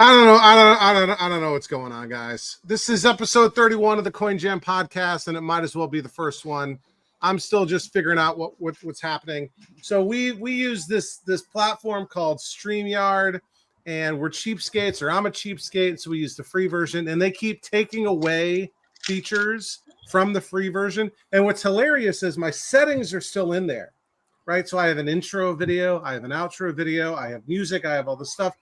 I don't know what's going on, guys. This is episode 31 of the Coin Jam podcast, and it might as well be the first one. I'm still just figuring out what's happening. So we use this platform called StreamYard, and we're cheapskates, or I'm a cheapskate, so we use the free version, and they keep taking away features from the free version. And what's hilarious is my settings are still in there, right? So I have an intro video, I have an outro video, I have music, I have all this stuff.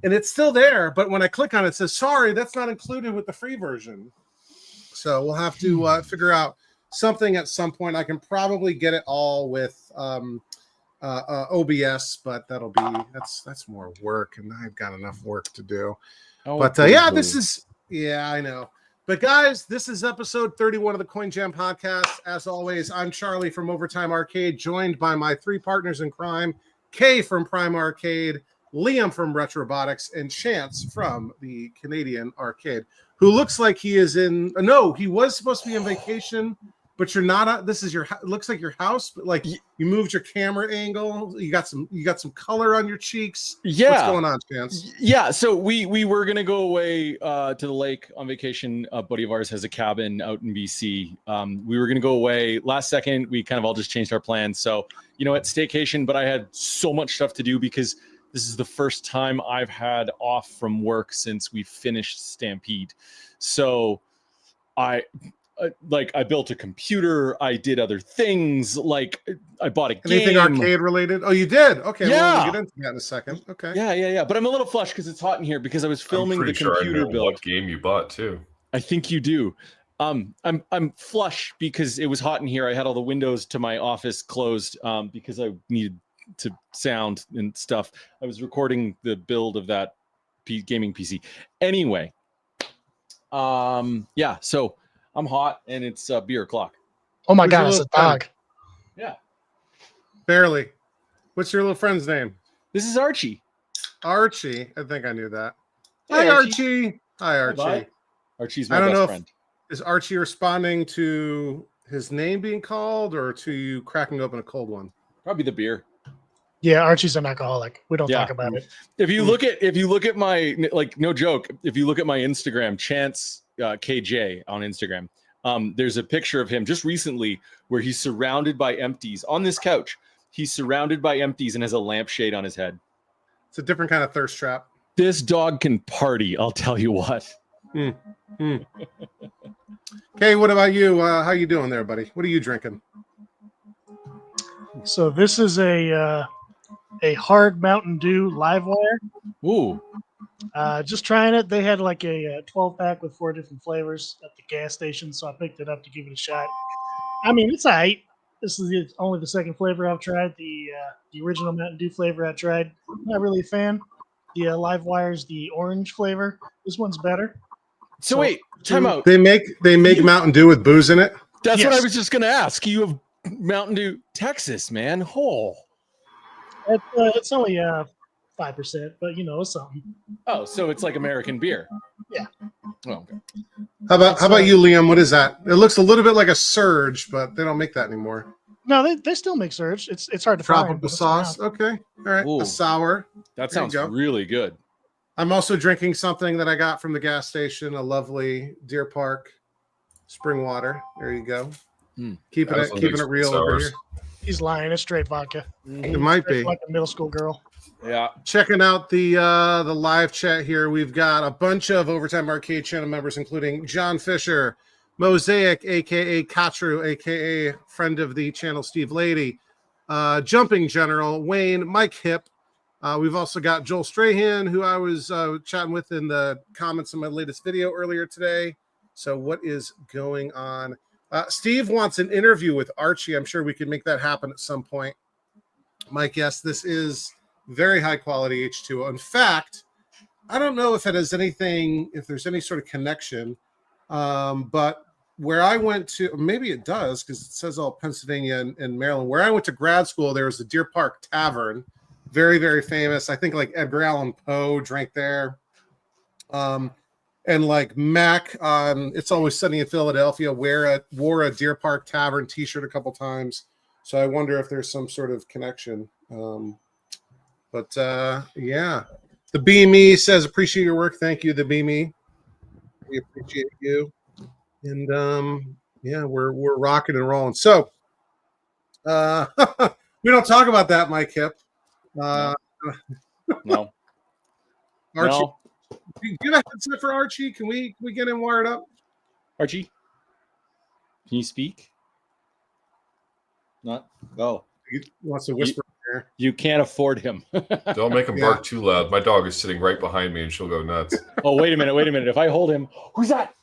And it's still there, but when I click on it, it says, sorry, that's not included with the free version. So we'll have to figure out something at some point. I can probably get it all with OBS, but that's more work, and I've got enough work to do. I know. But guys, this is episode 31 of the Coin Jam podcast. As always, I'm Charlie from Overtime Arcade, joined by my three partners in crime, Kay from Prime Arcade, Liam from Retrobotics, and Chance from the Canadian Arcade, who looks like he is in. No, he was supposed to be on vacation, but you're not. This is looks like your house, but like you moved your camera angle. You got some color on your cheeks. Yeah, what's going on, Chance? Yeah, so we were gonna go away to the lake on vacation. A buddy of ours has a cabin out in BC. We were gonna go away last second. We kind of all just changed our plans. So it's staycation, but I had so much stuff to do because this is the first time I've had off from work since we finished Stampede. So I built a computer. I did other things. Like I bought a game. Anything arcade related? Oh, you did? Okay. Yeah. Well, we'll get into that in a second. Okay. Yeah. But I'm a little flushed because it's hot in here because I was filming the computer build. What game you bought too? I think you do. I'm flush because it was hot in here. I had all the windows to my office closed because I needed to sound and stuff. I was recording the build of that gaming PC. Anyway, so I'm hot and it's beer o'clock. Oh my God, it's a dog. Yeah. Barely. What's your little friend's name? This is Archie. Archie. I think I knew that. Hey, Hi, Archie. Hi, Archie. Bye. Archie's my best friend. Is Archie responding to his name being called or to you cracking open a cold one? Probably the beer. Yeah, Archie's an alcoholic. We don't talk about it. If you look at my, like, no joke, if you look at my Instagram, Chance KJ on Instagram, there's a picture of him just recently where he's surrounded by empties on this couch. He's surrounded by empties and has a lampshade on his head. It's a different kind of thirst trap. This dog can party, I'll tell you what. Okay, what about you? How you doing there, buddy? What are you drinking? So this is a hard Mountain Dew live wire. Ooh. Just trying it. They had like a 12-pack with 4 different flavors at the gas station, so I picked it up to give it a shot. I mean, it's all right. This is only the second flavor I've tried. The original Mountain Dew flavor I tried. Not really a fan. The live wire's the orange flavor. This one's better. So wait, time out. They make Mountain Dew with booze in it? That's what I was just going to ask. You have Mountain Dew, Texas, man. Oh. It's only 5%, but it's something. Oh, so it's like American beer. Yeah. Oh, okay. How about you, Liam? What is that? It looks a little bit like a Surge, but they don't make that anymore. No, they still make Surge. It's hard to find. Tropical sauce. Okay. All right. Ooh. A sour. That sounds really good. I'm also drinking something that I got from the gas station, a lovely Deer Park spring water. There you go. Keeping it real over here. He's lying. It's straight vodka. It might be like a middle school girl. Yeah. Checking out the live chat here. We've got a bunch of Overtime Arcade channel members, including John Fisher, Mosaic, aka Katru, aka friend of the channel, Steve Lady, Jumping General, Wayne, Mike Hip. We've also got Joel Strahan, who I was chatting with in the comments in my latest video earlier today. So what is going on? Steve wants an interview with Archie. I'm sure we can make that happen at some point. Mike, yes, this is very high quality H2O. In fact, I don't know if it has anything, if there's any sort of connection, but where I went to, maybe it does because it says all Pennsylvania and Maryland. Where I went to grad school, there was the Deer Park Tavern, very, very famous. I think like Edgar Allan Poe drank there. And like Mac on It's Always Sunny in Philadelphia wore a Deer Park Tavern t-shirt a couple times. So I wonder if there's some sort of connection. Yeah. The Be Me says, appreciate your work. Thank you, the Be Me. We appreciate you. And yeah, we're rocking and rolling. So we don't talk about that, Mike Hip. No. Archie, No. do you have a headset for Archie? Can we get him wired up? Archie, can you speak? Not go. He wants to whisper here. You can't afford him. Don't make him bark too loud. My dog is sitting right behind me and she'll go nuts. Oh, wait a minute. If I hold him, who's that?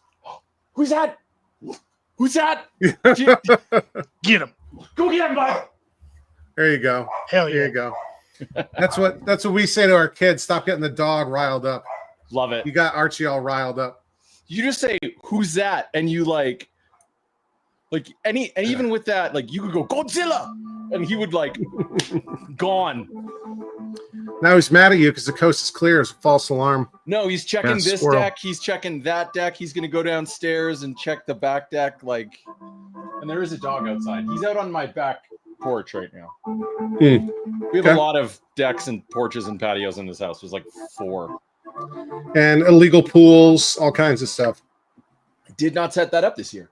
Who's that? Who's that? Get him. Go get him, bud. There you go. Hell yeah. There you go. That's what we say to our kids. Stop getting the dog riled up. Love it. You got Archie all riled up. You just say, who's that? And you like even with that, like you could go Godzilla and he would like gone. Now he's mad at you because the coast is clear. It's a false alarm. No, he's checking this squirrel. deck. He's checking that deck. He's going to go downstairs and check the back deck. And there is a dog outside. He's out on my back porch right now. We have a lot of decks and porches and patios in this house. There's like 4. And illegal pools, all kinds of stuff. Did not set that up this year.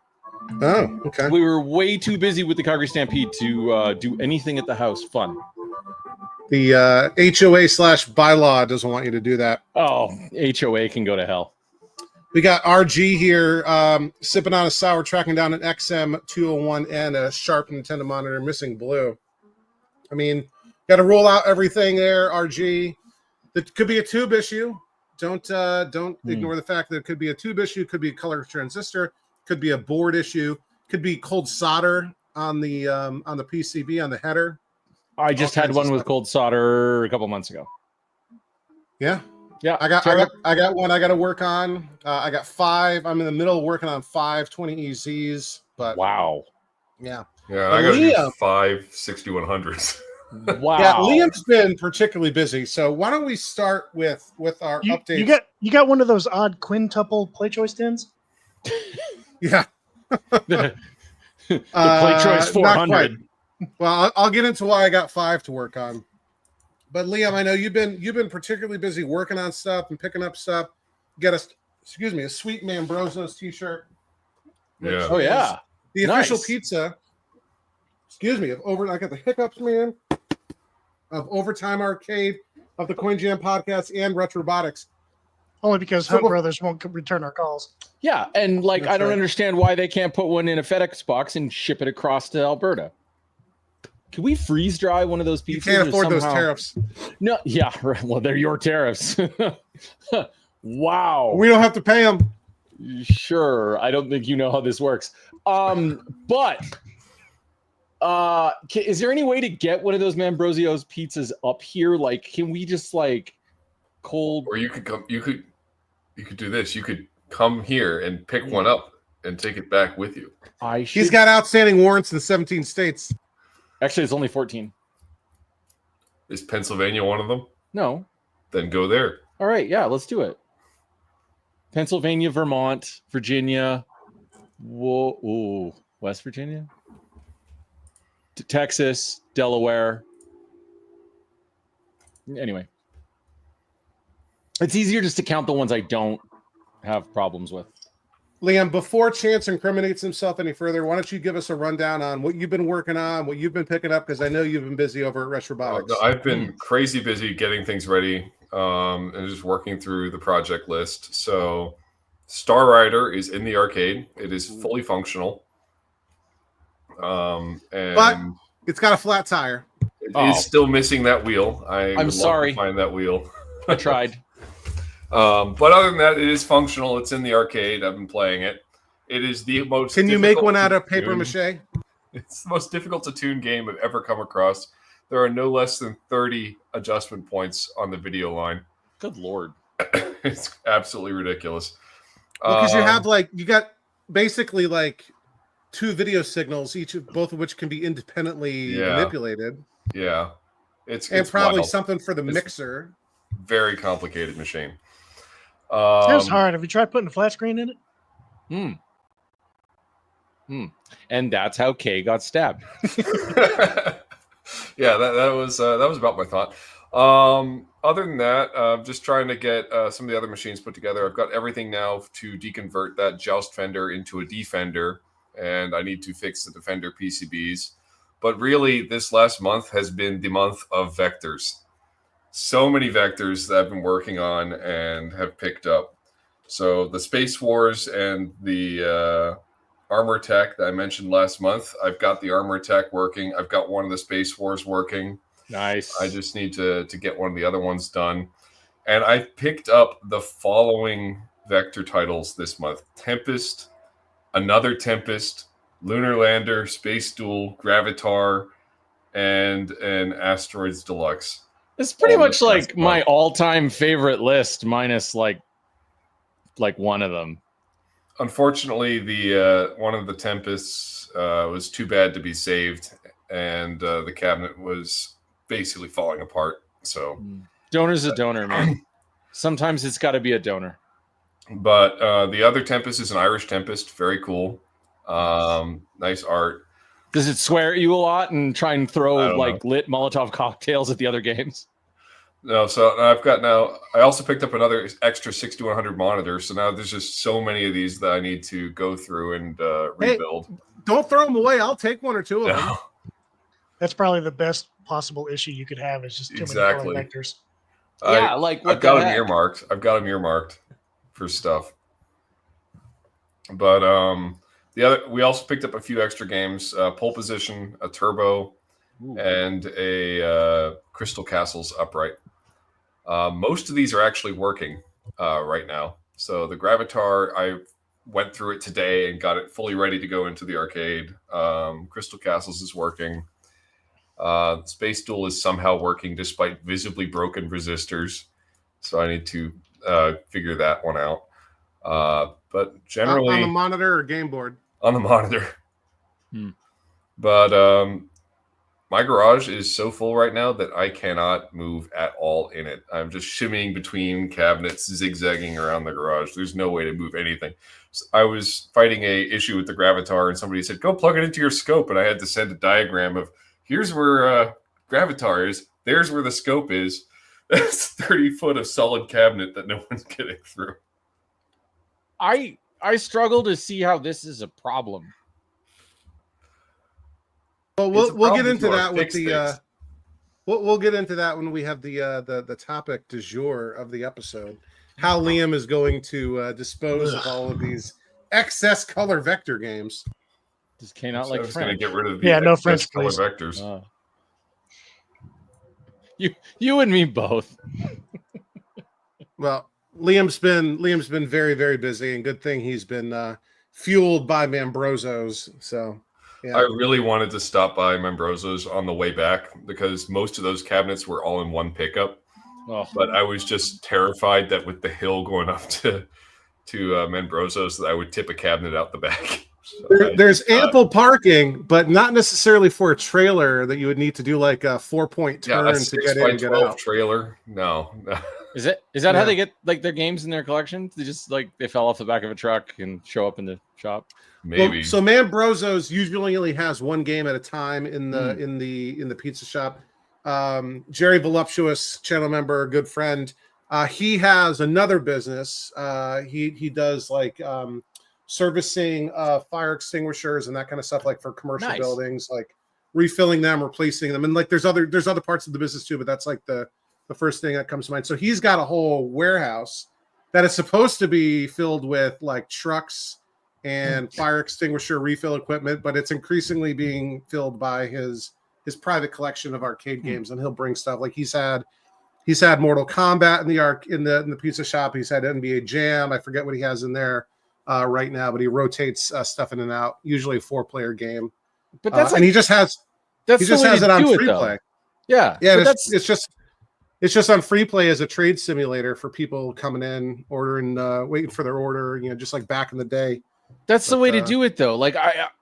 Oh, okay. We were way too busy with the Calgary Stampede to do anything at the house fun. The HOA/bylaw doesn't want you to do that. Oh, HOA can go to hell. We got RG here sipping on a sour, tracking down an XM201 and a Sharp Nintendo monitor, missing blue. I mean, got to rule out everything there, RG. That could be a tube issue. Don't ignore the fact that it could be a tube issue, could be a color transistor, could be a board issue, could be cold solder on the PCB on the header. I just had one with cold solder a couple months ago. Yeah. Yeah. I got one I got to work on. I got 5. I'm in the middle of working on 5 20EZs, but wow. Yeah. Yeah, I got to do 5 6100s. Wow. Yeah, Liam's been particularly busy. So why don't we start with our updates? You got one of those odd quintuple play choice tins? Yeah. the play choice 400. Well, I'll get into why I got 5 to work on. But Liam, I know you've been particularly busy working on stuff and picking up stuff. Get us, a sweet Mambroso's t-shirt. Yeah. Oh yeah. The official Nice. pizza. I got the hiccups, man. Of Overtime Arcade, of the Coin Jam podcast, and Retrobotics. Only because Hunt Brothers won't return our calls. Yeah, and That's I don't right. understand why they can't put one in a FedEx box and ship it across to Alberta. Can we freeze dry one of those pizzas? You can't afford those tariffs. No, yeah, well, they're your tariffs. Wow. We don't have to pay them. Sure, I don't think you know how this works. But is there any way to get one of those Mambrosio's pizzas up here? Like, can we just cold? Or you could come. You could do this. You could come here and pick one up and take it back with you. He's got outstanding warrants in 17 states. Actually, it's only 14. Is Pennsylvania one of them? No. Then go there. All right, yeah, let's do it. Pennsylvania, Vermont, Virginia, West Virginia, Texas, Delaware. Anyway, it's easier just to count the ones I don't have problems with. Liam, before Chance incriminates himself any further, why don't you give us a rundown on what you've been working on, what you've been picking up, because I know you've been busy over at Retrobotics. I've been crazy busy getting things ready and just working through the project list. So Star Rider is in the arcade. It is fully functional. But it's got a flat tire. It is still missing that wheel. I'm sorry. To find that wheel. I tried. But other than that, it is functional. It's in the arcade. I've been playing it. It is the most. Can you make one out of paper mache? It's the most difficult to tune game I've ever come across. There are no less than 30 adjustment points on the video line. Good Lord. It's absolutely ridiculous. Because you got basically 2 video signals, both of which can be independently manipulated. Yeah. It's probably wild. something for the mixer. Very complicated machine. Sounds hard. Have you tried putting a flat screen in it? And that's how Kay got stabbed. Yeah, that was about my thought. Other than that, just trying to get some of the other machines put together. I've got everything now to deconvert that joust fender into a defender, and I need to fix the defender PCBs. But really, this last month has been the month of vectors. So many vectors that I've been working on and have picked up. So the Space Wars and the Armor Tech that I mentioned last month, I've got the Armor Tech working. I've got one of the Space Wars working. Nice. I just need to get one of the other ones done. And I picked up the following vector titles this month: Tempest, Another Tempest, Lunar Lander, Space Duel, Gravitar, and an Asteroids Deluxe. It's pretty all much this like last my month. all-time favorite list, minus like one of them. Unfortunately, the one of the Tempests was too bad to be saved, and the cabinet was basically falling apart. So, Donor's a donor, man. Sometimes it's got to be a donor. but the other Tempest is an Irish Tempest. Very cool. Nice art. Does it swear at you a lot and try and I throw don't like lit Molotov cocktails at the other games? No, so I've got now. I also picked up another extra 6100 monitor. So now there's just so many of these that I need to go through and rebuild. Don't throw them away. I'll take one or two of them. No. That's probably the best possible issue you could have is just too Exactly. many color vectors. Yeah, like what I've got the them heck? earmarked. I've got them earmarked for stuff. But we also picked up a few extra games: Pole Position, a Turbo, Ooh. and a Crystal Castles upright. Most of these are actually working right now. So the Gravitar, I went through it today and got it fully ready to go into the arcade. Crystal Castles is working. Space Duel is somehow working despite visibly broken resistors. So I need to figure that one out. But generally on the monitor or game board. on the monitor. But my garage is so full right now that I cannot move at all in it. I'm just shimmying between cabinets, zigzagging around the garage. There's no way to move anything. So I was fighting a issue with the Gravitar, and somebody said, "Go plug it into your scope," and I had to send a diagram of here's where Gravitar is. There's where the scope is. That's 30 foot of solid cabinet that no one's getting through. I struggle to see how this is a problem. Well, It's a we'll get problem into to that with fix the. things. We'll get into that when we have the topic du jour of the episode. How Liam is going to dispose of all of these excess color vector games. Does K not So like I'm just going to French? get rid of the Yeah, no excess French, color please. vectors. You and me both. Well, Liam's been very, very busy, and good thing he's been fueled by Mambrozos. So yeah. I really wanted to stop by Membroso's on the way back because most of those cabinets were all in one pickup. Oh, But I was just terrified that with the hill going up to Membroso's that I would tip a cabinet out the back. So There's ample parking, but not necessarily for a trailer that you would need to do like a 4-point turn a to 6 get in by and get 12 out. trailer. No. is that Yeah. how they get like their games in their collection? They just like they fell off the back of a truck and show up in the shop. Maybe. Well, so Mambrozos usually only has one game at a time in the in the pizza shop. Jerry Voluptuous, channel member, good friend. He has another business. He does like servicing fire extinguishers and that kind of stuff, like for commercial Nice. buildings, like refilling them, replacing them, and like there's other parts of the business too. But that's like the first thing that comes to mind. So he's got a whole warehouse that is supposed to be filled with like trucks and fire extinguisher refill equipment, but it's increasingly being filled by his private collection of arcade games, and he'll bring stuff like he's had Mortal Kombat in the pizza shop. He's had NBA Jam. I forget what he has in there right now, but he rotates stuff in and out. Usually a 4-player game, But that's and he just has that's he just the way has to it on do free though. play. Yeah, Yeah, but and it's just on free play as a trade simulator for people coming in, ordering, waiting for their order. Just like back in the day. that's the But, way to do it though. Like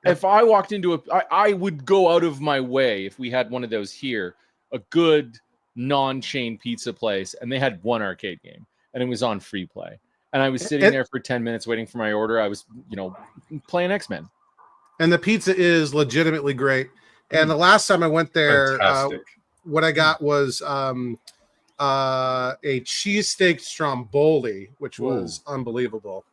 if I walked into I would go out of my way if we had one of those here, a good non-chain pizza place, and they had one arcade game and it was on free play, and I was sitting there for 10 minutes waiting for my order. I was playing X-Men, And the pizza is legitimately great. And the last time I went there, Fantastic. what I got was a cheesesteak stromboli, which was unbelievable.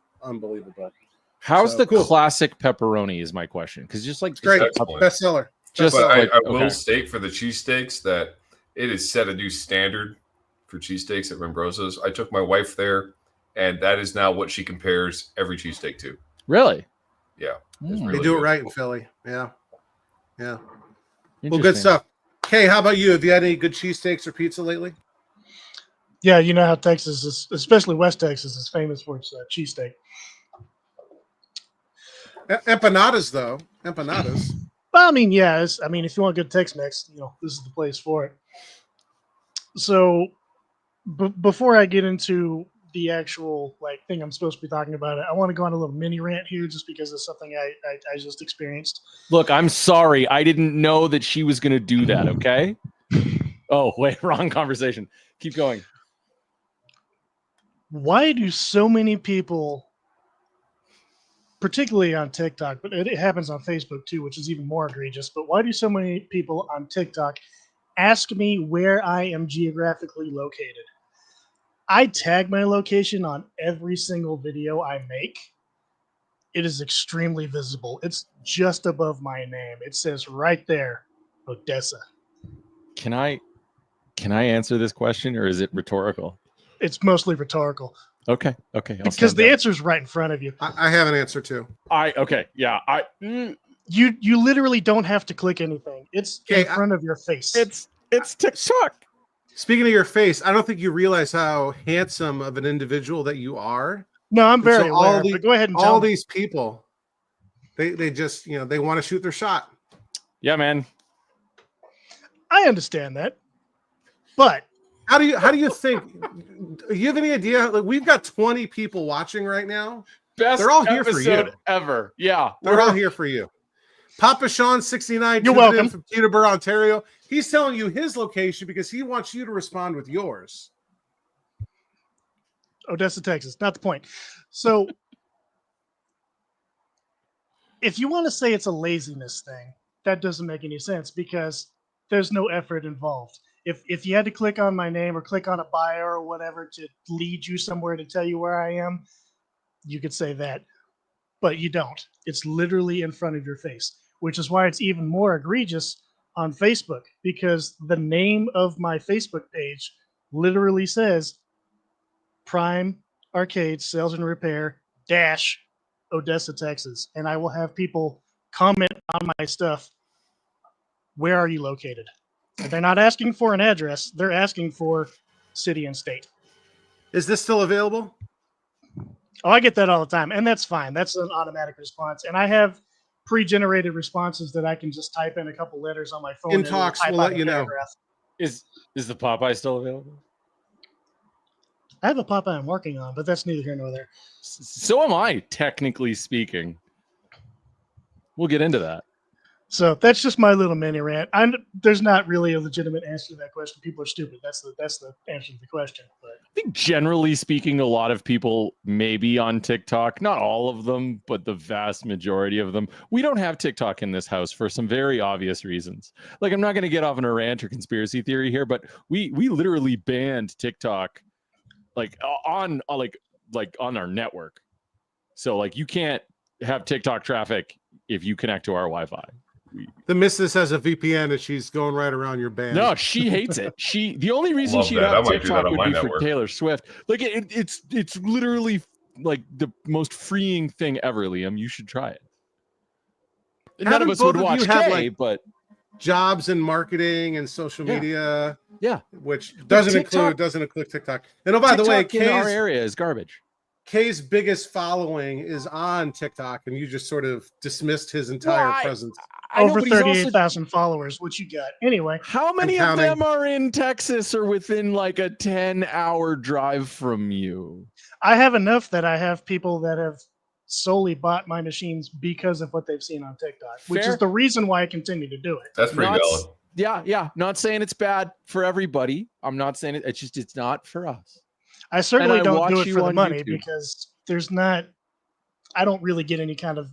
How's So, the cool. classic pepperoni is my question. Because just like It's great. Excellent. Bestseller. Just But like, I okay. will state for the cheesesteaks that it has set a new standard for cheesesteaks at Rambrosa's. I took my wife there, and that is now what she compares every cheesesteak to. Really? Yeah. Mm. They really do it good. right in Philly. Yeah. Well, good Interesting. stuff. Kay, how about you? Have you had any good cheesesteaks or pizza lately? Yeah, you know how Texas is, especially West Texas, is famous for its cheesesteak. Empanadas, though. Empanadas. Well, I mean, yeah. I mean, if you want good Tex-Mex, this is the place for it. So, before I get into the actual thing I'm supposed to be talking about, I want to go on a little mini rant here, just because it's something I just experienced. Look, I'm sorry. I didn't know that she was going to do that. Okay. Oh, wait, wrong conversation. Keep going. Why do so many people, particularly on TikTok, but it happens on Facebook too, which is even more egregious, but why do so many people on TikTok ask me where I am geographically located? I tag my location on every single video I make. It is extremely visible. It's just above my name. It says right there, Odessa. Can I answer this question, or is it rhetorical? It's mostly rhetorical. Okay. I'll Because stand the down. answer is right in front of you. I have an answer, too. You literally don't have to click anything. It's in front of your face. It's TikTok. Speaking of your face, I don't think you realize how handsome of an individual that you are. No, I'm And very so aware, but go ahead and tell all me. these people, they just, they want to shoot their shot. Yeah, man. I understand that. But How do you think? Do you have any idea? Like, we've got 20 people watching right now. Best They're all here for you. episode ever. Yeah. They're all here for you. Papa Sean 69 You're tuned in welcome. from Peterborough, Ontario. He's telling you his location because he wants you to respond with yours. Odessa, Texas, not the point. So if you want to say it's a laziness thing, that doesn't make any sense because there's no effort involved. If you had to click on my name or click on a bio or whatever to lead you somewhere to tell you where I am, you could say that. But you don't. It's literally in front of your face, which is why it's even more egregious on Facebook, because the name of my Facebook page literally says Prime Arcade Sales and Repair - Odessa, Texas. And I will have people comment on my stuff. Where are you located? And they're not asking for an address. They're asking for city and state. Is this still available? Oh, I get that all the time. And that's fine. That's an automatic response. And I have pre-generated responses that I can just type in a couple letters on my phone. In and it'll talks, type we'll out let a you know. paragraph. Is the Popeye still available? I have a Popeye I'm working on, but that's neither here nor there. So am I, technically speaking. We'll get into that. So that's just my little mini rant. There's not really a legitimate answer to that question. People are stupid. That's the answer to the question. But I think generally speaking, a lot of people may be on TikTok. Not all of them, but the vast majority of them. We don't have TikTok in this house for some very obvious reasons. Like, I'm not going to get off on a rant or conspiracy theory here, but we literally banned TikTok on our network. So like, you can't have TikTok traffic if you connect to our Wi-Fi. The missus has a VPN and she's going right around your band. No, she hates it. The only reason Love she'd that. I have might do TikTok that on would my be for network. Taylor Swift. Like it's literally like the most freeing thing ever, Liam. You should try it. None of us would watch Kay, but jobs in marketing and social media. Yeah. Which doesn't TikTok- include TikTok. And by the way, TikTok in our area is garbage. Kay's biggest following is on TikTok, and you just sort of dismissed his entire presence. over 38,000 followers. What you got? Anyway, How many of counting. them are in Texas or within like a 10-hour drive from you? I have enough that I have people that have solely bought my machines because of what they've seen on TikTok, which Fair. is the reason why I continue to do it. That's pretty Not- valid. Yeah. Not saying it's bad for everybody. I'm not saying it. It's not for us. I certainly I don't watch do it you for the on money YouTube. because I don't really get any kind of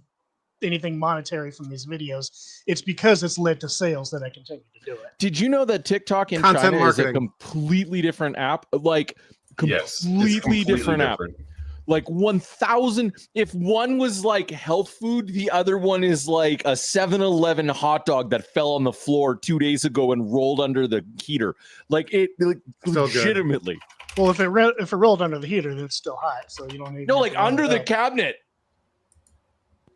anything monetary from these videos. It's because it's led to sales that I continue to do it. Did you know that TikTok in Content China marketing. is a completely different app? Like Yes, it's completely different app. different. Like 1,000. If one was like health food, the other one is like a 7-Eleven hot dog that fell on the floor 2 days ago and rolled under the heater. Like it, like, So good. legitimately. Well, if it rolled under the heater, then it's still hot, so you don't need. No, like under the cabinet.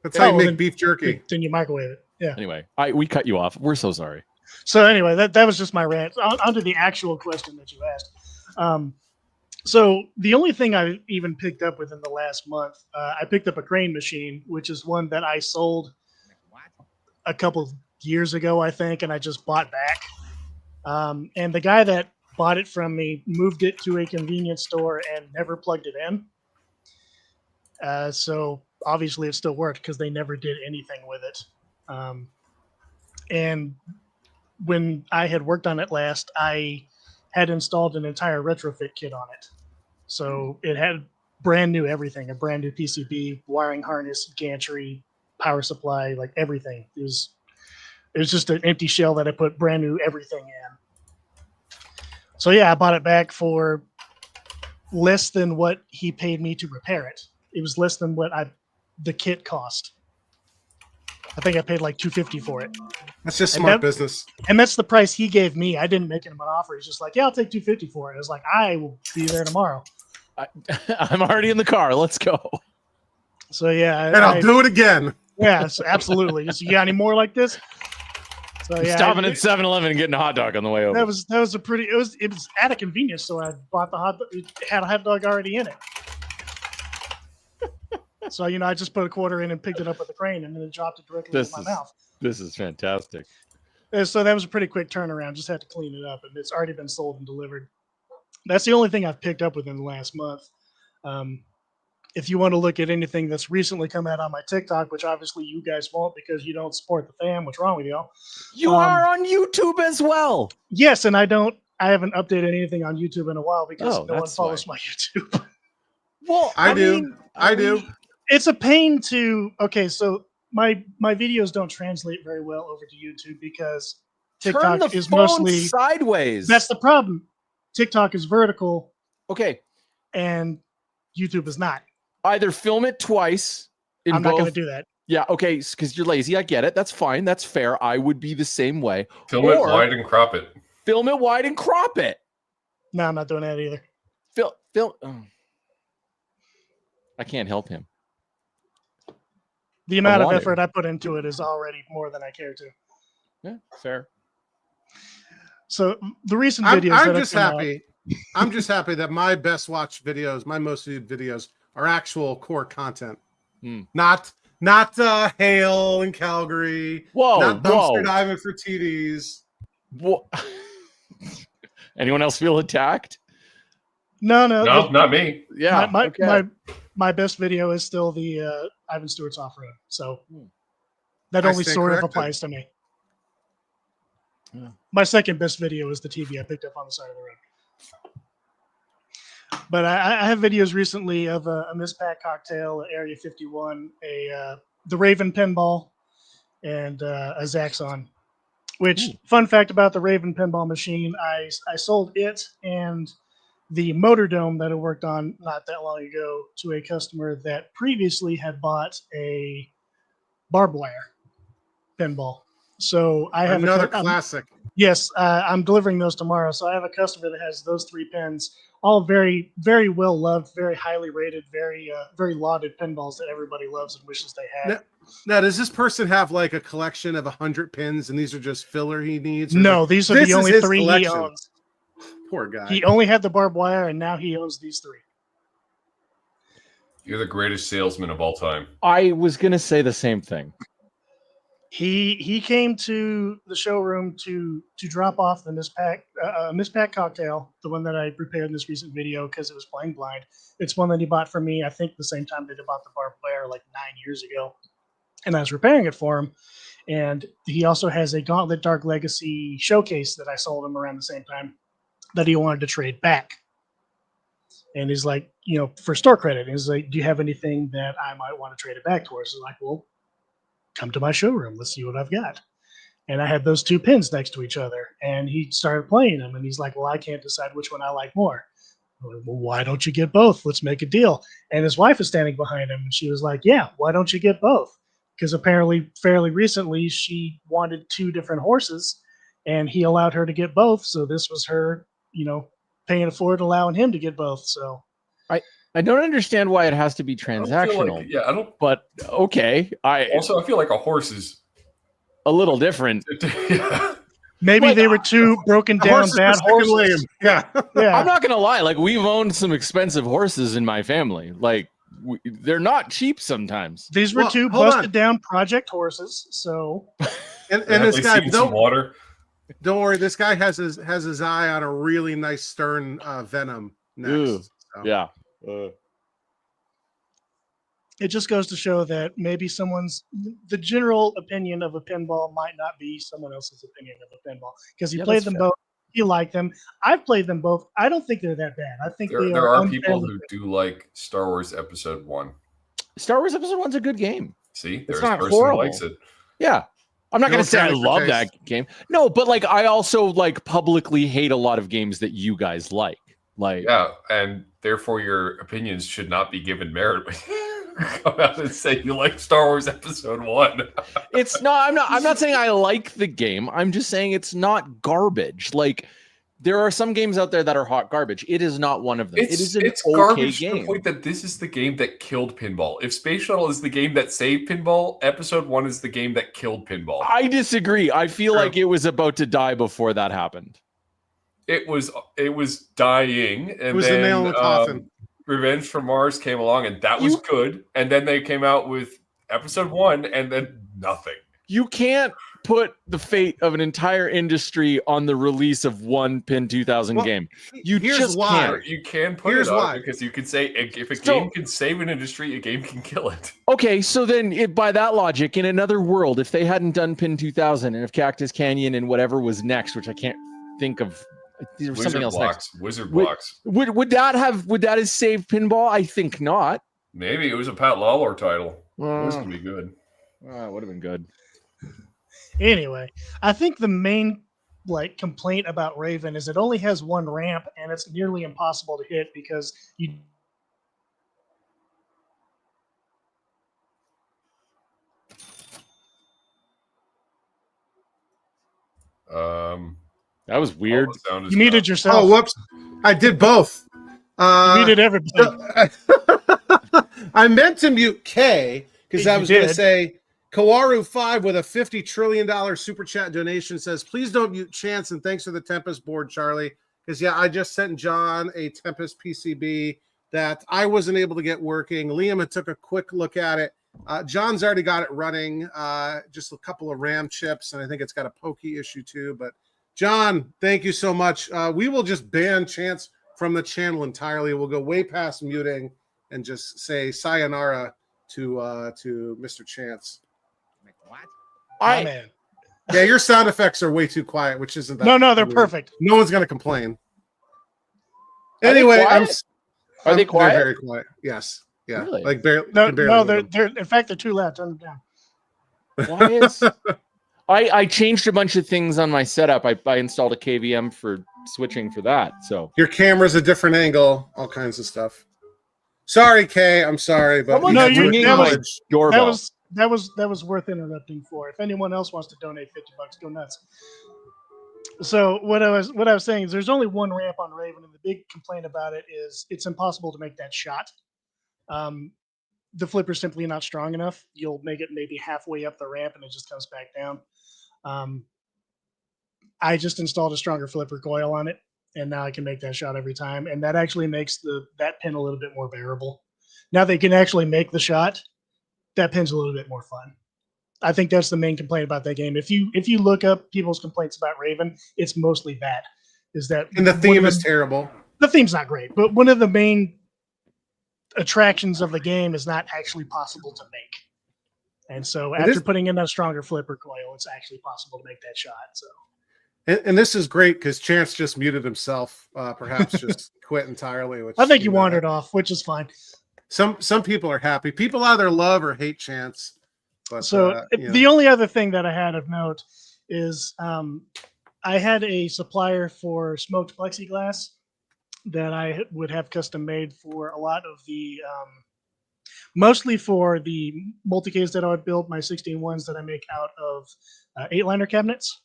That's how you make then- beef jerky. Then you microwave it. Yeah. Anyway, we cut you off. We're so sorry. So anyway, that was just my rant. Onto the actual question that you asked. So the only thing I even picked up within the last month, I picked up a crane machine, which is one that I sold a couple years ago, I think, and I just bought back. And the guy that bought it from me moved it to a convenience store and never plugged it in. So obviously it still worked because they never did anything with it. And when I had worked on it last, I had installed an entire retrofit kit on it. So it had brand new everything, a brand new PCB, wiring harness, gantry, power supply, like everything. It was just an empty shell that I put brand new everything in. So yeah, I bought it back for less than what he paid me to repair it. It was less than what the kit cost. I think I paid like $250 for it. That's just smart business. And that's the price he gave me. I didn't make him an offer. He's just like, yeah, I'll take $250 for it. I was like, I will be there tomorrow. I'm already in the car. Let's go. So yeah. And I'll do it again. Yes, absolutely. Just, you got any more like this? So yeah. Stopping at 7-Eleven and getting a hot dog on the way over. That was a pretty, it was at a convenience store. I bought the hot dog. It had a hot dog already in it. So, I just put a quarter in and picked it up with the crane and then it dropped it directly in my mouth. This is fantastic. So that was a pretty quick turnaround. Just had to clean it up and it's already been sold and delivered. That's the only thing I've picked up within the last month. If you want to look at anything that's recently come out on my TikTok, which obviously you guys won't because you don't support the fam. What's wrong with y'all? You are on YouTube as well. Yes, and I haven't updated anything on YouTube in a while because no one follows my YouTube. Well, I do. It's a pain to. Okay, so my videos don't translate very well over to YouTube because TikTok is mostly sideways. That's the problem. TikTok is vertical. Okay. And YouTube is not. Either film it twice. I'm not going to do that. Yeah, okay, because you're lazy. I get it. That's fine. That's fair. I would be the same way. Film it wide and crop it. Film it wide and crop it. No, I'm not doing that either. Film. Oh. I can't help him. The amount of effort I put into it is already more than I care to. Yeah, fair. So the recent videos. I'm just happy that my best watched videos, my most viewed videos, are actual core content. Not hail in Calgary. Not dumpster diving for TDs. Whoa. Anyone else feel attacked? No, not me. Yeah, my best video is still the Ivan Stewart's off-road. So that only sort of applies to me. Yeah. My second best video is the TV I picked up on the side of the road. But I have videos recently of a Mispack cocktail, Area 51, the Raven pinball, and a Zaxxon. Which, fun fact about the Raven pinball machine, I sold it and the motor dome that I worked on not that long ago to a customer that previously had bought a barbed wire pinball. So I have another classic. Yes, I'm delivering those tomorrow. So I have a customer that has those 3 pins, all very, very well loved, very highly rated, very lauded pinballs that everybody loves and wishes they had. Now, does this person have like a collection of 100 pins and these are just filler he needs? No, these are the only 3 he owns. Poor guy. He only had the barbed wire and now he owns these 3. You're the greatest salesman of all time. I was going to say the same thing. He came to the showroom to drop off the Mispack cocktail, the one that I prepared in this recent video because it was playing blind. It's one that he bought from me, I think the same time that he bought the barbed wire like 9 years ago. And I was repairing it for him. And he also has a Gauntlet Dark Legacy showcase that I sold him around the same time that he wanted to trade back. And he's like, for store credit. He's like, do you have anything that I might want to trade it back towards? He's like, well, come to my showroom. Let's see what I've got. And I had those two pins next to each other, and he started playing them. And he's like, well, I can't decide which one I like more. I'm like, well, why don't you get both? Let's make a deal. And his wife is standing behind him, and she was like, yeah, why don't you get both? Because apparently fairly recently she wanted two different horses, and he allowed her to get both. So this was her, paying it forward, allowing him to get both. So I don't understand why it has to be I don't transactional. feel like, I don't. But okay, I feel like a horse is a little different. Maybe they were two broken down bad horses. Yeah. Yeah. I'm not gonna lie. Like, we've owned some expensive horses in my family. Like, they're not cheap sometimes. These were two busted down project horses. So, and this guy, some water. Don't worry. This guy has his eye on a really nice stern Venom next. So. Yeah. It just goes to show that maybe the general opinion of a pinball might not be someone else's opinion of a pinball, because he played them both. He liked them. I've played them both. I don't think they're that bad. I think there are people who do like Star Wars Episode 1. Star Wars Episode 1's a good game. See, there's not a person horrible. who likes it. Yeah. I'm not going to say I love that game. No, but like, I also like publicly hate a lot of games that you guys like. Like, yeah, and therefore your opinions should not be given merit. Come out and say you like Star Wars Episode 1. It's not. I'm not saying I like the game. I'm just saying it's not garbage. Like, there are some games out there that are hot garbage. It is not one of them. It's okay garbage game. To the point that this is the game that killed pinball. If Space Shuttle is the game that saved pinball, Episode 1 is the game that killed pinball. I disagree. I feel like it was about to die before that happened. It was dying, and it was the nail in the coffin. Revenge from Mars came along, and that was good. And then they came out with Episode 1, and then nothing. You can't put the fate of an entire industry on the release of one Pin 2000 game. You just can't. You can put it on because you can say if a game can save an industry, a game can kill it. Okay, so then by that logic, in another world, if they hadn't done Pin 2000 and if Cactus Canyon and whatever was next, which I can't think of. There was something else next. Wizard Blocks. Would that have saved pinball? I think not. Maybe it was a Pat Lawlor title. It was gonna be good. It would have been good. Anyway, I think the main complaint about Raven is it only has one ramp, and it's nearly impossible to hit because you. That was weird. You muted yourself. Oh, whoops! I did both. You muted everybody. I meant to mute K because I was going to say Kawaru5 with a $50 trillion super chat donation says, "Please don't mute Chance and thanks for the Tempest board, Charlie." Because I just sent John a Tempest PCB that I wasn't able to get working. Liam had took a quick look at it. John's already got it running. Just a couple of RAM chips, and I think it's got a pokey issue too. But John, thank you so much. We will just ban Chance from the channel entirely. We'll go way past muting and just say sayonara to Mr. Chance. What? Man. Yeah, your sound effects are way too quiet, which isn't that. No, they're perfect. No one's gonna complain. Anyway, are they quiet? They're very quiet. Yes. Yeah. Really? Like barely. No, they're in fact they're too loud. Turn them down. Why is I changed a bunch of things on my setup. I installed a KVM for switching for that. So your camera's a different angle, all kinds of stuff. Sorry, Kay. I'm sorry, but that was worth interrupting for. If anyone else wants to donate $50, go nuts. So what I was saying is there's only one ramp on Raven, and the big complaint about it is it's impossible to make that shot. The flipper's simply not strong enough. You'll make it maybe halfway up the ramp and it just comes back down. I just installed a stronger flipper coil on it, and now I can make that shot every time. And that actually makes that pin a little bit more bearable. Now they can actually make the shot. That pin's a little bit more fun. I think that's the main complaint about that game. If you look up people's complaints about Raven, it's mostly that. And the theme is terrible. The theme's not great, but one of the main attractions of the game is not actually possible to make. And so after putting in a stronger flipper coil, it's actually possible to make that shot. So. And this is great because Chance just muted himself, perhaps just quit entirely. Which, I think he wandered off, which is fine. Some people are happy. People either love or hate Chance. But So you know. the only other thing that I had of note is I had a supplier for smoked plexiglass that I would have custom made for a lot of the, mostly for the multi-case that I would build, my 16 ones that I make out of 8-liner cabinets.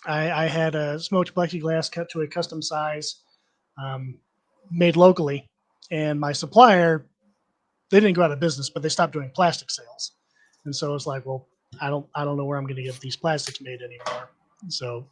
I had a smoked plexiglass cut to a custom size, made locally, and my supplier, they didn't go out of business, but they stopped doing plastic sales, and so it's like, well, I don't know where I'm going to get these plastics made anymore. So,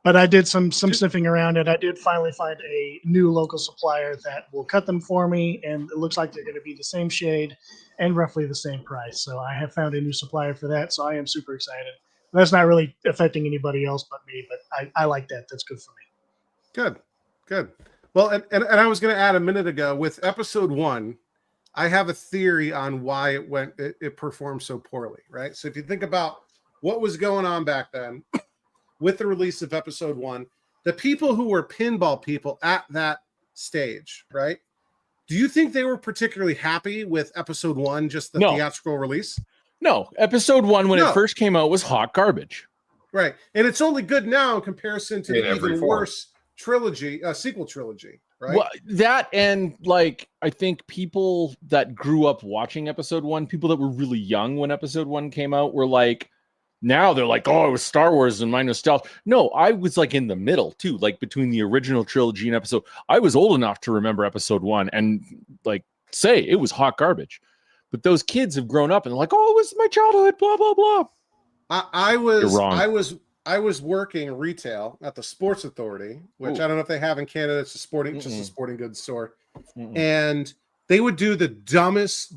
but I did some sniffing around, and I did finally find a new local supplier that will cut them for me, and it looks like they're going to be the same shade and roughly the same price. So I have found a new supplier for that, so I am super excited. That's not really affecting anybody else but me, but I like that. That's good for me. Good. Well, and I was going to add a minute ago with episode 1, I have a theory on why it performed so poorly, right? So if you think about what was going on back then with the release of episode 1, the people who were pinball people at that stage, right? Do you think they were particularly happy with episode 1, just the theatrical release? No, episode 1 when it first came out was hot garbage. Right, and it's only good now in comparison to the even worse sequel trilogy, right? Well, that and like I think people that grew up watching episode 1, people that were really young when episode 1 came out, were like, now they're like, oh, it was Star Wars and my nostalgia. No, I was like in the middle too, like between the original trilogy and episode. I was old enough to remember episode 1 and like say it was hot garbage. But those kids have grown up and they're like, oh, it was my childhood, blah, blah, blah. I was working retail at the Sports Authority, which I don't know if they have in Canada. It's just a sporting goods store. And they would do the dumbest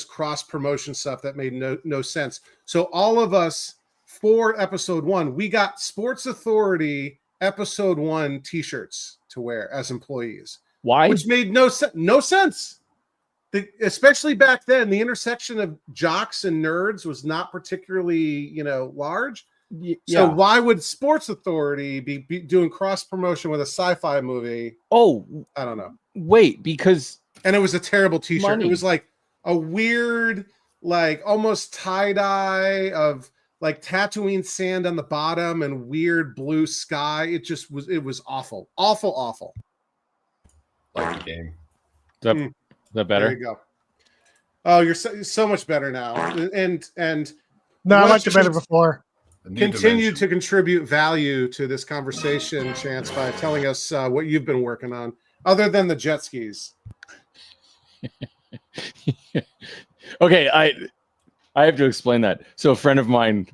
cross promotion stuff that made no sense. So all of us for episode 1, we got Sports Authority episode 1 t-shirts to wear as employees. Why? Which made no sense. Especially back then, the intersection of jocks and nerds was not particularly, large. So why would Sports Authority be doing cross promotion with a sci-fi movie? Oh, I don't know. Wait, because and it was a terrible t-shirt. Money. It was like a weird, like almost tie-dye of like Tatooine sand on the bottom and weird blue sky. It was awful. Awful. Like the game. Is that better? There you go. Oh, you're so much better now. And no, I liked it better before. Continue to contribute value to this conversation, Chance, by telling us what you've been working on, other than the jet skis. Okay, I have to explain that. So a friend of mine,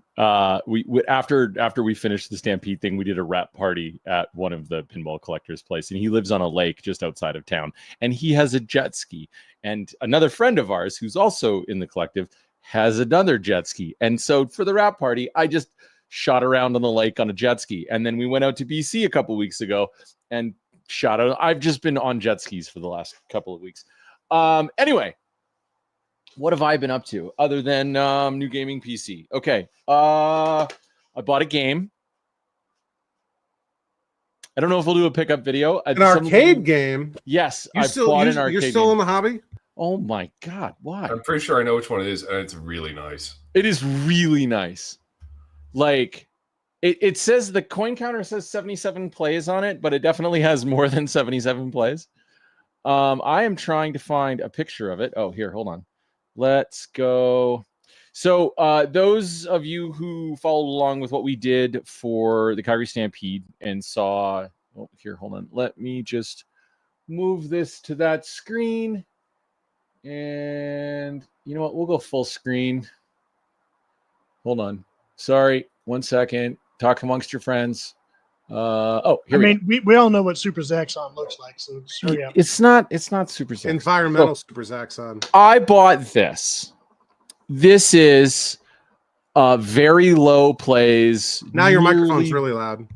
we after we finished the Stampede thing, we did a wrap party at one of the pinball collectors' place, and he lives on a lake just outside of town, and he has a jet ski. And another friend of ours, who's also in the collective, has another jet ski. And so for the wrap party, I just shot around on the lake on a jet ski, and then we went out to BC a couple weeks ago and shot out. I've just been on jet skis for the last couple of weeks. Anyway. What have I been up to other than new gaming PC? Okay. I bought a game. I don't know if we'll do a pickup video. An arcade game? Yes. You're still in the hobby? Oh my God. Why? I'm pretty sure I know which one it is, and it's really nice. It is really nice. Like, it says the coin counter says 77 plays on it, but it definitely has more than 77 plays. I am trying to find a picture of it. Oh, here, hold on. Let's go. So those of you who followed along with what we did for the Calgary Stampede and saw, oh, here, hold on. Let me just move this to that screen. And you know what? We'll go full screen. Hold on. Sorry. 1 second. Talk amongst your friends. We all know what Super Zaxxon looks like, so hurry up. It's not Super Zaxxon. Environmental Super Zaxxon. I bought this. This is very low plays. Now your microphone's really loud.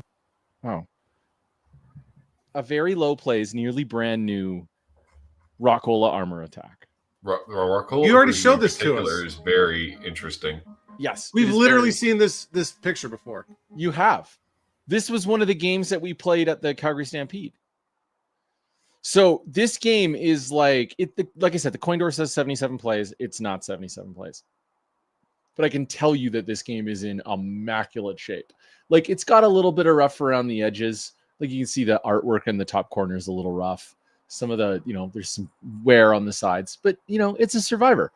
Oh. A very low plays, nearly brand new Rockola Armor Attack. Rockola, you already showed this to us. Is very interesting. Yes. We've literally seen this picture before. You have. This was one of the games that we played at the Calgary Stampede. So this game is like I said, the coin door says 77 plays. It's not 77 plays. but I can tell you that this game is in immaculate shape. Like, it's got a little bit of rough around the edges. Like, you can see the artwork in the top corner is a little rough. Some of the, there's some wear on the sides, but it's a Survivor.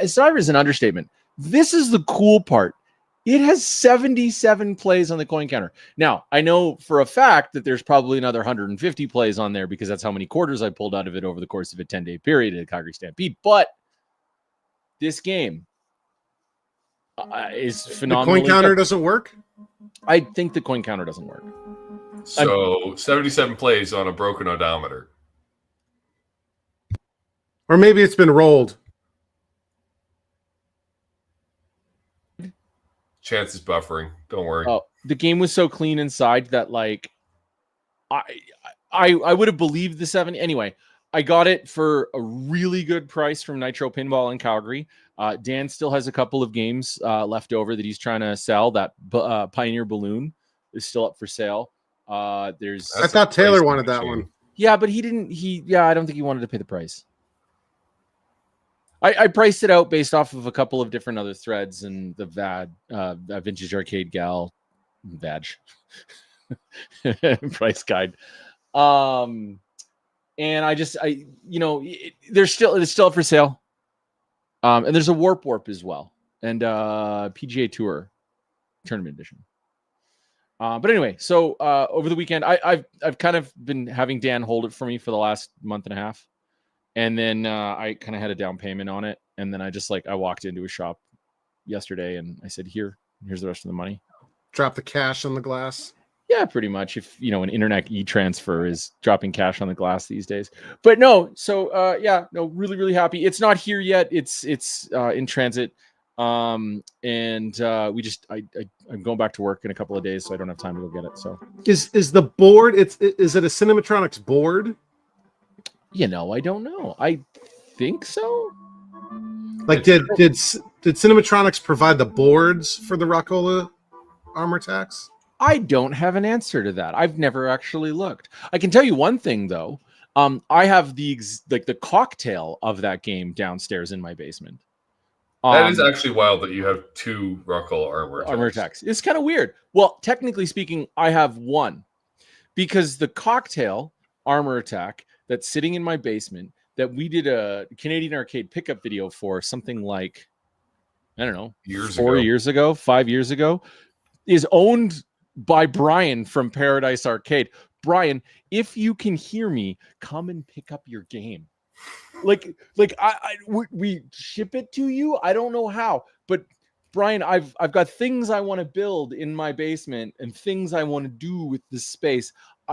A Survivor is an understatement. This is the cool part. It has 77 plays on the coin counter. Now, I know for a fact that there's probably another 150 plays on there because that's how many quarters I pulled out of it over the course of a 10-day period at Calgary Stampede. But this game is phenomenal. The coin counter doesn't work? I think the coin counter doesn't work. So 77 plays on a broken odometer. Or maybe it's been rolled. Chance is buffering. Don't worry. Oh, the game was so clean inside that like I would have believed the 70. Anyway, I got it for a really good price from Nitro Pinball in Calgary. Dan still has a couple of games left over that he's trying to sell. That Pioneer Balloon is still up for sale. I thought Taylor wanted that one. Yeah, but he didn't. I don't think he wanted to pay the price. I priced it out based off of a couple of different other threads and the Vintage Arcade Gal Vag price guide. And it's still up for sale. And there's a Warp as well, and PGA Tour Tournament Edition. But anyway, so over the weekend, I've kind of been having Dan hold it for me for the last month and a half. And then I kind of had a down payment on it. And then I walked into a shop yesterday and I said, here's the rest of the money. Drop the cash on the glass. Yeah, pretty much. If, an internet e-transfer is dropping cash on the glass these days. But no, so really, really happy. It's not here yet. It's in transit. I'm going back to work in a couple of days, so I don't have time to go get it. So is the board, is it a Cinematronics board? I don't know. I think so. Like, did Cinematronics provide the boards for the Rockola armor tax? I don't have an answer to that. I've never actually looked. I can tell you one thing though. I have the cocktail of that game downstairs in my basement. That is actually wild that you have two Rockola armor attacks. It's kind of weird. Well, technically speaking, I have one because the cocktail armor attack that's sitting in my basement that we did a Canadian Arcade pickup video for something like, I don't know, 5 years ago, is owned by Brian from Paradise Arcade. Brian, if you can hear me, come and pick up your game. We ship it to you. I don't know how, but Brian, I've got things I want to build in my basement and things I want to do with this space.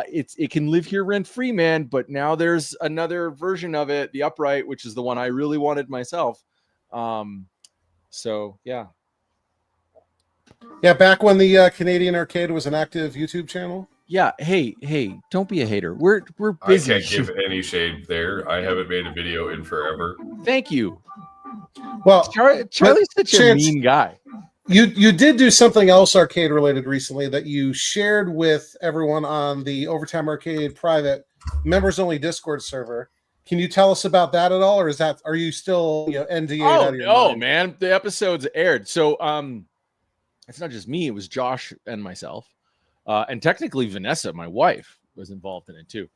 It can live here rent free, man. But now there's another version of it, the upright, which is the one I really wanted myself. So yeah. Yeah, back when the Canadian Arcade was an active YouTube channel. Yeah. Hey, don't be a hater. We're busy. I can't give any shade there. I haven't made a video in forever. Thank you. Well, Charlie's such a mean guy. You did do something else arcade related recently that you shared with everyone on the Overtime Arcade private members only Discord server. Can you tell us about that at all, or are you still NDA? Oh no, man! The episode's aired, so it's not just me. It was Josh and myself, and technically Vanessa, my wife, was involved in it too.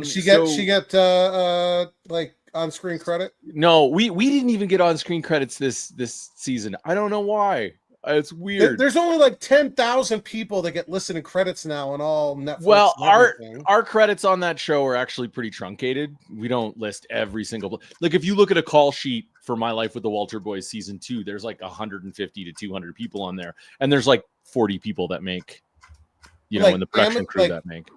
She get like on-screen credit? No, we didn't even get on-screen credits this season. I don't know why. It's weird. There's only like 10,000 people that get listening credits now on all Netflix. Well, our credits on that show are actually pretty truncated. We don't list every single. Like if you look at a call sheet for My Life with the Walter Boys season 2, there's like 150 to 200 people on there, and there's like 40 people that make, in the production crew that make.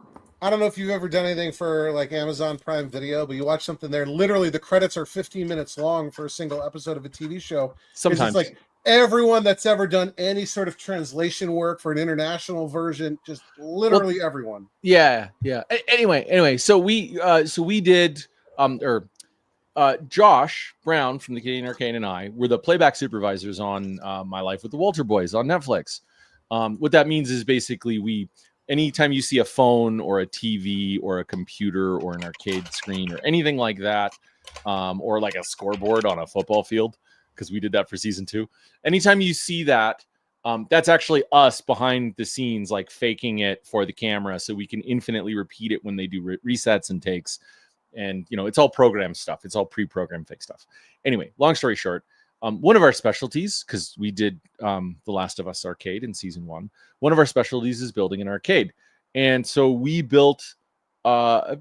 I don't know if you've ever done anything for like Amazon Prime Video, but you watch something there. Literally, the credits are 15 minutes long for a single episode of a TV show. Sometimes, it's like everyone that's ever done any sort of translation work for an international version, just literally everyone. Yeah. Anyway, so we did Josh Brown from the Canadian Arcade and I were the playback supervisors on My Life with the Walter Boys on Netflix. What that means is basically anytime you see a phone or a TV or a computer or an arcade screen or anything like that, or like a scoreboard on a football field, because we did that for season 2. Anytime you see that, that's actually us behind the scenes, like faking it for the camera, so we can infinitely repeat it when they do resets and takes. And it's all program stuff. It's all pre-programmed fake stuff. Anyway, long story short, one of our specialties, because we did The Last of Us arcade in season 1, one of our specialties is building an arcade. And so we built not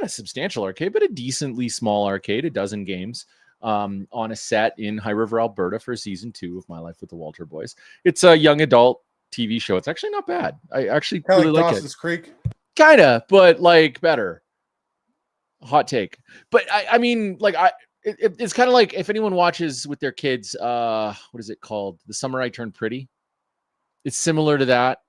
a substantial arcade, but a decently small arcade, 12 games, on a set in High River, Alberta for season 2 of My Life with the Walter Boys. It's a young adult TV show. It's actually not bad. I actually Kind of really like like Dawson's Creek. Kinda, but like better. Hot take. But I mean, like it's kind of like if anyone watches with their kids, what is it called? The Summer I Turned Pretty. It's similar to that.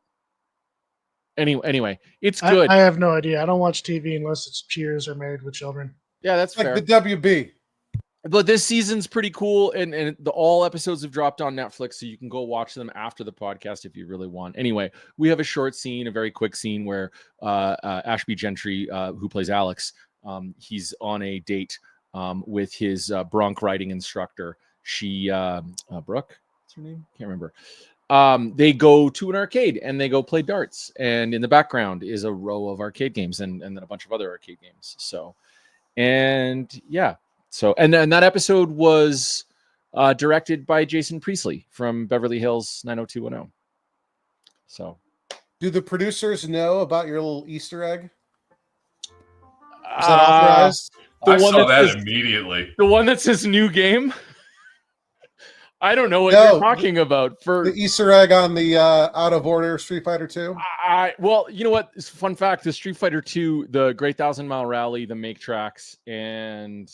Anyway, it's good. I have no idea. I don't watch TV unless it's Cheers or Married with Children. Yeah, that's Like fair. the WB. But this season's pretty cool, and all episodes have dropped on Netflix, so you can go watch them after the podcast if you really want. Anyway, we have a short scene, a very quick scene where Ashby Gentry, who plays Alex, he's on a date with his bronc riding instructor. She, Brooke, what's her name? Can't remember. They go to an arcade and they go play darts, and in the background is a row of arcade games and then a bunch of other arcade games. So, and yeah. So, and that episode was directed by Jason Priestley from Beverly Hills 90210. So, do the producers know about your little Easter egg? Is that authorized? I saw that immediately. The one that says new game. I don't know what No, you're talking about. For the Easter egg on the Out of Order Street Fighter 2. Well, you know what? Fun fact: the Street Fighter 2, the Great 1,000-Mile Rally, the Make Tracks, and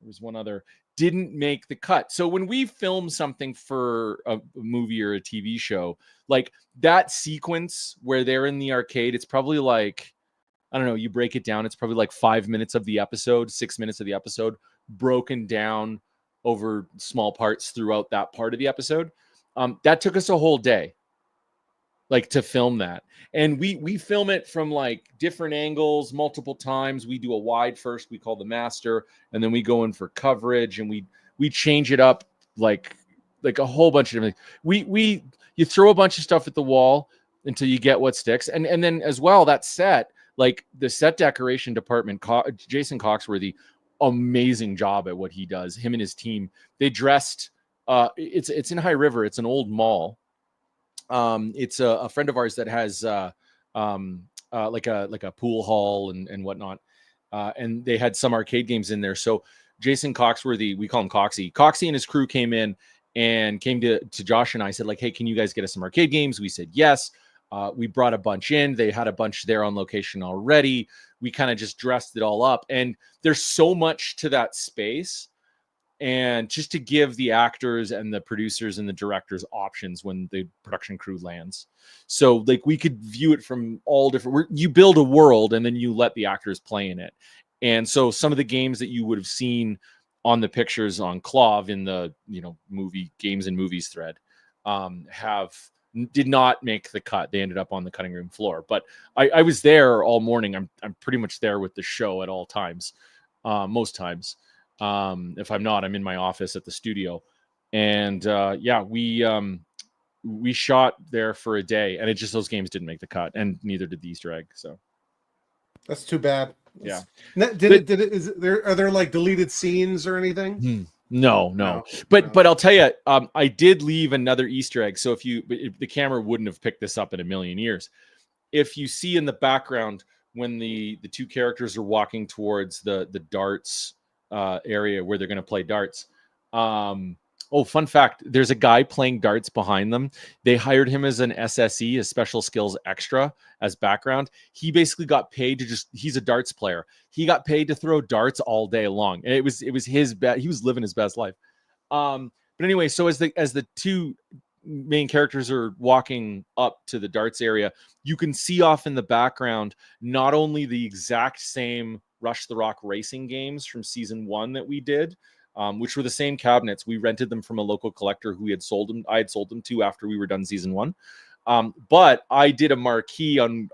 there was one other, didn't make the cut. So when we film something for a movie or a TV show, like that sequence where they're in the arcade, it's probably like, I don't know, you break it down, it's probably like 5 minutes of the episode, 6 minutes of the episode, broken down over small parts throughout that part of the episode. That took us a whole day, like, to film that. And we film it from like different angles multiple times. We do a wide first, we call the master, and then we go in for coverage, and we change it up like a whole bunch of different things. You throw a bunch of stuff at the wall until you get what sticks. And then as well, that set, like the set decoration department, Jason Coxworthy, amazing job at what he does. Him and his team, they dressed, it's in High River. It's an old mall. It's a friend of ours that has like a pool hall and whatnot. And they had some arcade games in there. So Jason Coxworthy, we call him Coxie. Coxie and his crew came in and came to Josh and I, said like, hey, can you guys get us some arcade games? We said yes. We brought a bunch in. They had a bunch there on location already. We kind of just dressed it all up. And there's so much to that space. And just to give the actors and the producers and the directors options when the production crew lands. So like we could view it from all different, you build a world and then you let the actors play in it. And so some of the games that you would have seen on the pictures on Clov in the, movie games and movies thread did not make the cut. They ended up on the cutting room floor, but I was there all morning. I'm pretty much there with the show at all times. Most times. If I'm not, I'm in my office at the studio. And we shot there for a day, and those games didn't make the cut, and neither did the Easter egg. So that's too bad. Yeah. Are there like deleted scenes or anything? No. But I'll tell you, I did leave another Easter egg. So if the camera wouldn't have picked this up in a million years. If you see in the background when the two characters are walking towards the darts area where they're going to play darts. Fun fact, there's a guy playing darts behind them. They hired him as an SSE, a special skills extra, as background. He basically got paid to he's a darts player. He got paid to throw darts all day long. And it was his bet. He was living his best life. But anyway, so as the two main characters are walking up to the darts area, you can see off in the background not only the exact same Rush the Rock racing games from season 1 that we did, which were the same cabinets. We rented them from a local collector who I had sold them to after we were done season 1. But I did a marquee on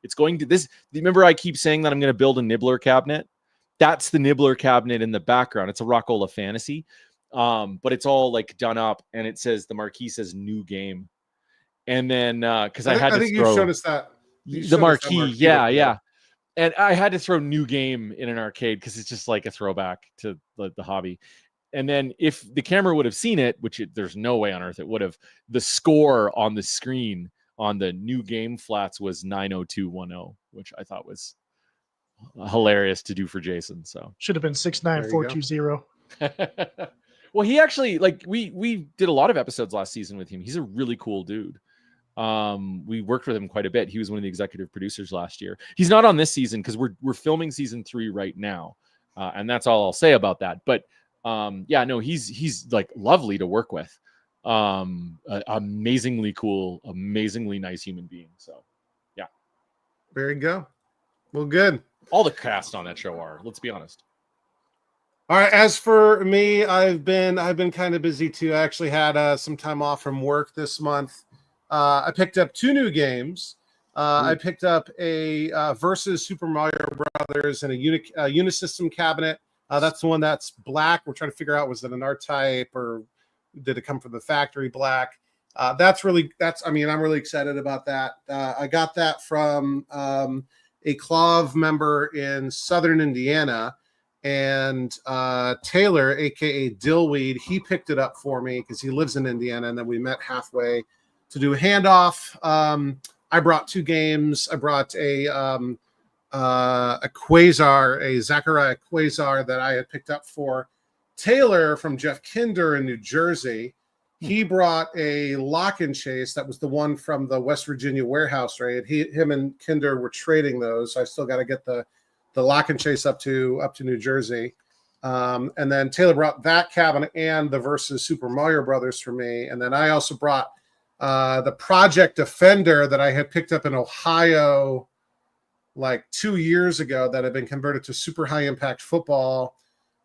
it's going to this. Remember, I keep saying that I'm going to build a Nibbler cabinet. That's the Nibbler cabinet in the background. It's a Rockola Fantasy. but it's all like done up, and it says the marquee says new game, and then because I had to think throw you showed us that. the marquee, yeah, before. yeah. And I had to throw new game in an arcade because it's just like a throwback to the hobby. And then if the camera would have seen it, which there's no way on earth it would have, the score on the screen on the new game flats was 90210, which I thought was hilarious to do for Jason. So Should have been 69420. well, he actually, like, we did a lot of episodes last season with him. He's a really cool dude. We worked with him quite a bit. He was one of the executive producers last year. He's not on this season because we're filming season 3 right now, and that's all I'll say about that. But yeah, no, he's like lovely to work with. Amazingly cool, amazingly nice human being. So yeah, there you go. Well, good. All the cast on that show are, let's be honest. All right. As for me, I've been kind of busy too. I actually had some time off from work this month. I picked up 2 new games. I picked up a Versus Super Mario Brothers and a Unisystem cabinet. That's the one that's black. We're trying to figure out, was it an R-Type or did it come from the factory black? I'm really excited about that. I got that from a CLOV member in Southern Indiana, and Taylor, aka Dillweed, he picked it up for me because he lives in Indiana, and then we met halfway to do a handoff. I brought 2 games. I brought a Quasar, a Zaccaria Quasar that I had picked up for Taylor from Jeff Kinder in New Jersey. He brought a Lock and Chase. That was the one from the West Virginia warehouse raid. Him and Kinder were trading those. So I still got to get the Lock and Chase up to New Jersey. And then Taylor brought that cabinet and the Versus Super Mario Brothers for me. And then I also brought the Project Defender that I had picked up in Ohio like 2 years ago that had been converted to super high impact football.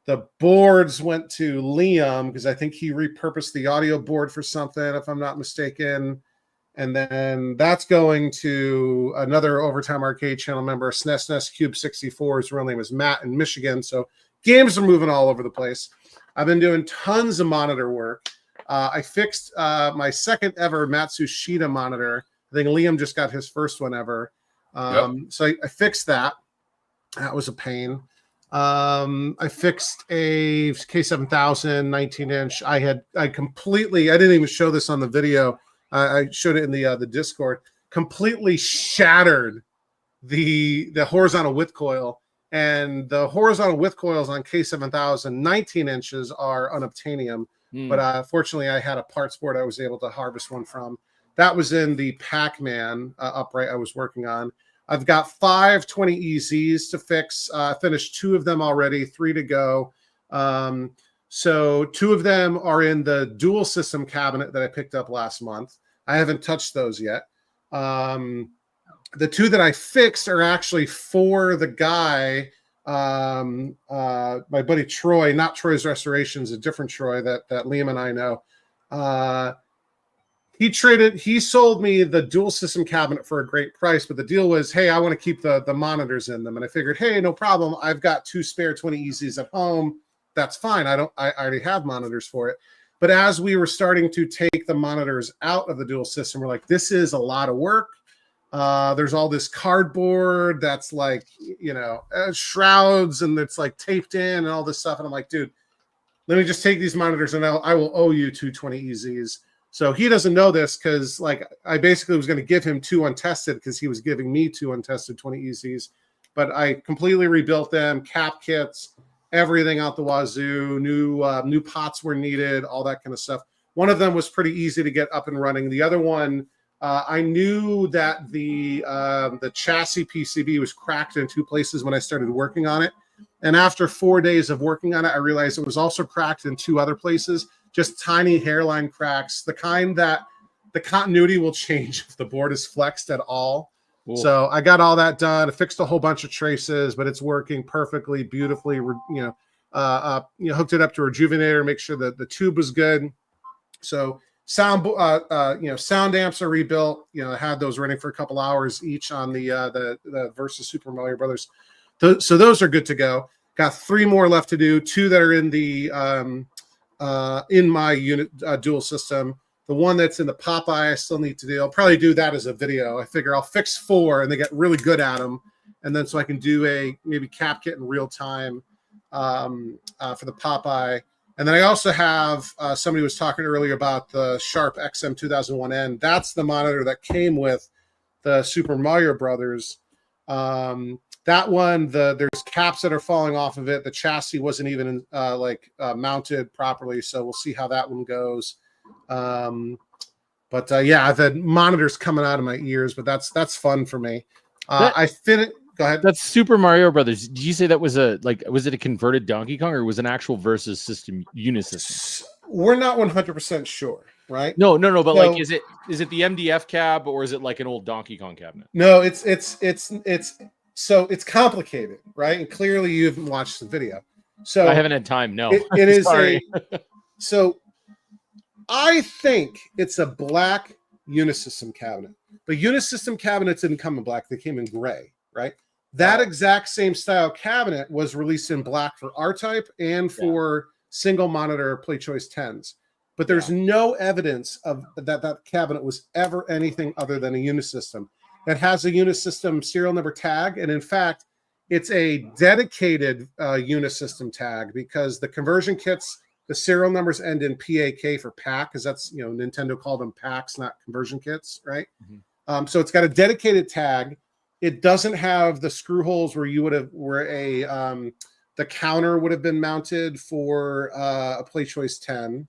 The boards went to Liam because I think he repurposed the audio board for something, if I'm not mistaken. And then that's going to another Overtime Arcade channel member, SNES Cube 64. His real name is Matt in Michigan. So games are moving all over the place. I've been doing tons of monitor work. I fixed my second ever Matsushita monitor. I think Liam just got his first one ever. So I fixed that. That was a pain. I fixed a K7000 19-inch. I didn't even show this on the video. I showed it in the Discord. Completely shattered the horizontal width coil, and the horizontal width coils on K7000 19 inches are unobtainium. But fortunately, I had a parts board I was able to harvest one from. That was in the Pac-Man upright I was working on. I've got 5 20EZs to fix. I finished 2 of them already, 3 to go. So 2 of them are in the dual system cabinet that I picked up last month. I haven't touched those yet. The 2 that I fixed are actually for the guy, my buddy Troy, not Troy's Restorations, a different Troy that Liam and I know. He sold me the dual system cabinet for a great price, but the deal was, hey, I want to keep the monitors in them. And I figured, hey, no problem. I've got 2 spare 20EZs at home. That's fine. I already have monitors for it. But as we were starting to take the monitors out of the dual system, we're like, this is a lot of work. There's all this cardboard that's like, shrouds, and it's like taped in and all this stuff. And I'm like, dude, let me just take these monitors and I will owe you 2 20EZs. So he doesn't know this because, like, I basically was going to give him 2 untested because he was giving me 2 untested 20EZs. But I completely rebuilt them, cap kits, everything out the wazoo. New pots were needed, all that kind of stuff. One of them was pretty easy to get up and running. The other one, I knew that the chassis PCB was cracked in 2 places when I started working on it. And after 4 days of working on it, I realized it was also cracked in 2 other places. Just tiny hairline cracks, the kind that the continuity will change if the board is flexed at all. Cool. So I got all that done. I fixed a whole bunch of traces, but it's working perfectly, beautifully. Hooked it up to a rejuvenator, make sure that the tube was good. So sound amps are rebuilt. I had those running for a couple hours each on the Versus Super Mario Brothers. So those are good to go. Got 3 more left to do. 2 that are in the in my unit dual system. The one that's in the Popeye, I still need to do. I'll probably do that as a video. I figure I'll fix 4 and they get really good at them. And then so I can do a maybe cap kit in real time for the Popeye. And then I also have somebody was talking earlier about the Sharp XM2001N. That's the monitor that came with the Super Mario Brothers. That one, there's caps that are falling off of it. The chassis wasn't even mounted properly, so we'll see how that one goes. Yeah, I've had monitors coming out of my ears, but that's fun for me. I fit it. Go ahead. That's Super Mario Brothers. Did you say that was was it a converted Donkey Kong or was it an actual Versus system unisystem? We're not 100% sure, right? No. But like, is it the MDF cab or is it like an old Donkey Kong cabinet? No, it's complicated, right? And clearly you haven't watched the video. So I haven't had time. No, it is sorry. So I think it's a black unisystem cabinet. But unisystem cabinets didn't come in black; they came in gray, right? That exact same style cabinet was released in black for R-Type and for single monitor Play Choice 10s. But there's no evidence of that cabinet was ever anything other than a unisystem. It has a unisystem serial number tag, and in fact, it's a dedicated unisystem tag because the conversion kits, the serial numbers end in PAK for pack, because that's, Nintendo called them packs, not conversion kits, right? Mm-hmm. So it's got a dedicated tag. It doesn't have the screw holes where the counter would have been mounted for a Play Choice 10.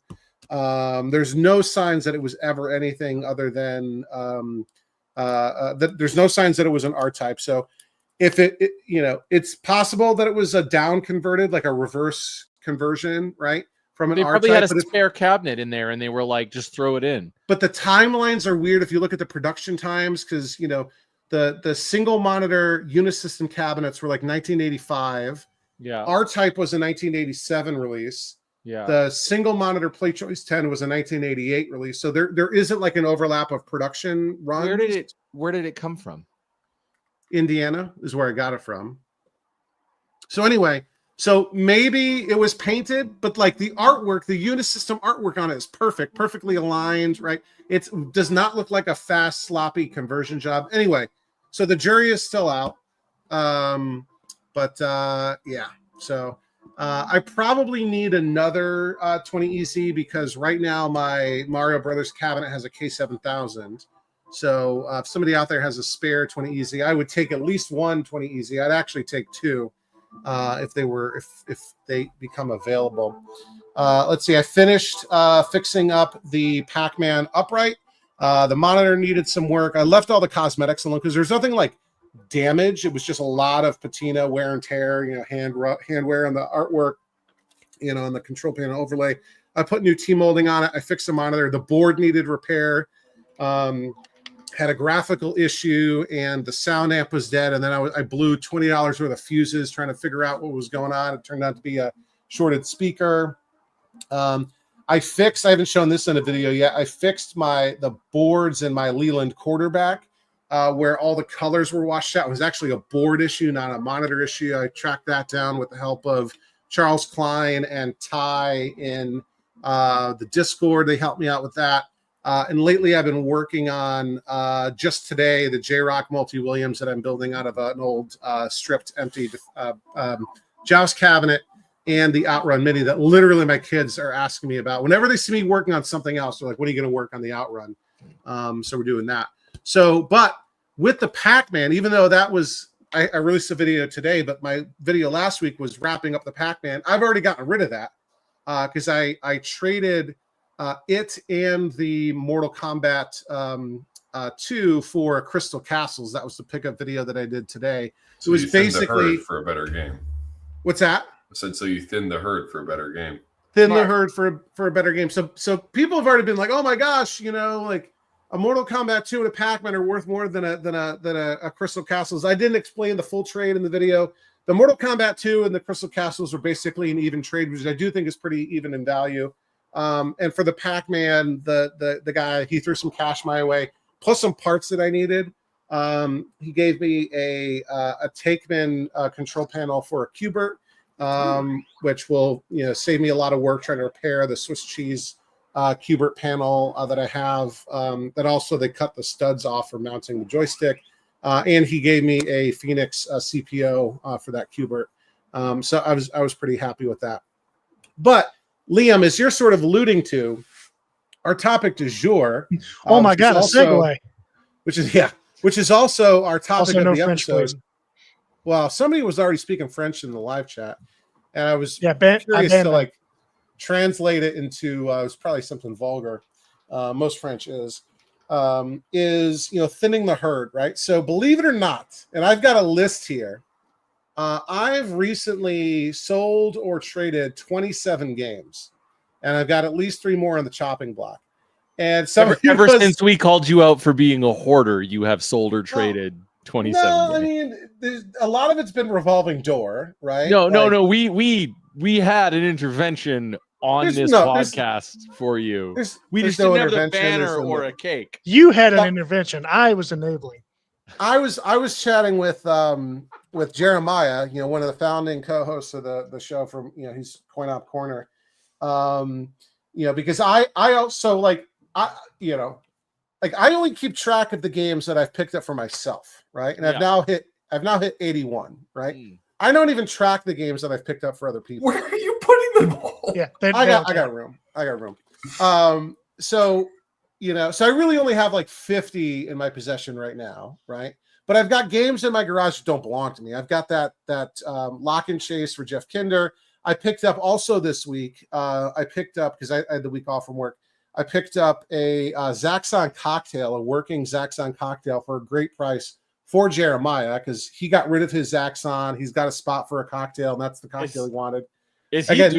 There's no signs that it was ever anything other than there's no signs that it was an R-Type. So if it's possible that it was a down converted, like a reverse conversion, right? From an they R-Type, probably had a spare cabinet in there and they were like, just throw it in. But the timelines are weird if you look at the production times, because the single monitor unisystem cabinets were like 1985. Yeah. R-Type was a 1987 release. Yeah. The single monitor Play Choice 10 was a 1988 release. So there isn't like an overlap of production runs. Where did it come from? Indiana is where I got it from. So anyway, so maybe it was painted, but like the artwork, the unisystem artwork on it is perfectly aligned, right? It does not look like a fast, sloppy conversion job. Anyway, so the jury is still out. So I probably need another 20EZ because right now my Mario Brothers cabinet has a K7000. So if somebody out there has a spare 20EZ, I would take at least one 20EZ. I'd actually take 2 if they become available. Let's see. I finished fixing up the Pac-Man upright. The monitor needed some work. I left all the cosmetics alone because there's nothing like damage. It was just a lot of patina, wear and tear, hand wear on the artwork, on the control panel overlay. I put new T-molding on it. I fixed the monitor. The board needed repair. Had a graphical issue and the sound amp was dead. And then I blew $20 worth of fuses trying to figure out what was going on. It turned out to be a shorted speaker. I haven't shown this in a video yet. I fixed the boards in my Leland quarterback where all the colors were washed out. It was actually a board issue, not a monitor issue. I tracked that down with the help of Charles Klein and Ty in the Discord. They helped me out with that. And lately I've been working on just today the J-Rock Multi-Williams that I'm building out of an old stripped empty Joust cabinet and the Outrun Mini that literally my kids are asking me about. Whenever they see me working on something else, they're like, when are you going to work on the Outrun? So we're doing that. So, but with the Pac-Man, even though that was, I released a video today, but my video last week was wrapping up the Pac-Man. I've already gotten rid of that because I traded it and the Mortal Kombat 2 for Crystal Castles. That was the pickup video that I did today. So it was basically for a better game. What's that? I said, so you thinned the herd for a better game. Thin the herd for a better game. So people have already been like, oh my gosh, like a Mortal Kombat 2 and a Pac-Man are worth more than a Crystal Castles. I didn't explain the full trade in the video. The Mortal Kombat 2 and the Crystal Castles are basically an even trade, which I do think is pretty even in value. And for the Pac-Man, the guy, he threw some cash my way, plus some parts that I needed. He gave me a Takeman control panel for a Qbert which will save me a lot of work trying to repair the Swiss cheese Qbert panel that I have. That also they cut the studs off for mounting the joystick, and he gave me a Phoenix CPO for that Qbert. So I was pretty happy with that. But Liam, as you're sort of alluding to, our topic du jour. Oh my God, a segue. Which is also our topic Also of no the French, episode. please. Well, somebody was already speaking French in the live chat, and I was curious to like translate it into it was probably something vulgar. Most French is thinning the herd, right? So believe it or not, and I've got a list here. I've recently sold or traded 27 games, and I've got at least 3 more on the chopping block. And ever since we called you out for being a hoarder, you have sold or traded 27 No, games. I mean, a lot of it's been revolving door, right? No. We had an intervention on this podcast for you. We just didn't have the banner or a cake. You had an intervention. I was enabling. I was chatting with Jeremiah, one of the founding co-hosts of the show from he's Coin Op Corner. Because I also I only keep track of the games that I've picked up for myself, right? And I've now hit 81, right? I don't even track the games that I've picked up for other people. Where are you putting them all? Yeah, I got room. So I really only have like 50 in my possession right now, right? But I've got games in my garage that don't belong to me. I've got that Lock and Chase for Jeff Kinder. I picked up also this week. I picked up because I had the week off from work. I picked up a Zaxxon cocktail, a working Zaxxon cocktail for a great price for Jeremiah because he got rid of his Zaxxon. He's got a spot for a cocktail, and that's the cocktail he wanted. Again,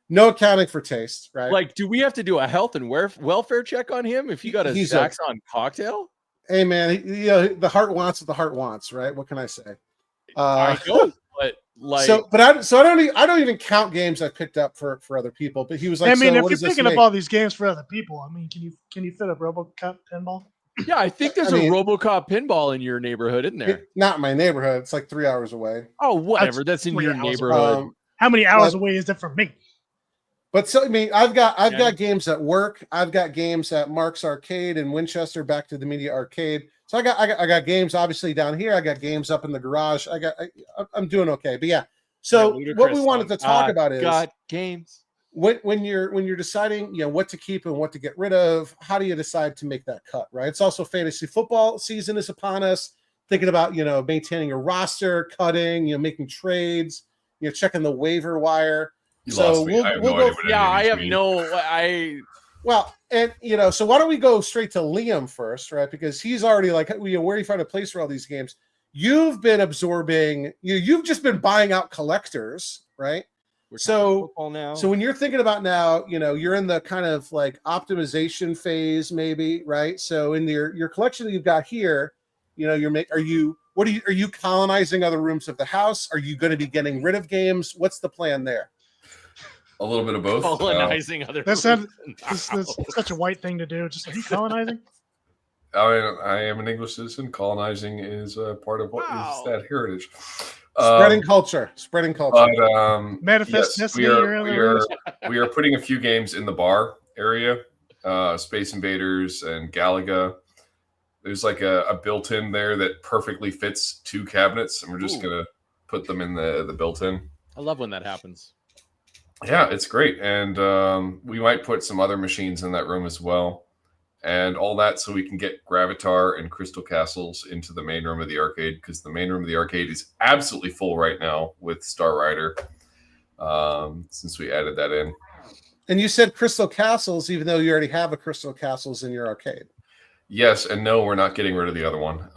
no accounting for taste, right? Like, do we have to do a health and welfare check on him if he got a Zaxxon cocktail? Hey man, the heart wants what the heart wants, right? What can I say? I know, but like, I don't even count games I picked up for other people. But he was like, I mean, so if you're picking up all these games for other people, I mean, can you fit a RoboCop pinball? Yeah, I think there's a RoboCop pinball in your neighborhood, isn't there? Not in my neighborhood. It's like 3 hours away. Oh, whatever. That's in your neighborhood. How many hours away is that from me? But so I mean, I've got games at work. I've got games at Mark's Arcade in Winchester, Back to the Media Arcade. So I got games obviously down here. I got games up in the garage. I'm doing okay. But yeah. So what we wanted to talk about is games. When you're deciding what to keep and what to get rid of, how do you decide to make that cut, right? It's also fantasy football season is upon us. Thinking about maintaining your roster, cutting, making trades, checking the waiver wire. Well, and so why don't we go straight to Liam first, right? Because he's already like, where do you find a place for all these games? You've been absorbing, you've just been buying out collectors, right? So when you're thinking about now, you're in the kind of like optimization phase, maybe, right? So in your collection that you've got here, are you colonizing other rooms of the house? Are you going to be getting rid of games? What's the plan there? A little bit of both. Colonizing other rooms. That's such a white thing to do. Just like, you colonizing? I am an English citizen. Colonizing is part of what is that heritage. Spreading culture. But, Manifest destiny. We are putting a few games in the bar area. Space Invaders and Galaga. There's like a built-in there that perfectly fits 2 cabinets, and we're just gonna put them in the built-in. I love when that happens. Yeah, it's great, and we might put some other machines in that room as well, and all that so we can get Gravatar and Crystal Castles into the main room of the arcade, because the main room of the arcade is absolutely full right now with Star Rider, since we added that in. And you said Crystal Castles, even though you already have a Crystal Castles in your arcade. Yes, and no, we're not getting rid of the other one.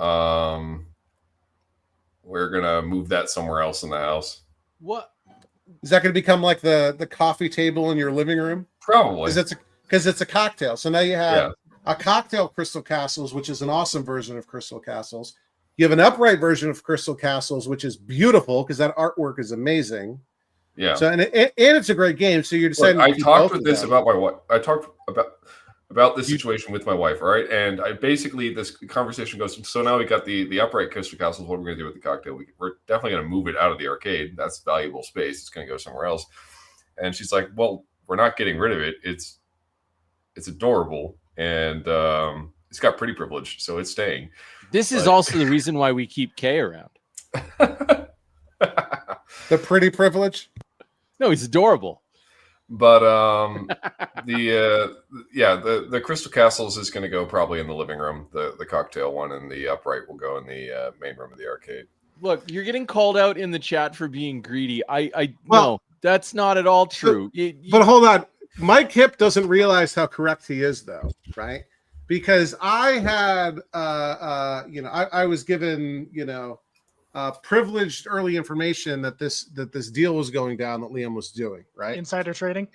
We're gonna move that somewhere else in the house. What? Is that going to become like the coffee table in your living room? Probably. Because it's a cocktail. So now you have a cocktail Crystal Castles, which is an awesome version of Crystal Castles. You have an upright version of Crystal Castles, which is beautiful because that artwork is amazing. Yeah. So and it's a great game. So you're deciding. I talked with this about my what I talked about. about this situation with my wife, all right? And I basically, this conversation goes, so now we got the upright Crystal Castles. What are we going to do with the cocktail? We're definitely going to move it out of the arcade. That's valuable space. It's going to go somewhere else. And she's like, well, we're not getting rid of it. It's adorable. And it's got pretty privilege, so it's staying. This is also the reason why we keep Kay around. The pretty privilege. No, he's adorable. But the Crystal Castles is going to go probably in the living room. The cocktail one and the upright will go in the main room of the arcade. Look, you're getting called out in the chat for being greedy. Well, No, that's not at all true. But hold on, Mike Hip doesn't realize how correct he is, though, right? Because I had, I was given, privileged early information that this deal was going down that Liam was doing, right? Insider trading.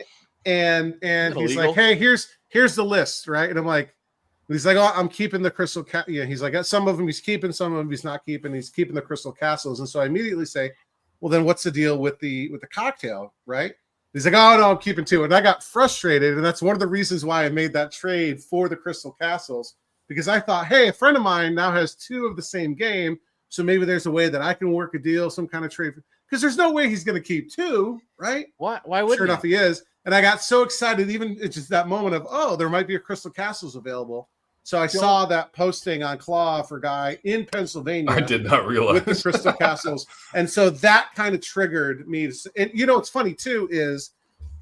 And he's illegal? like, hey, here's the list, right? And I'm like, he's like, oh, I'm keeping the crystal. He's like, some of them he's keeping, some of them he's not keeping. He's keeping the crystal castles, and so I immediately say, well, then what's the deal with the cocktail, right? He's like, oh no, I'm keeping two, and I got frustrated, and that's one of the reasons why I made that trade for the crystal castles, because I thought, hey, a friend of mine now has two of the same game. So maybe there's a way that I can work a deal, some kind of trade, because there's no way he's going to keep two, right? Why would Sure enough, he is. And I got so excited, even it's just that moment of, oh, there might be a Crystal Castles available. So I saw that posting on Claw for a guy in Pennsylvania. I did not realize. With the Crystal Castles. And so that kind of triggered me. And what's funny too is,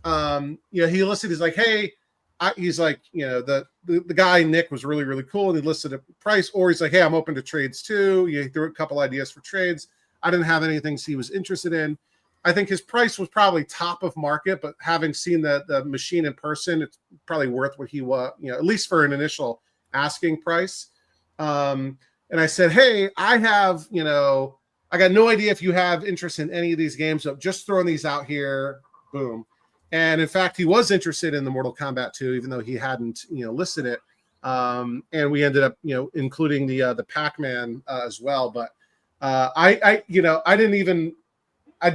he listed, he's like, hey, he's like, the guy Nick was really, really cool, and he listed a price, or he's like, hey, I'm open to trades too. He threw a couple ideas for trades. I didn't have anything he was interested in. I think his price was probably top of market, but having seen the machine in person, it's probably worth what he was, at least for an initial asking price. And I said, hey, I have, I got no idea if you have interest in any of these games, so just throwing these out here. Boom. And in fact, he was interested in the Mortal Kombat 2, even though he hadn't, listed it. And we ended up, including the Pac-Man as well. But I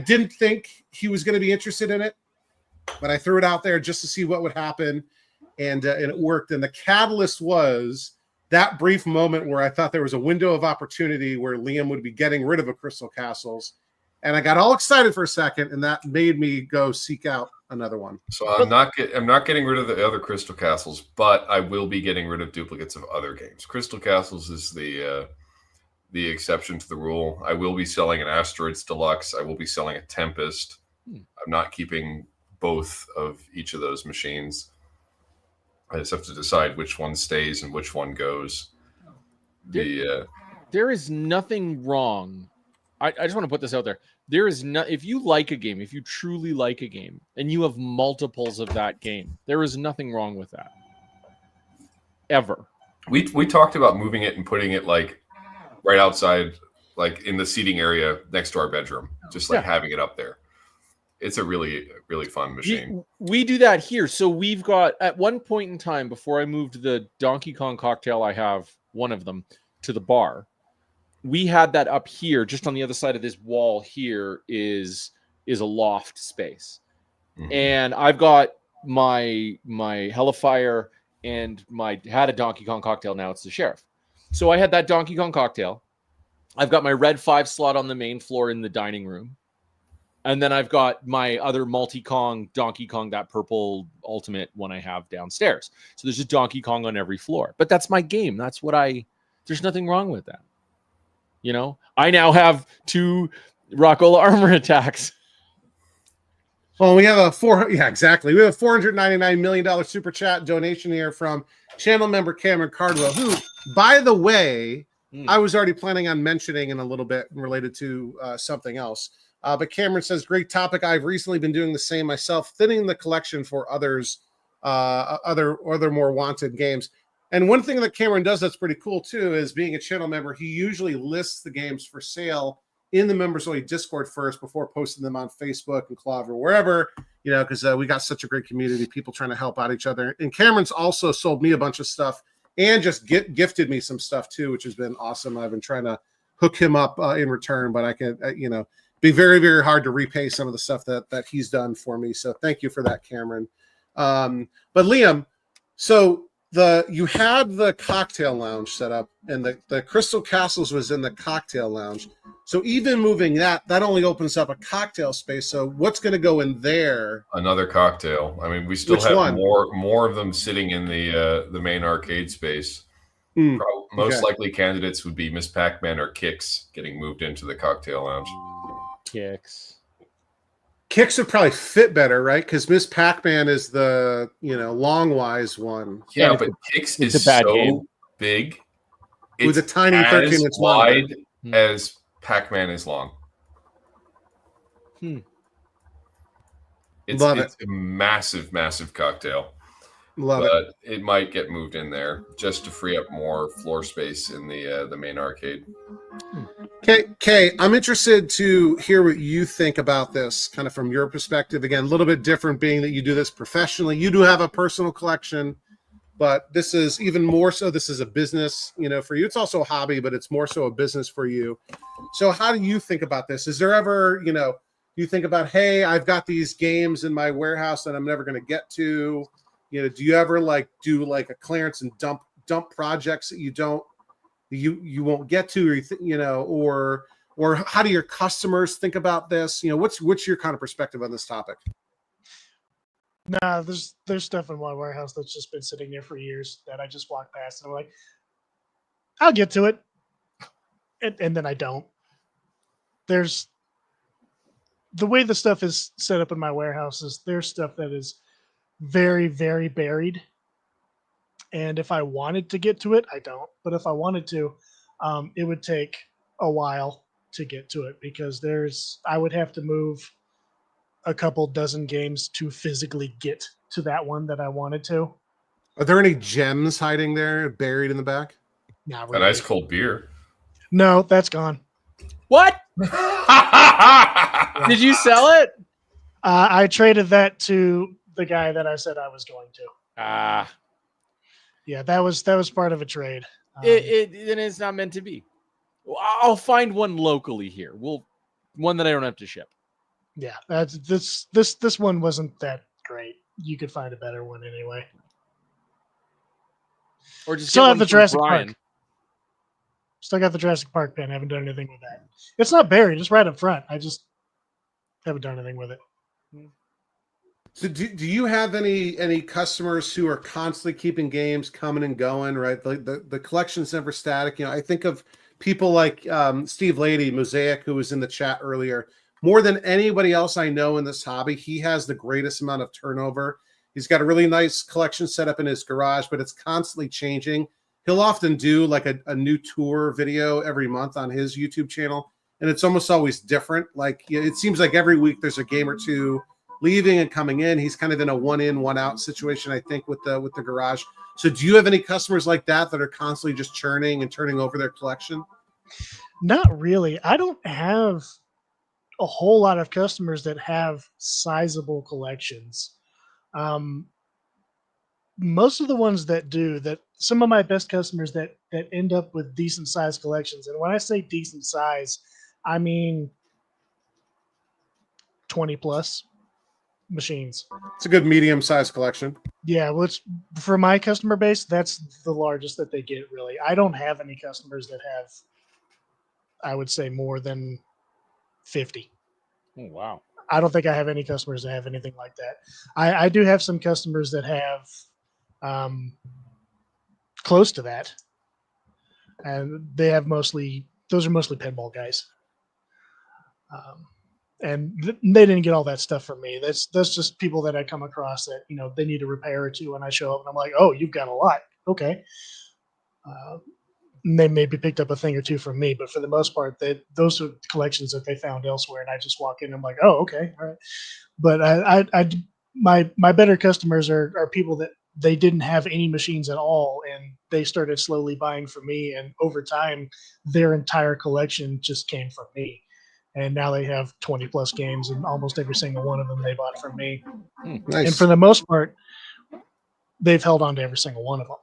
didn't think he was going to be interested in it, but I threw it out there just to see what would happen, and it worked. And the catalyst was that brief moment where I thought there was a window of opportunity where Liam would be getting rid of a Crystal Castles. And I got all excited for a second, and that made me go seek out another one. So I'm not getting rid of the other Crystal Castles, but I will be getting rid of duplicates of other games. Crystal Castles is the exception to the rule. I will be selling an Asteroids Deluxe. I will be selling a Tempest. I'm not keeping both of each of those machines. I just have to decide which one stays and which one goes. There is nothing wrong. I just want to put this out there. There is no, if you like a game, if you truly like a game, and you have multiples of that game, there is nothing wrong with that. Ever. We talked about moving it and putting it like right outside, like in the seating area next to our bedroom, just like having it up there. It's a really, really fun machine. We do that here. So we've got, at one point in time, before I moved the Donkey Kong cocktail, I have one of them, to the bar. We had that up here, just on the other side of this wall here is a loft space. Mm-hmm. And I've got my Hellfire and had a Donkey Kong cocktail. Now it's the Sheriff. So I had that Donkey Kong cocktail. I've got my red 5 slot on the main floor in the dining room. And then I've got my other multi-Kong, Donkey Kong, that purple ultimate one I have downstairs. So there's a Donkey Kong on every floor. But that's my game. That's what there's nothing wrong with that. I now have 2 Rockola armor attacks. Well, we have exactly. We have a $499 million super chat donation here from channel member Cameron Cardwell, who, by the way, I was already planning on mentioning in a little bit related to something else. But Cameron says, great topic. I've recently been doing the same myself, thinning the collection for others, other more wanted games. And one thing that Cameron does that's pretty cool too is, being a channel member, he usually lists the games for sale in the members only Discord first before posting them on Facebook and Clove or wherever, because we got such a great community, people trying to help out each other. And Cameron's also sold me a bunch of stuff and just gifted me some stuff too, which has been awesome. I've been trying to hook him up in return, but I can, be very, very hard to repay some of the stuff that he's done for me. So thank you for that, Cameron. But Liam, so you had the cocktail lounge set up, and the Crystal Castles was in the cocktail lounge. So even moving that only opens up a cocktail space. So what's going to go in there? Another cocktail. I mean, we still Which have one? more of them sitting in the main arcade space. Most likely candidates would be Miss Pac-Man or Kicks getting moved into the cocktail lounge. Kicks would probably fit better, right? Because Miss Pac-Man is the long-wise one. Yeah, but Kicks is a bad so game. big. With It's a tiny 13-inch wide monitor. as Pac-Man is long. It's Love it. a massive, massive cocktail. Love it. But it might get moved in there just to free up more floor space in the main arcade. Okay, Kay, I'm interested to hear what you think about this, kind of from your perspective. Again, a little bit different, being that you do this professionally. You do have a personal collection, but this is even more so. This is a business, for you. It's also a hobby, but it's more so a business for you. So how do you think about this? Is there ever, you think about, hey, I've got these games in my warehouse that I'm never going to get to. Do you ever do a clearance and dump projects that you won't get to, or how do your customers think about this? What's your kind of perspective on this topic? Nah, there's stuff in my warehouse that's just been sitting there for years that I just walk past and I'm like, I'll get to it, and then I don't. There's the way the stuff is set up in my warehouse is there's stuff that is very, very buried. And if I wanted to get to it, I don't. But if I wanted to, it would take a while to get to it because I would have to move a couple dozen games to physically get to that one that I wanted to. Are there any gems hiding there, buried in the back? Not A really. nice cold beer. No, that's gone. What? Did you sell it? I traded that to the guy that I said I was going to. Yeah, that was part of a trade. It's not meant to be. Well, I'll find one locally here. One that I don't have to ship. Yeah, this one wasn't that great. You could find a better one anyway. Or just still get have one the from Jurassic Brian. Park. Still got the Jurassic Park pen. Haven't done anything with that. It's not buried. It's right up front. I just haven't done anything with it. So do you have any customers who are constantly keeping games coming and going, right? The collection's never static. I think of people like Steve Lady, Mosaic, who was in the chat earlier. More than anybody else I know in this hobby, he has the greatest amount of turnover. He's got a really nice collection set up in his garage, but it's constantly changing. He'll often do a new tour video every month on his YouTube channel, and it's almost always different. It seems like every week there's a game or two leaving and coming in. He's kind of in a one in, one out situation, I think, with the garage. So do you have any customers like that are constantly just churning and turning over their collection? Not really. I don't have a whole lot of customers that have sizable collections. Most of the ones that do that, some of my best customers that end up with decent size collections. And when I say decent size, I mean 20 plus machines. It's a good medium-sized collection. Yeah, which for my customer base, that's the largest that they get, really. I don't have any customers that have, I would say, more than 50. Oh, wow. I don't think I have any customers that have anything like that. I do have some customers that have close to that. And they have those are mostly pinball guys. And they didn't get all that stuff from me. That's just people that I come across that, they need a repair or two. And I show up and I'm like, oh, you've got a lot. Okay. And they maybe picked up a thing or two from me, but for the most part, those are collections that they found elsewhere. And I just walk in and I'm like, oh, okay. All right. But my better customers are people that they didn't have any machines at all. And they started slowly buying from me. And over time, their entire collection just came from me. And now they have 20 plus games, and almost every single one of them they bought from me. Nice. And for the most part, they've held on to every single one of them.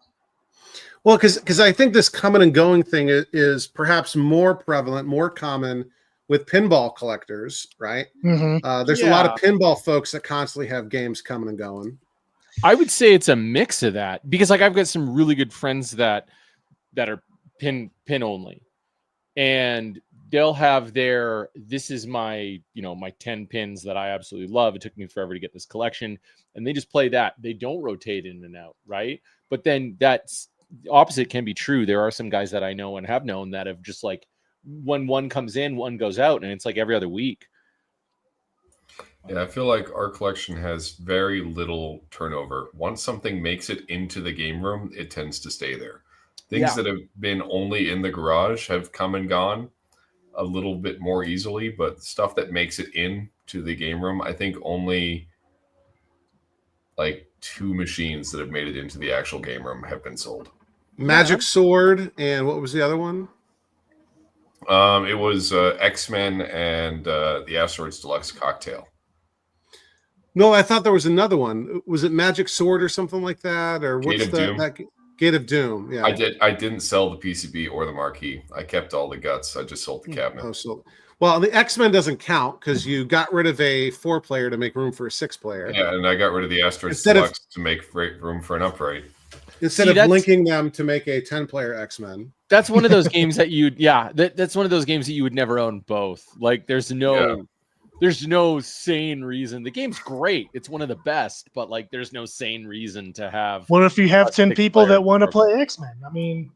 Well, because I think this coming and going thing is perhaps more prevalent, more common with pinball collectors, right? Mm-hmm. There's a lot of pinball folks that constantly have games coming and going. I would say it's a mix of that, because like I've got some really good friends that are pin only, and they'll have this is my, my 10 pins that I absolutely love. It took me forever to get this collection, and they just play that. They don't rotate in and out, right? But then that's opposite can be true. There are some guys that I know and have known that have just like, when one comes in, one goes out, and it's like every other week. Yeah, I feel like our collection has very little turnover. Once something makes it into the game room, it tends to stay there. Things that have been only in the garage have come and gone a little bit more easily, but stuff that makes it into the game room, I think only like 2 machines that have made it into the actual game room have been sold. Magic Sword, and what was the other one? It was X-Men and the Asteroids Deluxe Cocktail. No, I thought there was another one. Was it Magic Sword or something like that? Or Gate what's of the Doom. that Gate of Doom? Yeah, I didn't sell the PCB or the marquee. I kept all the guts. I just sold the cabinet. Oh, so well, the X-Men doesn't count because you got rid of a 4-player to make room for a 6-player. Yeah, and I got rid of the Asteroids Instead of- Deluxe to make room for an upright. Instead See, of that's- linking them to make a 10-player X-Men. That's one of those games that that's one of those games that you would never own both. Like there's no sane reason. The game's great. It's one of the best, but like there's no sane reason to have. What if you have a 10 people that 6-player want to program. play X-Men? I mean,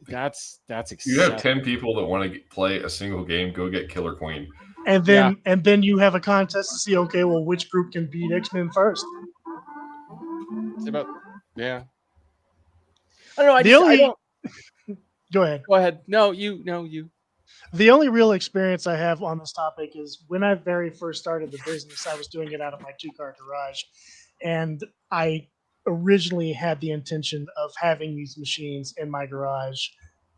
That's You have excessive. 10 people that want to play a single game, go get Killer Queen. and then you have a contest to see, okay, well, which group can beat X-Men first? It's about I don't know. The I don't. Go ahead. Go ahead. No, you. The only real experience I have on this topic is when I very first started the business, I was doing it out of my 2-car garage. And I originally had the intention of having these machines in my garage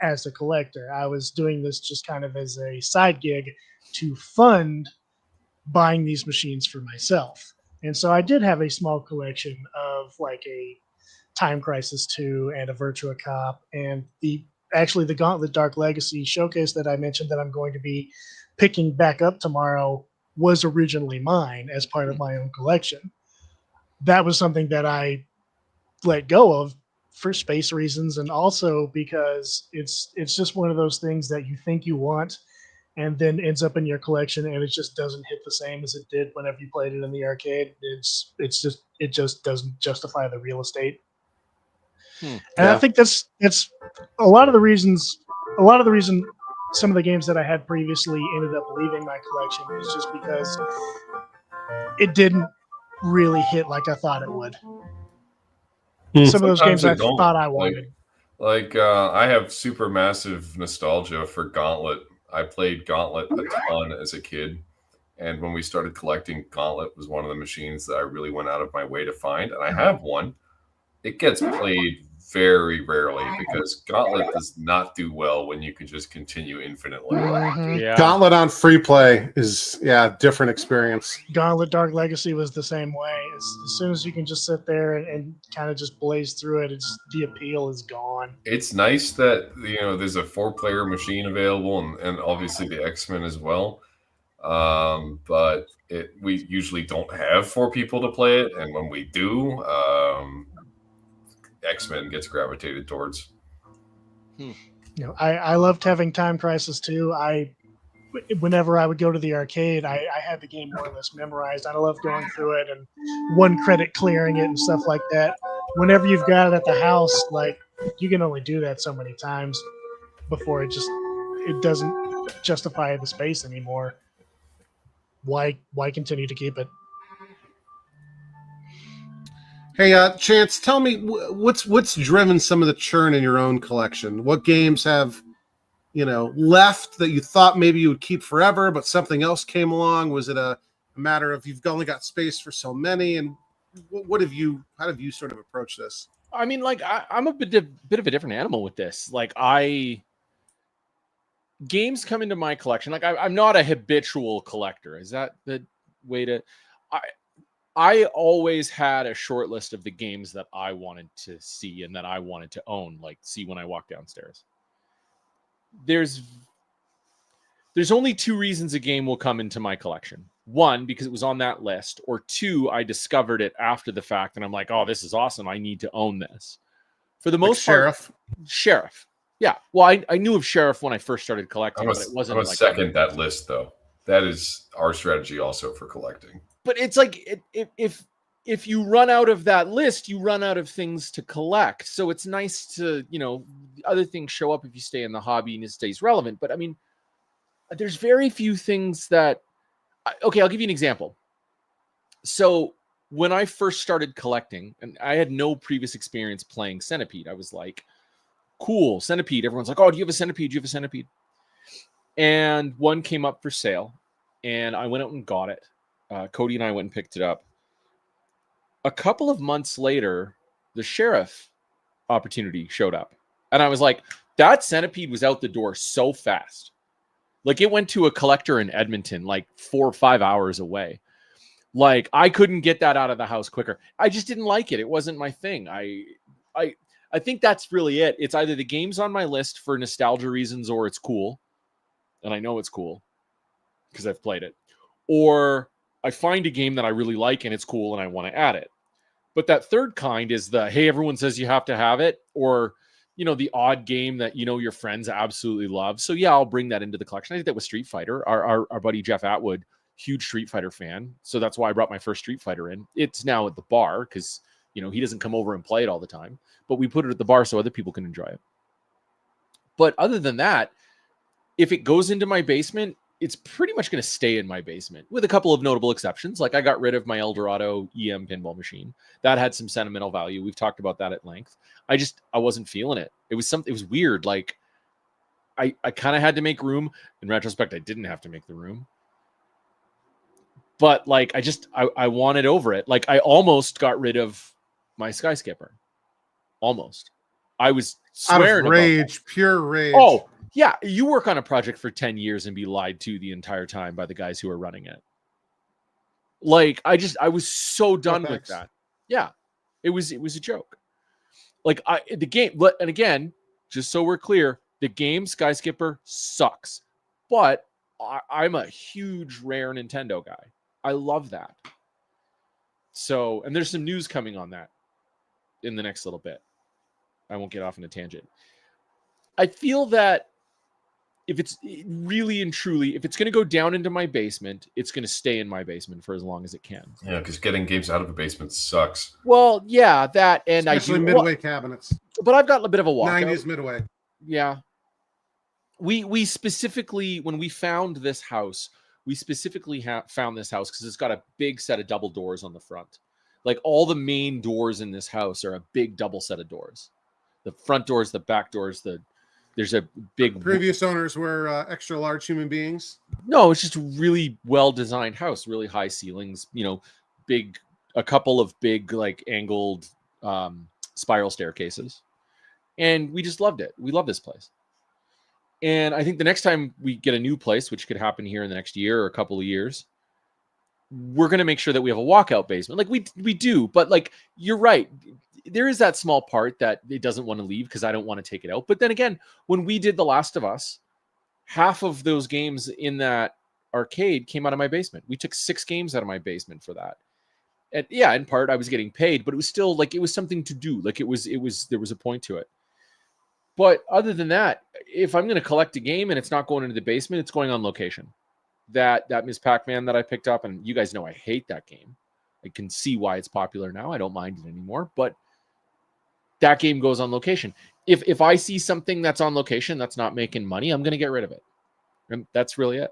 as a collector. I was doing this just kind of as a side gig to fund buying these machines for myself. And so I did have a small collection of like a Time Crisis 2 and a Virtua Cop, and the Gauntlet Dark Legacy showcase that I mentioned that I'm going to be picking back up tomorrow was originally mine as part of my own collection. That was something that I let go of for space reasons, and also because it's just one of those things that you think you want and then ends up in your collection and it just doesn't hit the same as it did whenever you played it in the arcade. It just doesn't justify the real estate. And I think that's a lot of the reason some of the games that I had previously ended up leaving my collection is just because it didn't really hit like I thought it would. Some of those games I thought I wanted. I have super massive nostalgia for Gauntlet. I played Gauntlet a ton as a kid. And when we started collecting, Gauntlet was one of the machines that I really went out of my way to find. And I have one. It gets played very rarely because Gauntlet does not do well when you can just continue infinitely. Yeah. Gauntlet on free play is different experience. Gauntlet Dark Legacy was the same way. As soon as you can just sit there and kind of just blaze through it, the appeal is gone. It's nice that there's a 4-player machine available and obviously the X-Men as well. But we usually don't have 4 people to play it, and when we do, X-Men gets gravitated towards. I loved having Time Crisis 2. Whenever I would go to the arcade, I had the game more or less memorized. I loved going through it and 1 credit clearing it and stuff like that. Whenever you've got it at the house, like you can only do that so many times before it doesn't justify the space anymore. Why continue to keep it? Hey, Chance, tell me what's driven some of the churn in your own collection? What games have, left that you thought maybe you would keep forever, but something else came along? Was it a matter of you've only got space for so many? And how have you sort of approached this? I mean, like I'm a bit of a different animal with this. Like games come into my collection. Like I'm not a habitual collector. Is that the way to? I always had a short list of the games that I wanted to see and that I wanted to own, like see when I walk downstairs. There's only 2 reasons a game will come into my collection. One, because it was on that list, or two, I discovered it after the fact and I'm like, oh, this is awesome. I need to own this. For the Like most part, Sheriff. Yeah. Well, I knew of Sheriff when I first started collecting, I'm but it wasn't gonna like second that list though. That is our strategy also for collecting. But it's like if you run out of that list, you run out of things to collect. So it's nice to, other things show up if you stay in the hobby and it stays relevant. But I mean, there's very few things that. Okay, I'll give you an example. So when I first started collecting, and I had no previous experience playing Centipede, I was like, cool, Centipede. Everyone's like, oh, do you have a Centipede? Do you have a Centipede? And one came up for sale, and I went out and got it. Cody and I went and picked it up. A couple of months later, the Sheriff opportunity showed up. And I was like, that Centipede was out the door so fast. Like, it went to a collector in Edmonton, like 4 or 5 hours away. Like, I couldn't get that out of the house quicker. I just didn't like it. It wasn't my thing. I think that's really it. It's either the game's on my list for nostalgia reasons or it's cool. And I know it's cool because I've played it. Or I find a game that I really like and it's cool and I want to add it. But that third kind is the, hey, everyone says you have to have it, or, the odd game that, your friends absolutely love. So yeah, I'll bring that into the collection. I did that with Street Fighter. Our buddy Jeff Atwood, huge Street Fighter fan. So that's why I brought my first Street Fighter in. It's now at the bar because, he doesn't come over and play it all the time, but we put it at the bar so other people can enjoy it. But other than that, if it goes into my basement, it's pretty much going to stay in my basement with a couple of notable exceptions. Like I got rid of my Eldorado EM pinball machine. That had some sentimental value. We've talked about that at length. I wasn't feeling it. It was weird. Like I kind of had to make room. In retrospect, I didn't have to make the room. But like, I wanted over it. Like I almost got rid of my Sky Skipper. Almost. I was swearing out of rage, pure rage. Oh, yeah, you work on a project for 10 years and be lied to the entire time by the guys who are running it. Like, I was so done with that. Yeah, it was a joke. Like, the game, and again, just so we're clear, the game Sky Skipper sucks. But I'm a huge Rare Nintendo guy. I love that. So, and there's some news coming on that in the next little bit. I won't get off on a tangent. I feel that if it's really and truly, if it's going to go down into my basement, it's going to stay in my basement for as long as it can. Yeah, because getting games out of a basement sucks. Well, yeah, that, and especially midway cabinets. But I've got a bit of a walkout. 90s midway. Yeah. We specifically, when we found this house, we specifically found this house because it's got a big set of double doors on the front. Like all the main doors in this house are a big double set of doors. The front doors, the back doors, there's a big... Previous owners were extra large human beings. No, it's just a really well-designed house, really high ceilings, a couple of big, like, angled spiral staircases. And we just loved it. We love this place. And I think the next time we get a new place, which could happen here in the next year or a couple of years, we're going to make sure that we have a walkout basement. Like we do, but like, you're right. There is that small part that it doesn't want to leave because I don't want to take it out. But then again, when we did The Last of Us, half of those games in that arcade came out of my basement. We took 6 games out of my basement for that. And yeah, in part I was getting paid, but it was still like, it was something to do. Like there was a point to it. But other than that, if I'm going to collect a game and it's not going into the basement, it's going on location. That Ms. Pac-Man that I picked up, and you guys know I hate that game. I can see why it's popular now. I don't mind it anymore, but that game goes on location. If I see something that's on location that's not making money, I'm going to get rid of it. And that's really it.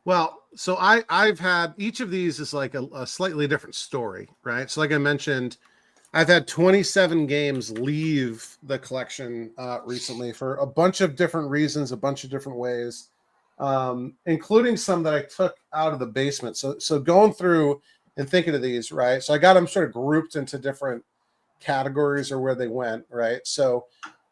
Well, so I've had, each of these is like a slightly different story, right? So like I mentioned, I've had 27 games leave the collection recently for a bunch of different reasons, a bunch of different ways, including some that I took out of the basement. So going through and thinking of these, right? So I got them sort of grouped into different categories or where they went, right? So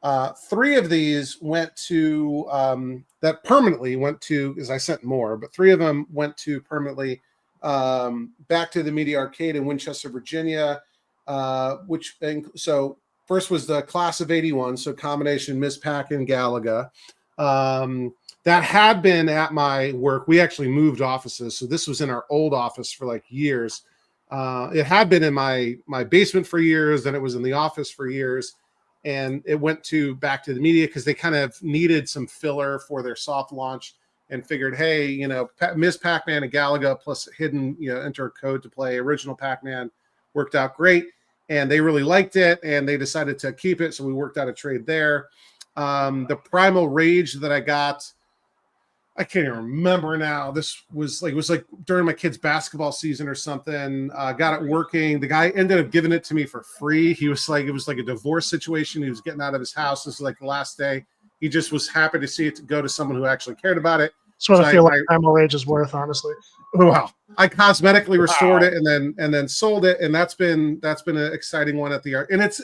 3 of these went to, that permanently went to, as I sent more, but 3 of them went to permanently back to the Media Arcade in Winchester, Virginia. So first was the class of 81, so combination Ms. Pac and Galaga. that had been at my work. We actually moved offices, so this was in our old office for like years. It had been in my basement for years, then it was in the office for years, and it went back to the media because they kind of needed some filler for their soft launch and figured, hey, you know, Ms. Pac-Man and Galaga plus hidden, you know, enter a code to play original Pac-Man worked out great, and they really liked it, and they decided to keep it, so we worked out a trade there. The Primal Rage that I got, I can't even remember now. This was like, it was like during my kid's basketball season or something. Got it working. The guy ended up giving it to me for free. He was like, it was like a divorce situation. He was getting out of his house. This was like the last day. He just was happy to see it to go to someone who actually cared about it. That's what So I feel like Primal Rage is worth, honestly. Wow. I cosmetically restored it and then sold it. And that's been an exciting one at the art. And it's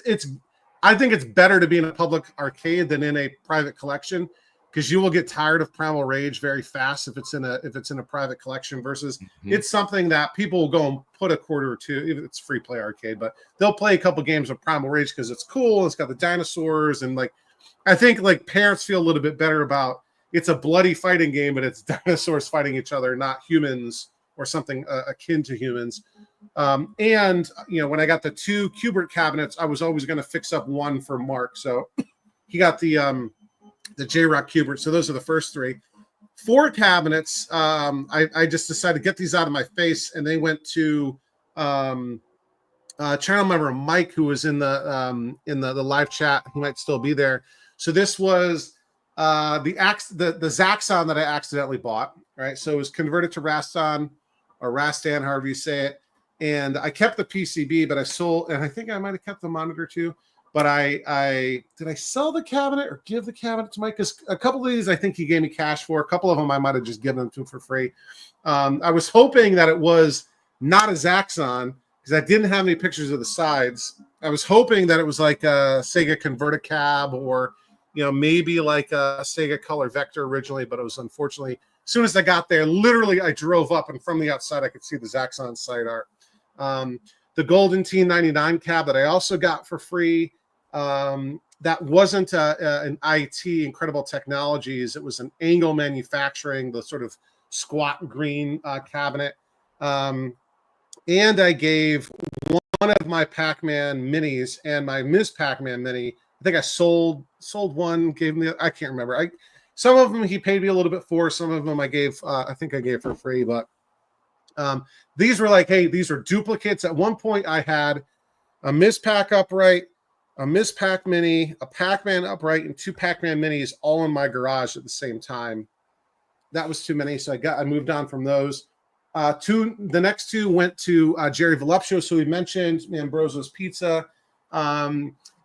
I think it's better to be in a public arcade than in a private collection, because you will get tired of Primal Rage very fast if it's in a private collection versus it's something that people will go and put a quarter or two, if it's free play arcade, but they'll play a couple games of Primal Rage because it's cool. It's got the dinosaurs, and like, I think like parents feel a little bit better about it's a bloody fighting game, but it's dinosaurs fighting each other, not humans or something akin to humans. And you know, when I got the 2 Qbert cabinets, I was always going to fix up one for Mark, so he got the J-Rock Qbert. So those are the first 3. 4 cabinets. I just decided to get these out of my face, and they went to channel member Mike, who was in the live chat. He might still be there. So this was the Zaxxon that I accidentally bought. Right, so it was converted to Rastan or Rastan, however you say it. And I kept the PCB, but I sold, and I think I might have kept the monitor too. But I did I sell the cabinet or give the cabinet to Mike? Because a couple of these I think he gave me cash for. A couple of them I might have just given them to him for free. I was hoping that it was not a Zaxxon because I didn't have any pictures of the sides. I was hoping that it was like a Sega Converticab or, you know, maybe like a Sega Color Vector originally, but it was unfortunately, as soon as I got there, literally I drove up and from the outside I could see the Zaxxon side art. The Golden T99 cab that I also got for free. That wasn't an IT, Incredible Technologies. It was an Angle Manufacturing, the sort of squat green cabinet. And I gave one of my Pac-Man minis and my Ms. Pac-Man mini. I think I sold one, gave him I can't remember. Some of them he paid me a little bit for. Some of them I gave, I think I gave for free. But these were like, hey, these are duplicates. At one point I had a Ms. Pac upright, a Ms. Pac mini, a Pac-Man upright, and 2 Pac-Man minis all in my garage at the same time. That was too many, so I moved on from those. The next 2 went to Jerry Voluptuous, who we mentioned, Ambroso's Pizza.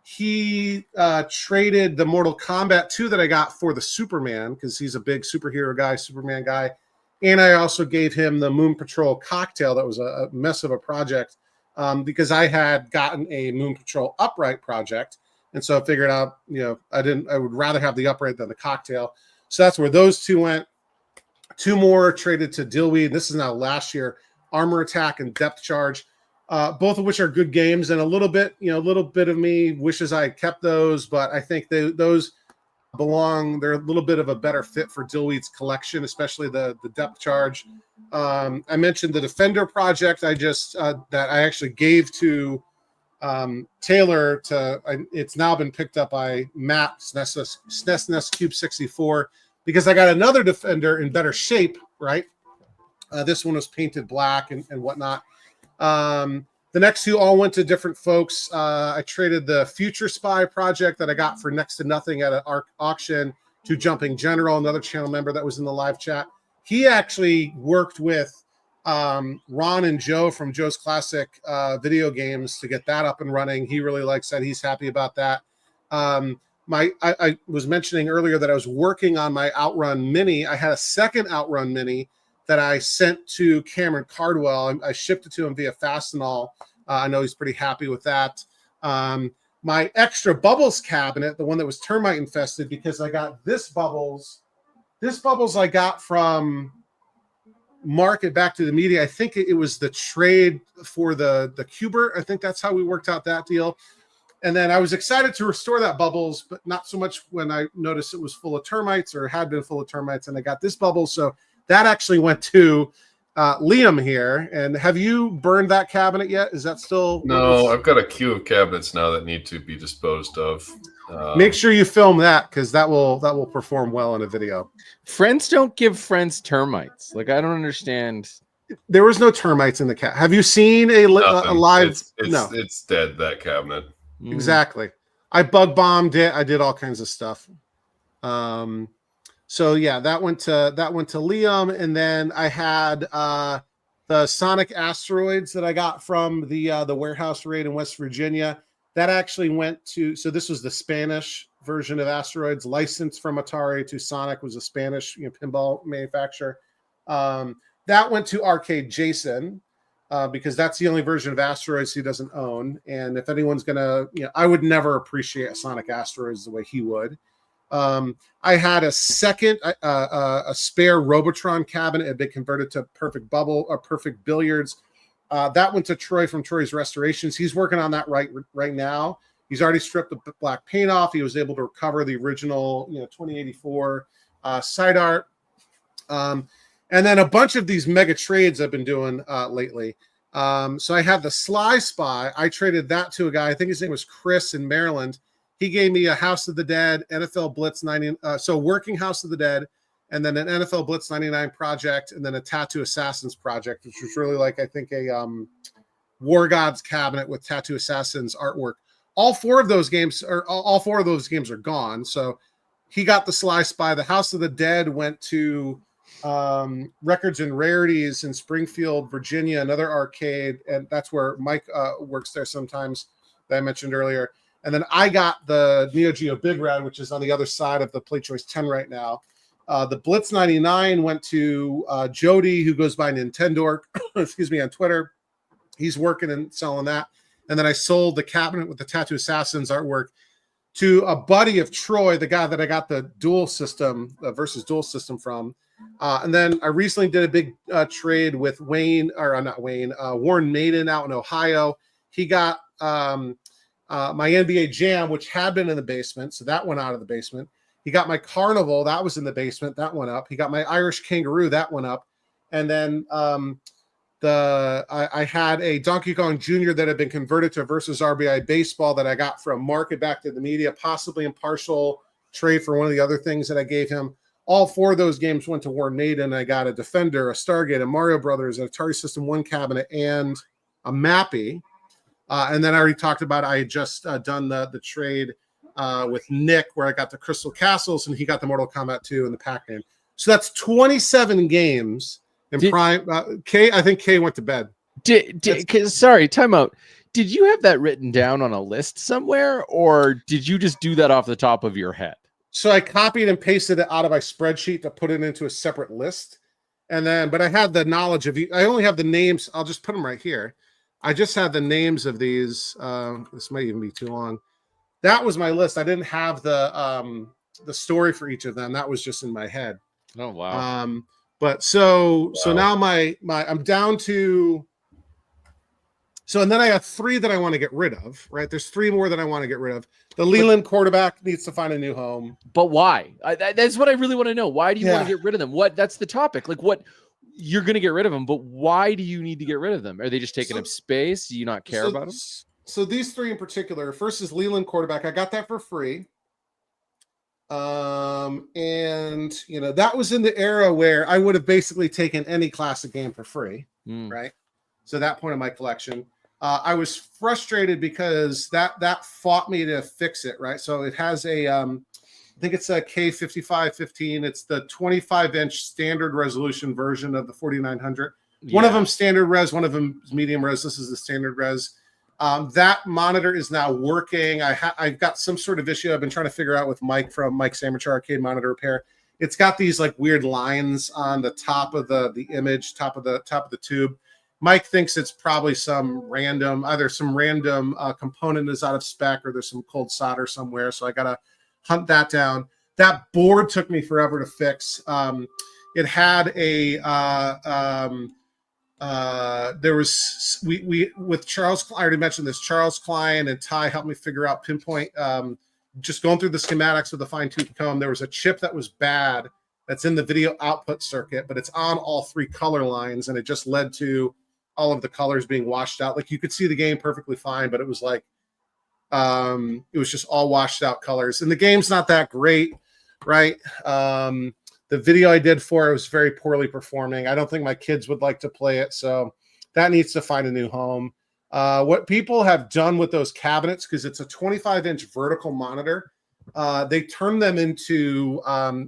He traded the Mortal Kombat 2 that I got for the Superman, because he's a big superhero guy, Superman guy. And I also gave him the Moon Patrol cocktail that was a mess of a project. Because I had gotten a Moon Patrol upright project, and so I figured out, you know, I would rather have the upright than the cocktail. So that's where those 2 went. 2 more traded to Dillweed. This is now last year. Armor Attack and Depth Charge, both of which are good games, and a little bit of me wishes I had kept those, but I think those belong. They're a little bit of a better fit for Dillweed's collection, especially the Depth Charge. I mentioned the Defender project. That I actually gave to Taylor. It's now been picked up by Matt SNES Cube 64 because I got another Defender in better shape. Right, this one was painted black and whatnot. The next 2 all went to different folks. I traded the Future Spy project that I got for next to nothing at an auction to Jumping General, another channel member that was in the live chat. He actually worked with Ron and Joe from Joe's Classic Video Games to get that up and running. He really likes that. He's happy about that. I was mentioning earlier that I was working on my Outrun Mini. I had a second Outrun Mini that I sent to Cameron Cardwell. I shipped it to him via Fastenal. I know he's pretty happy with that. My extra Bubbles cabinet, the one that was termite infested, because I got this Bubbles. This Bubbles I got from Market Back to the Media. I think it was the trade for the Qbert. I think that's how we worked out that deal. And then I was excited to restore that bubbles, but not so much when I noticed it was full of termites or had been full of termites. And I got this bubble. So that actually went to Liam here. And have you burned that cabinet yet? Is that still? No, I've got a queue of cabinets now that need to be disposed of. Make sure you film that, because that will perform well in a video. Friends don't give friends termites. Like, I don't understand. There was no termites in the cat. Have you seen a live? No, it's dead, that cabinet. Exactly. I bug bombed it. I did all kinds of stuff. So yeah, that went to Liam, and then I had the Sonic asteroids that I got from the warehouse raid in West Virginia. That actually went to, so this was the Spanish version of asteroids, licensed from Atari to Sonic, was a Spanish pinball manufacturer. That went to Arcade Jason, because that's the only version of asteroids he doesn't own. And if anyone's gonna, I would never appreciate a Sonic asteroids the way he would. I had a second, a spare Robotron cabinet had been converted to perfect bubble or perfect billiards. That went to Troy from Troy's Restorations. He's working on that right now. He's already stripped the black paint off. He was able to recover the original, 2084 side art. And then a bunch of these mega trades I've been doing lately. So I had the Sly Spy. I traded that to a guy. I think his name was Chris in Maryland. He gave me a House of the Dead, NFL Blitz 90, so working House of the Dead, and then an NFL Blitz 99 project, and then a Tattoo Assassins project, which was really like, I think, a War Gods cabinet with Tattoo Assassins artwork. All four of those games are gone. So he got the Sly Spy. The House of the Dead went to Records and Rarities in Springfield, Virginia, another arcade, and that's where Mike works there sometimes, that I mentioned earlier. And then I got the Neo Geo Big Red, which is on the other side of the Play Choice 10 right now. The Blitz 99 went to Jody, who goes by Nintendork, excuse me, on Twitter. He's working and selling that. And then I sold the cabinet with the Tattoo Assassins artwork to a buddy of Troy, the guy that I got the dual system versus dual system from. And then I recently did a big trade with Warren Maiden out in Ohio. He got my NBA Jam, which had been in the basement, so that went out of the basement. He got my Carnival, that was in the basement, that went up. He got my Irish Kangaroo, that went up. And then I had a Donkey Kong Jr. that had been converted to Versus RBI Baseball that I got from Market Back to the Media, possibly in partial trade for one of the other things that I gave him. All four of those games went to Warren Naden. I got a Defender, a Stargate, a Mario Brothers, an Atari System 1 cabinet, and a Mappy. And then I already talked about, I had just done the trade with Nick, where I got the Crystal Castles, and he got the Mortal Kombat 2 and the Pac-Man. So that's 27 games. And Kay, I think Kay went to bed. Sorry, time out. Did you have that written down on a list somewhere, or did you just do that off the top of your head? So I copied and pasted it out of my spreadsheet to put it into a separate list. And then, but I had the knowledge of, I only have the names. I'll just put them right here. I just had the names of these. This might even be too long. That was my list. I didn't have the story for each of them. That was just in my head. Oh, wow. But so now my I'm down to, so, and then I have 3 that I want to get rid of, right? There's 3 more that I want to get rid of. The Leland quarterback needs to find a new home. But why? That's what I really want to know. Why do you want to get rid of them? That's the topic. Like, what, you're going to get rid of them, but why do you need to get rid of them? Are they just taking up space? Do you not care about them? So these 3 in particular, first is Leland quarterback. I got that for free. And that was in the era where I would have basically taken any classic game for free, right? So that point of my collection, I was frustrated because that fought me to fix it, right? So it has a, I think it's a K5515. It's the 25-inch standard resolution version of the 4900. Yeah. One of them standard res, one of them is medium res. This is the standard res. That monitor is now working. I've got some sort of issue I've been trying to figure out with Mike from Mike's Amateur Arcade Monitor Repair. It's got these like weird lines on the top of the image, top of the tube. Mike thinks it's probably some random component is out of spec, or there's some cold solder somewhere. So I got to hunt that down. That board took me forever to fix. It had a There was we with Charles. I already mentioned this. Charles Klein and Ty helped me figure out pinpoint. Just going through the schematics with a fine tooth comb. There was a chip that was bad that's in the video output circuit, but it's on all 3 color lines, and it just led to all of the colors being washed out. Like you could see the game perfectly fine, but it was like it was just all washed out colors, and the game's not that great, right? The video I did for it was very poorly performing. I don't think my kids would like to play it, so that needs to find a new home. What people have done with those cabinets, because it's a 25-inch vertical monitor, they turn them into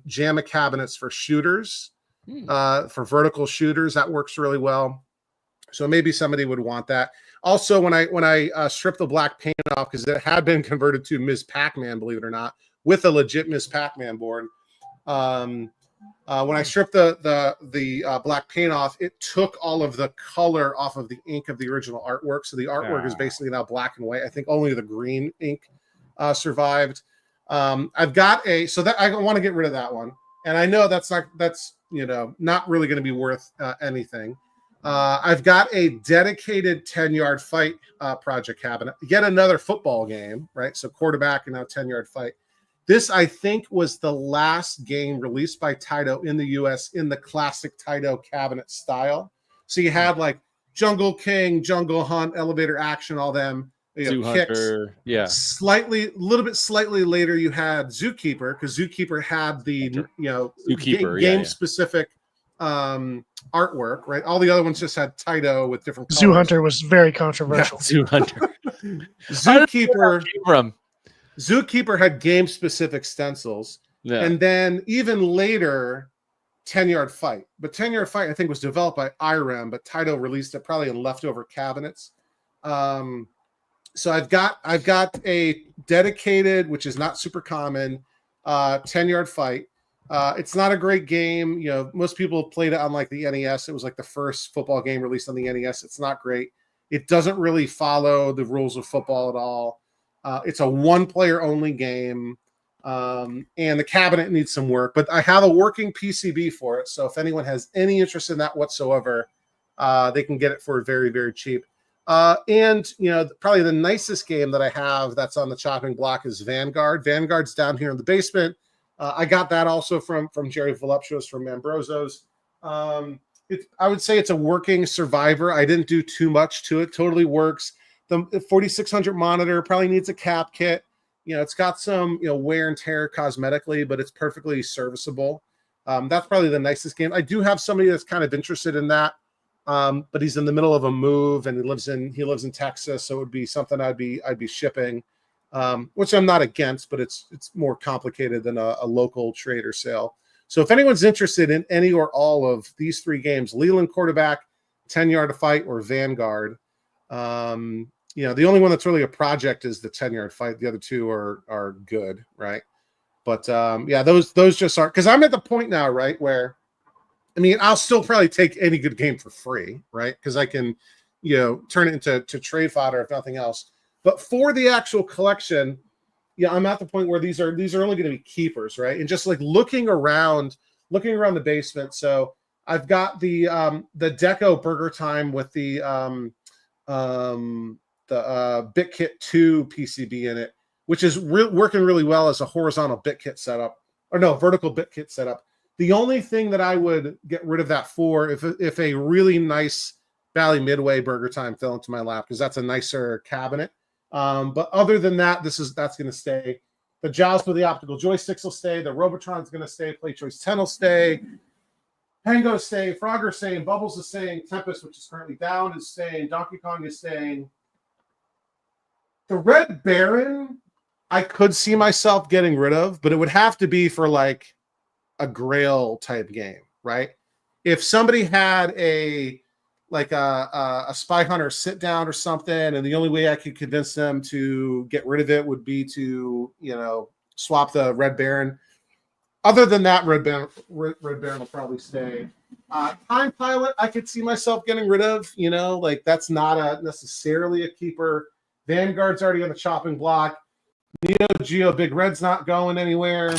JAMA cabinets for shooters, for vertical shooters. That works really well. So maybe somebody would want that. Also, when I stripped the black paint off, because it had been converted to Ms. Pac-Man, believe it or not, with a legit Ms. Pac-Man board. When I stripped the black paint off, it took all of the color off of the ink of the original artwork. So the artwork is basically now black and white. I think only the green ink survived. I've got so that I want to get rid of that one, and I know that's not really going to be worth anything. I've got a dedicated 10-yard fight project cabinet. Yet another football game, right? So quarterback and now 10-yard fight. This, I think, was the last game released by Taito in the U.S. in the classic Taito cabinet style. So you had like Jungle King, Jungle Hunt, Elevator Action, all them. Zoo Hunter, yeah. Slightly later, you had Zookeeper, because Zookeeper had the game specific artwork, right? All the other ones just had Taito with different colors. Zoo Hunter was very controversial. Yeah, Zoo Hunter. Zookeeper had game specific stencils, and then even later, 10-yard fight. But 10-yard fight, I think, was developed by IREM, but Taito released it probably in leftover cabinets. So I've got a dedicated, which is not super common, 10-yard fight. It's not a great game. Most people played it on like the NES. It was like the first football game released on the NES. It's not great. It doesn't really follow the rules of football at all. It's a one-player only game, and the cabinet needs some work. But I have a working PCB for it, so if anyone has any interest in that whatsoever, they can get it for very, very cheap. And probably the nicest game that I have that's on the chopping block is Vanguard. Vanguard's down here in the basement. I got that also from Jerry Voluptuous from Ambroso's. I would say it's a working survivor. I didn't do too much to it. Totally works. The 4600 monitor probably needs a cap kit. It's got some wear and tear cosmetically, but it's perfectly serviceable. That's probably the nicest game. I do have somebody that's kind of interested in that, but he's in the middle of a move and he lives in Texas, so it would be something I'd be shipping, which I'm not against, but it's more complicated than a local trade or sale. So if anyone's interested in any or all of these 3 games, Leland Quarterback, 10-yard fight, or Vanguard. The only one that's really a project is the 10-yard fight. The other 2 are good, right? But those just aren't, because I'm at the point now, right, where I'll still probably take any good game for free, right? Because I can, turn it into trade fodder if nothing else. But for the actual collection, I'm at the point where these are only going to be keepers, right? And just like looking around the basement. So I've got the Deco Burger Time with the BitKit 2 PCB in it, which is working really well as a horizontal BitKit setup, or no, vertical BitKit setup. The only thing that I would get rid of that for, if a really nice Bally Midway Burger Time fell into my lap, because that's a nicer cabinet. But other than that, that's going to stay. The Joust with the optical joysticks will stay. The Robotron's going to stay. Play Choice 10 will stay. Pango's staying. Frogger's staying. Bubbles is staying. Tempest, which is currently down, is staying. Donkey Kong is staying. The Red Baron, I could see myself getting rid of, but it would have to be for like a Grail type game, right? If somebody had a Spy Hunter sit down or something, and the only way I could convince them to get rid of it would be to, swap the Red Baron. Other than that, Red Baron will probably stay. Time Pilot, I could see myself getting rid of, that's not necessarily a keeper. Vanguard's already on the chopping block. Neo Geo Big Red's not going anywhere.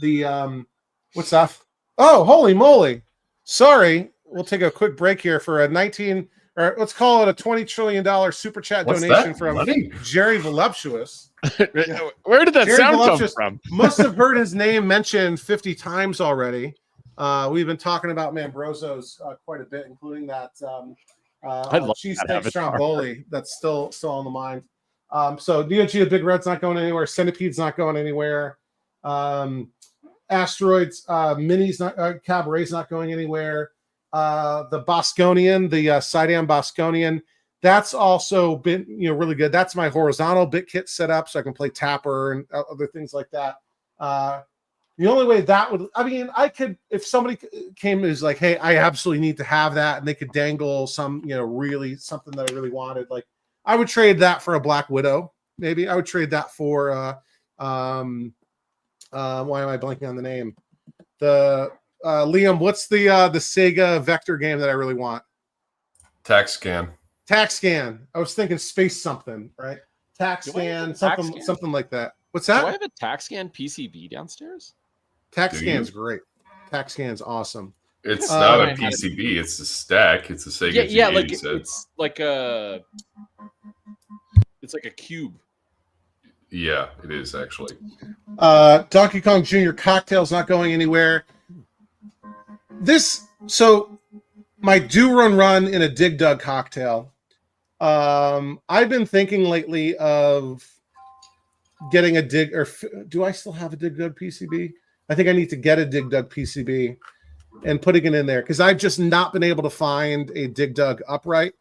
The what's that? Oh, holy moly! Sorry, we'll take a quick break here for a 19, or let's call it a $20 trillion super chat What's donation that? from Money? Jerry Voluptuous. Where did that Jerry sound come Voluptuous from? must have heard his name mentioned 50 times already. We've been talking about Mambrozos quite a bit, including that I love that cheesesteak avatar. stromboli that's still on the mind. So Neo Geo Big Red's not going anywhere. Centipede's not going anywhere. Asteroids Mini's not Cabaret's not going anywhere. The Bosconian, the Sidam Bosconian, that's also been really good. That's my horizontal bit kit set up so I can play Tapper and other things like that. The only way that would, I mean, I could, if somebody came and was like, hey, I absolutely need to have that, and they could dangle some, really something that I really wanted, like I would trade that for a Black Widow. Maybe I would trade that for why am I blanking on the name? The Liam, what's the Sega Vector game that I really want? Tax Scan. Tax Scan. I was thinking space something, right? Tax Scan, something like that. What's that? Do I have a tax scan PCB downstairs? Tax Scan's great. Tax Scan's awesome. It's not a I had PCB. It's a stack. It's a Sega. Yeah, like G87. it's like a cube. Yeah, it is actually. Donkey Kong Jr. Cocktail's not going anywhere. So my do run in a Dig Dug cocktail. I've been thinking lately of getting a Dig, or do I still have a Dig Dug PCB? I think I need to get a Dig Dug PCB and putting it in there because I've just not been able to find a Dig Dug upright.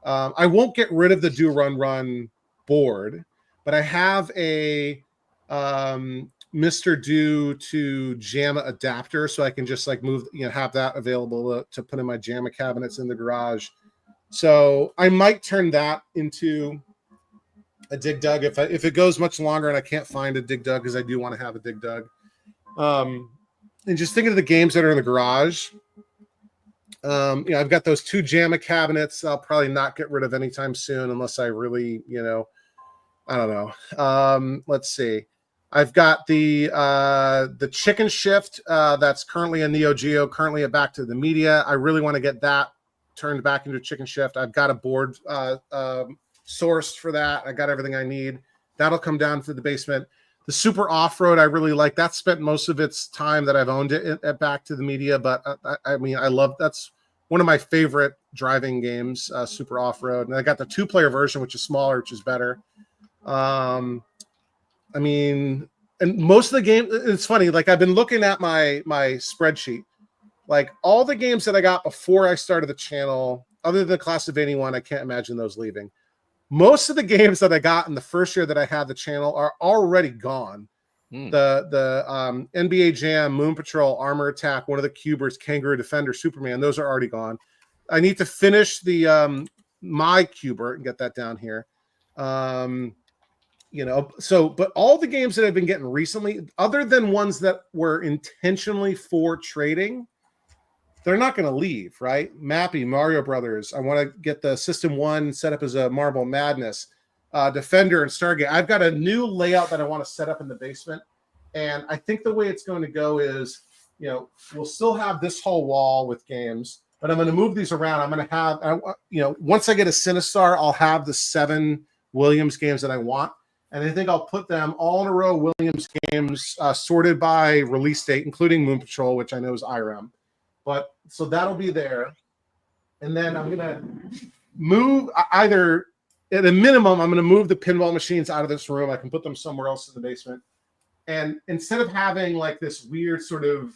I won't get rid of the do run board, but I have a Mr. Do to JAMA adapter, so I can just like move, have that available to put in my JAMA cabinets in the garage. So I might turn that into a Dig Dug if it goes much longer and I can't find a Dig Dug, because I do want to have a Dig Dug. And just thinking of the games that are in the garage, I've got those 2 JAMA cabinets I'll probably not get rid of anytime soon unless I really, I don't know. Let's see. I've got the Chicken Shift that's currently a Neo Geo, currently a Back to the Media. I really want to get that turned back into a Chicken Shift. I've got a board sourced for that. I got everything I need. That'll come down to the basement. The Super Off-Road I really like. That spent most of its time that I've owned it at Back to the Media, but I love, that's one of my favorite driving games, Super Off-Road. And I got the 2-player version, which is smaller, which is better. And most of the game, it's funny, like I've been looking at my spreadsheet, like all the games that I got before I started the channel, other than the Class of 81, I can't imagine those leaving. Most of the games that I got in the first year that I had the channel are already gone. The NBA Jam, Moon Patrol, Armor Attack, one of the Cubers, Kangaroo Defender, Superman, those are already gone. I need to finish the my Cuber and get that down here. But all the games that I've been getting recently, other than ones that were intentionally for trading, they're not going to leave, right? Mappy, Mario Brothers. I want to get the System 1 set up as a Marble Madness. Defender and Stargate. I've got a new layout that I want to set up in the basement. And I think the way it's going to go is, we'll still have this whole wall with games, but I'm going to move these around. I'm going to have, once I get a Sinistar, I'll have the 7 Williams games that I want. And I think I'll put them all in a row, Williams games, sorted by release date, including Moon Patrol, which I know is IRAM. But so that'll be there. And then I'm going to move either, at a minimum, I'm going to move the pinball machines out of this room. I can put them somewhere else in the basement. And instead of having like this weird sort of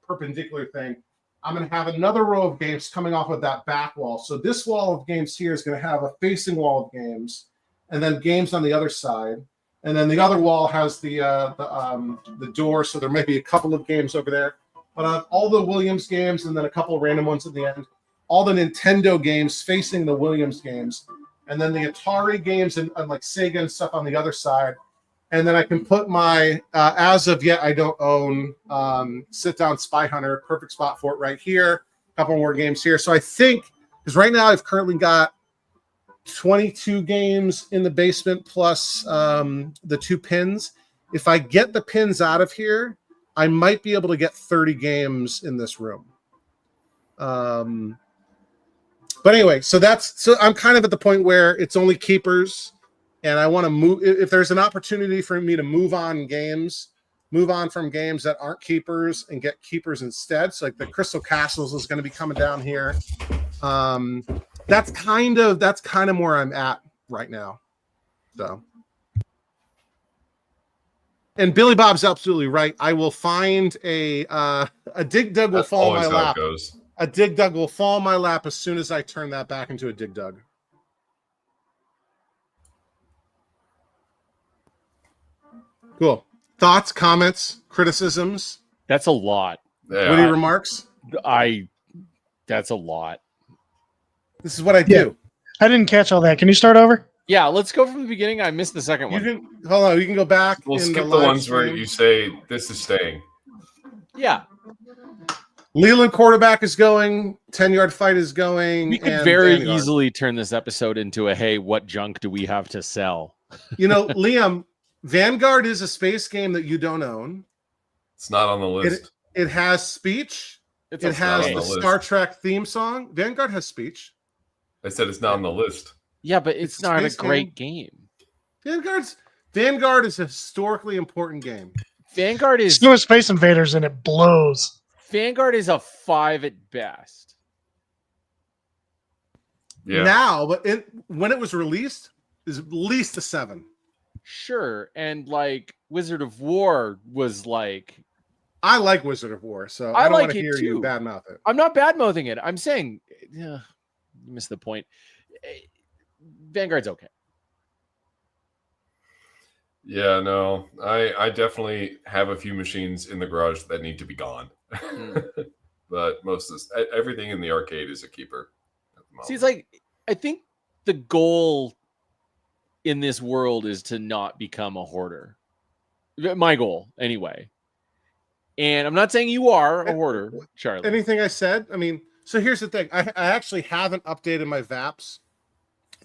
perpendicular thing, I'm going to have another row of games coming off of that back wall. So this wall of games here is going to have a facing wall of games, and then games on the other side. And then the other wall has the door, so there may be a couple of games over there. But I have all the Williams games and then a couple of random ones at the end. All the Nintendo games facing the Williams games. And then the Atari games and like Sega and stuff on the other side. And then I can put my, as of yet, I don't own Sit Down Spy Hunter, perfect spot for it right here. A couple more games here. So I think, because right now I've currently got 22 games in the basement plus the 2 pins. If I get the pins out of here, I might be able to get 30 games in this room. But anyway, so I'm kind of at the point where it's only keepers, and I want to move. If there's an opportunity for me to move on from games that aren't keepers and get keepers instead. So like the Crystal Castles is going to be coming down here. That's kind of where I'm at right now. So, and Billy Bob's absolutely right. I will find a dig dug will fall in my lap. A dig dug will fall in my lap as soon as I turn that back into a dig dug. Cool. Thoughts, comments, criticisms? That's a lot. Yeah. Witty remarks? That's a lot. This is what I do. I didn't catch all that. Can you start over? Yeah, let's go from the beginning. I missed the second one. You can go back. We'll skip the ones where you say this is staying. Yeah. Leland quarterback is going. 10-yard fight is going. We could very easily turn this episode into a, hey, what junk do we have to sell? Liam, Vanguard is a space game that you don't own. It's not on the list. It has speech. It has the Star Trek theme song. Vanguard has speech. I said it's not on the list. Yeah, but it's not a great game. Vanguard is a historically important game. Vanguard is Snow Space Invaders and it blows. Vanguard is a 5 at best. Yeah. Now, but when it was released, is at least a 7. Sure, and like Wizard of War was like. I like Wizard of War, so I don't want to hear you badmouth it. I'm not badmouthing it. I'm saying, you missed the point. Vanguard's okay. Yeah, no, I definitely have a few machines in the garage that need to be gone. But most of this, everything in the arcade is a keeper. See, it's like, I think the goal in this world is to not become a hoarder. My goal, anyway. And I'm not saying you are a hoarder, Charlie. Anything I said? I mean, so here's the thing. I actually haven't updated my VAPs.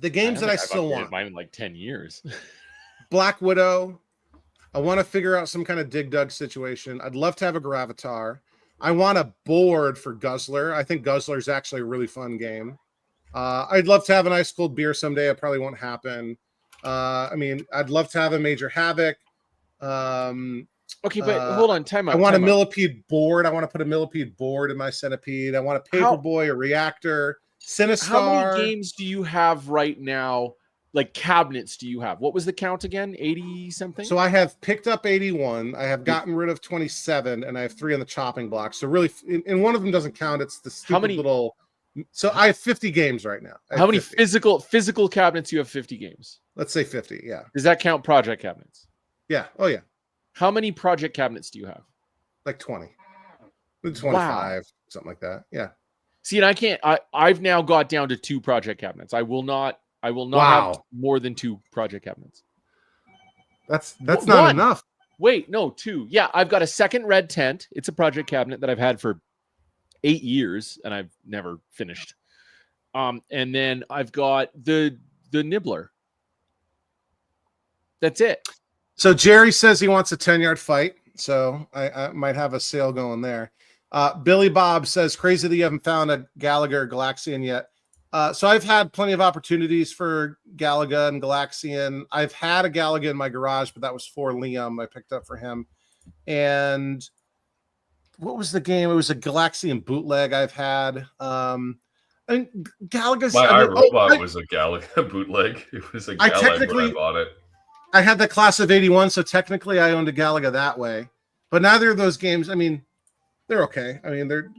The games that I still want. Mine in like 10 years. Black Widow. I want to figure out some kind of dig dug situation. I'd love to have a Gravatar. I want a board for Guzzler. I think Guzzler is actually a really fun game. I'd love to have an ice cold beer someday. It probably won't happen. I'd love to have a Major Havoc. Okay, but hold on, time out. I want a millipede board. I want to put a millipede board in my centipede. I want a Paperboy, a Reactor, Sinistar. How many games do you have right now? Like cabinets do you have? What was the count again? 80 something? So I have picked up 81. I have gotten rid of 27, and I have 3 on the chopping block. So really, and one of them doesn't count. It's the stupid little. So I have 50 games right now. How many physical cabinets do you have? 50 games. Let's say 50. Yeah. Does that count project cabinets? Yeah. Oh yeah. How many project cabinets do you have? Like 20. 25, something like that. Yeah. See, and I can't. I've now got down to 2 project cabinets. I will not have more than 2 project cabinets. That's not enough. Wait, no, 2. Yeah, I've got a second red tent. It's a project cabinet that I've had for 8 years and I've never finished. And then I've got the nibbler. That's it. So Jerry says he wants a 10-yard fight. So I might have a sale going there. Billy Bob says, crazy that you haven't found a Galaga or Galaxian yet. So I've had plenty of opportunities for Galaga and Galaxian. I've had a Galaga in my garage, but that was for Liam. I picked up for him. And what was the game? It was a Galaxian bootleg I've had. Galaga's... iRobot was a Galaga bootleg. It was a Galaga when I bought it. I had the class of 81, so technically I owned a Galaga that way. But neither of those games, they're okay. They're,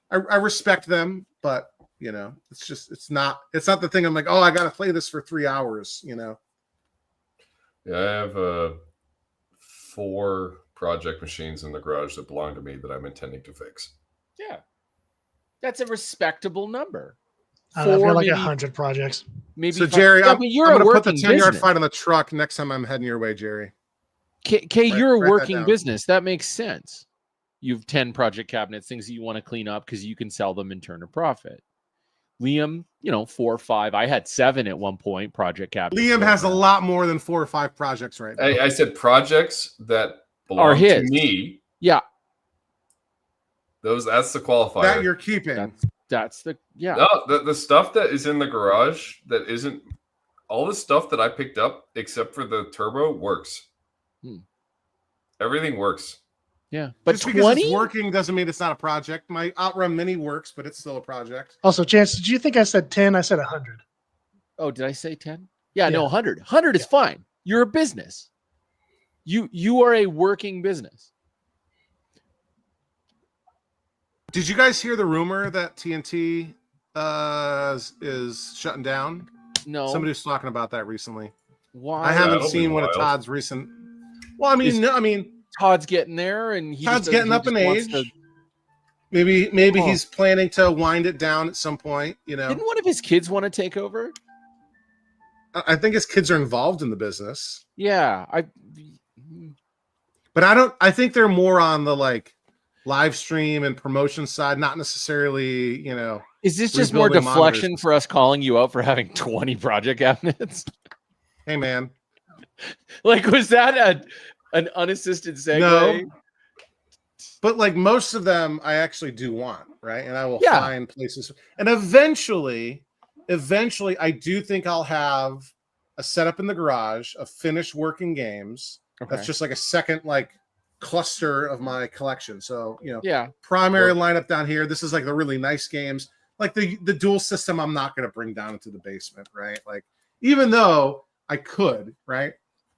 I respect them, but... it's not the thing I'm like, oh, I got to play this for 3 hours, Yeah, I have 4 project machines in the garage that belong to me that I'm intending to fix. Yeah. That's a respectable number. I've got like 100 projects. Maybe so, Jerry, I'm going to put the 10-yard fight on the truck next time I'm heading your way, Jerry. You're a working business. That makes sense. You have 10 project cabinets, things that you want to clean up because you can sell them and turn a profit. Liam, 4 or 5. I had 7 at one point, project cabinets. Liam has a lot more than 4 or 5 projects right now. I said projects that belong to me. Yeah. That's the qualifier. That you're keeping. That's the No, the stuff that is in the garage that isn't all the stuff that I picked up except for the turbo works. Everything works. Yeah, but Just because it's working doesn't mean it's not a project. My Outrun Mini works, but it's still a project. Also, Chance, did you think I said 10? I said 100. Oh, did I say 10? Yeah, no, 100. 100 is fine. You're a business. You are a working business. Did you guys hear the rumor that TNT is shutting down? No. Somebody was talking about that recently. Why? I haven't seen one of Todd's recent. Well, I mean, Todd's getting there, and Todd's getting up in age. Maybe he's planning to wind it down at some point. You know, didn't one of his kids want to take over? I think his kids are involved in the business. Yeah, but I think they're more on the like live stream and promotion side, not necessarily. You know, is this just more deflection for us calling you out for having 20 project cabinets? Hey, man. Like, was that an unassisted segue? No. But like most of them, I actually do want, right? And I will find places. And eventually, I do think I'll have a setup in the garage of finished working games. Okay. That's just like a second like cluster of my collection. So, you know, primary lineup down here. This is like the really nice games. Like the dual system, I'm not going to bring down into the basement, right? Like, even though I could, right?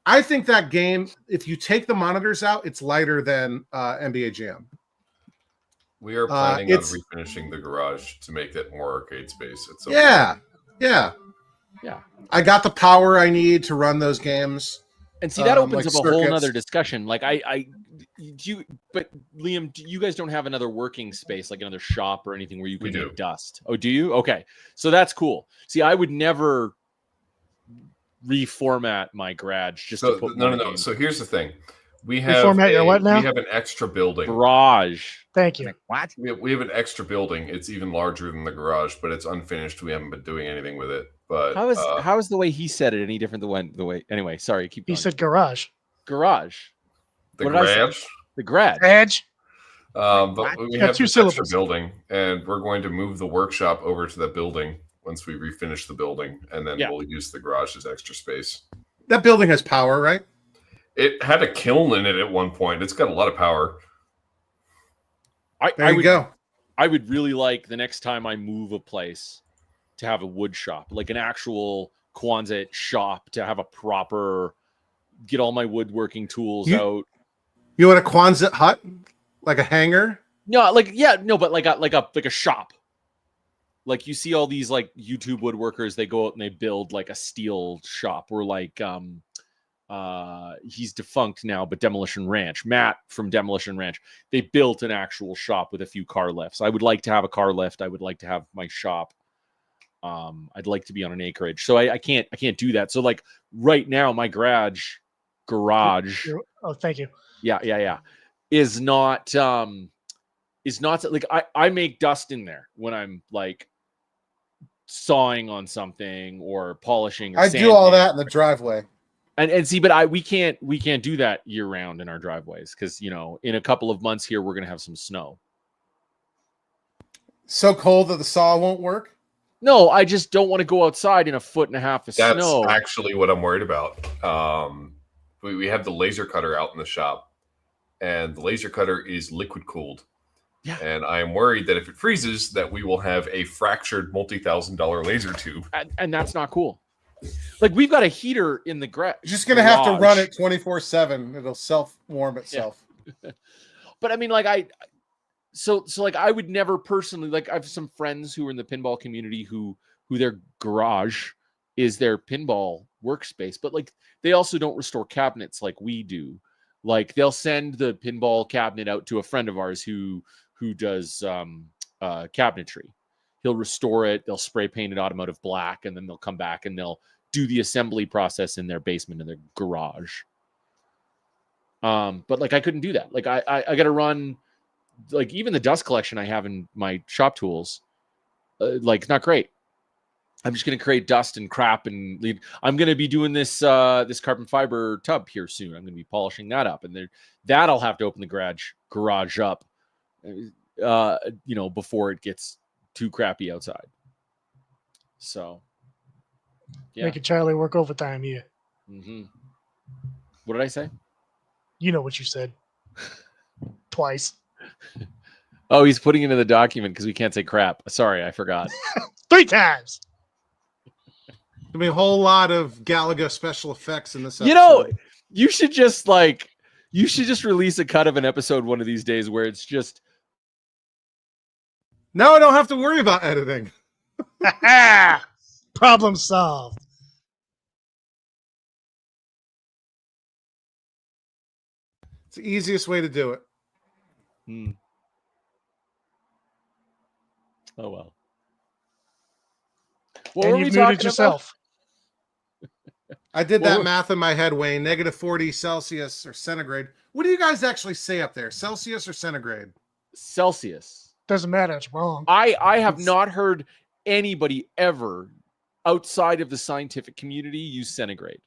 I think that game, if you take the monitors out, it's lighter than NBA Jam. We are planning on refinishing the garage to make that more arcade space. Yeah. I got the power I need to run those games. And see, that opens up a whole nother discussion. Like but Liam, you guys don't have another working space, like another shop or anything where you can make dust. Oh, do you? Okay. So that's cool. See, I would never reformat my garage just to put no. So here's the thing. We have your what now? We have an extra building. Garage. Thank you. Like, what? We have an extra building. It's even larger than the garage, but it's unfinished. We haven't been doing anything with it. But how is the way he said it any different than the way? Anyway, sorry, keep going. He said garage. Garage. The garage. The garage. Edge. But we have this extra building, and we're going to move the workshop over to that building once we refinish the building, and then we'll use the garage as extra space. That building has power, right? It had a kiln in it at one point. It's got a lot of power. There you go. I would really like the next time I move a place to have a wood shop, like an actual Quonset shop, to have a proper, get all my woodworking tools out. You want a Quonset hut? Like a hangar? No, but like a shop. Like you see all these like YouTube woodworkers, they go out and they build like a steel shop, or like he's defunct now, but Demolition Ranch, Matt from Demolition Ranch, they built an actual shop with a few car lifts. I would like to have a car lift. I would like to have my shop. I'd like to be on an acreage, so I can't do that. So like right now, my garage. Oh, thank you. Yeah. Is not like I make dust in there when I'm like sawing on something or polishing. Or I do all that in the driveway. And see, but we can't do that year round in our driveways because, you know, in a couple of months here we're gonna have some snow. So cold that the saw won't work? No, I just don't want to go outside in 1.5 feet of snow. That's actually what I'm worried about. We have the laser cutter out in the shop, and the laser cutter is liquid cooled. Yeah. And I am worried that if it freezes, that we will have a fractured multi-$1,000 laser tube. And that's not cool. Like, we've got a heater in the garage. You're just going to have to run it 24/7. It'll self-warm itself. Yeah. But I mean, like, so like, I would never personally, like, I have some friends who are in the pinball community who their garage is their pinball workspace, but like, they also don't restore cabinets like we do. Like, they'll send the pinball cabinet out to a friend of ours who does cabinetry. He'll restore it. They'll spray paint it automotive black, and then they'll come back and they'll do the assembly process in their basement in their garage. But like, I couldn't do that. Like, I got to run, like, even the dust collection I have in my shop tools, like, not great. I'm just going to create dust and crap and leave. I'm going to be doing this carbon fiber tub here soon. I'm going to be polishing that up, and that I'll have to open the garage up. before it gets too crappy outside. So, yeah. Making Charlie work overtime here. Mm-hmm. What did I say? You know what you said. Twice. Oh, he's putting it in the document because we can't say crap. Sorry, I forgot. 3 times. There'll be a whole lot of Galaga special effects in this episode. You know, you should just release a cut of an episode one of these days where it's just now I don't have to worry about editing. Problem solved. It's the easiest way to do it. Oh well. And you've muted yourself. I did that math in my head, Wayne. -40 Celsius or centigrade. What do you guys actually say up there? Celsius or centigrade? Celsius. Doesn't matter. It's wrong. I have not heard anybody ever outside of the scientific community use centigrade.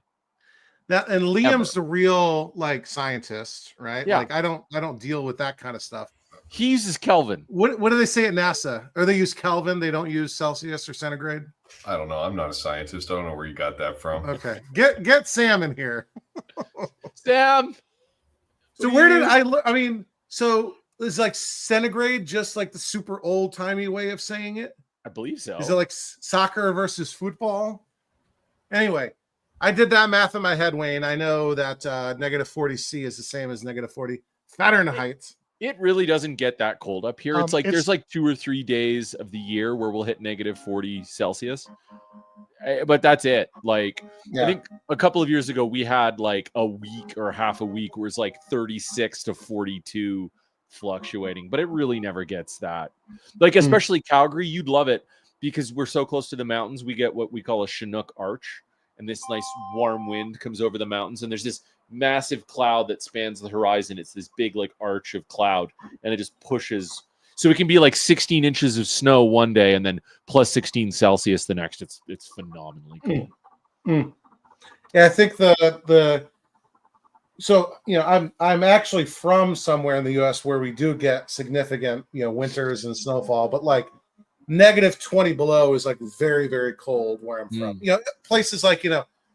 That and Liam's the real scientist, right? Yeah. Like I don't deal with that kind of stuff. He uses Kelvin. What do they say at NASA? Or they use Kelvin? They don't use Celsius or centigrade? I don't know. I'm not a scientist. I don't know where you got that from. Okay. Get Sam in here. Sam. So where did I mean, so is centigrade just like the super old timey way of saying it? I believe so. Is it like soccer versus football? Anyway, I did that math in my head, Wayne. I know that -40 C is the same as -40 Fahrenheit. It really doesn't get that cold up here. It's there's 2 or 3 days of the year where we'll hit -40 Celsius. But that's it. I think a couple of years ago we had a week or half a week where it's 36 to 42 fluctuating, but it really never gets that. Especially Calgary, you'd love it because we're so close to the mountains. We get what we call a Chinook arch, and this nice warm wind comes over the mountains, and there's this massive cloud that spans the horizon. It's this big arch of cloud, and it just pushes. So it can be 16 inches of snow one day and then plus 16 Celsius the next. It's phenomenally cool. Yeah, I think so I'm actually from somewhere in the US where we do get significant winters and snowfall, but -20 below is very, very cold where I'm from. Places like